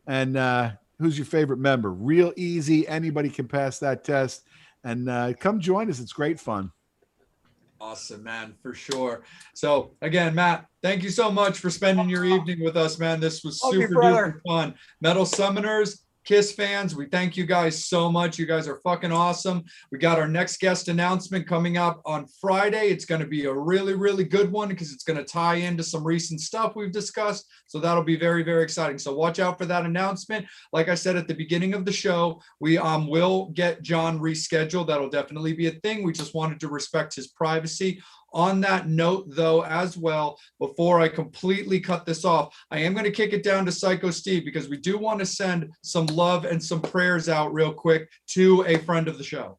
and who's your favorite member? Real easy. Anybody can pass that test. And come join us. It's great fun. Awesome, man, for sure. So again, Matt, thank you so much for spending your evening with us, man. This was Love you, super brother. duper fun. Metal Summoners, Kiss fans, we thank you guys so much. You guys are fucking awesome. We got our next guest announcement coming up on Friday. It's going to be a really, really good one because it's going to tie into some recent stuff we've discussed. So that'll be very, very exciting. So watch out for that announcement. Like I said at the beginning of the show, we will get John rescheduled. That'll definitely be a thing. We just wanted to respect his privacy. On that note, though, as well, before I completely cut this off, I am going to kick it down to Psycho Steve because we do want to send some love and some prayers out real quick to a friend of the show.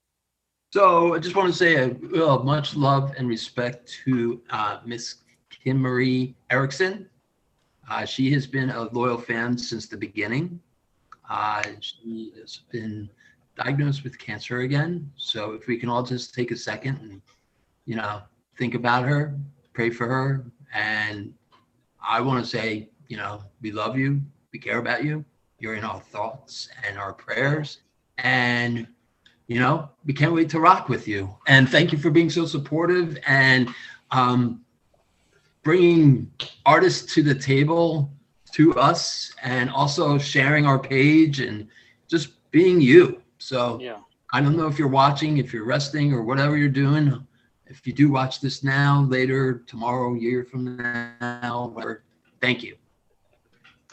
So I just want to say much love and respect to Miss Kim Marie Erickson. She has been a loyal fan since the beginning. She has been diagnosed with cancer again. So if we can all just take a second and, think about her, pray for her. And I want to say, we love you. We care about you. You're in our thoughts and our prayers. And, we can't wait to rock with you. And thank you for being so supportive and bringing artists to the table to us and also sharing our page and just being you. So Yeah. I don't know if you're watching, if you're resting or whatever you're doing. If you do watch this now, later, tomorrow, a year from now, whatever, Thank you.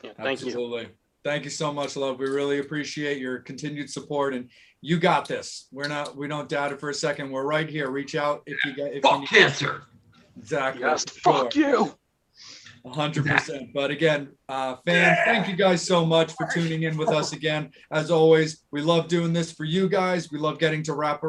Yeah, thank you. Absolutely. Thank you so much, love. We really appreciate your continued support, and you got this. We don't doubt it for a second. We're right here. Reach out if you get, if you Fuck need. cancer. Exactly. Yes, Sure. fuck you. 100%. But again, fans, thank you guys so much for tuning in with us again. As always, we love doing this for you guys. We love getting to rap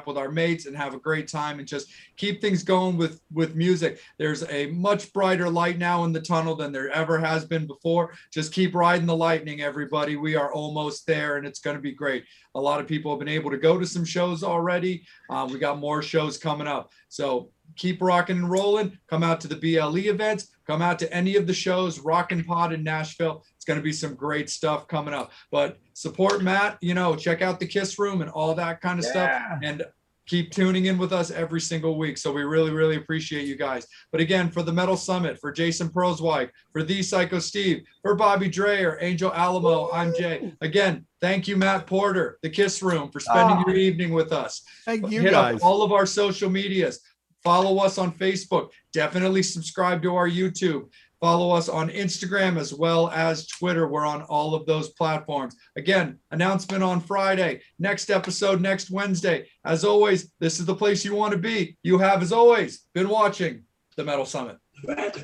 with our mates and have a great time and just keep things going with music. There's a much brighter light now in the tunnel than there ever has been before. Just keep riding the lightning, everybody. We are almost there, and it's going to be great. A lot of people have been able to go to some shows already. We got more shows coming up. So keep rocking and rolling. Come out to the BLE events. Come out to any of the shows, Rockin' Pod in Nashville. It's going to be some great stuff coming up. But support Matt, check out the Kiss Room and all that kind of stuff. And keep tuning in with us every single week. So we really, really appreciate you guys. But again, for the Metal Summit, for Jason Proswijk, for The Psycho Steve, for Bobby Dreyer, Angel Alamo, I'm Jay. Again, thank you, Matt Porter, the Kiss Room, for spending your evening with us. Thank you, Hit guys. up all of our social medias. Follow us on Facebook. Definitely subscribe to our YouTube. Follow us on Instagram as well as Twitter. We're on all of those platforms. Again, announcement on Friday. Next episode next Wednesday. As always, this is the place you want to be. You have, as always, been watching the Metal Summit.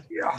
Yeah.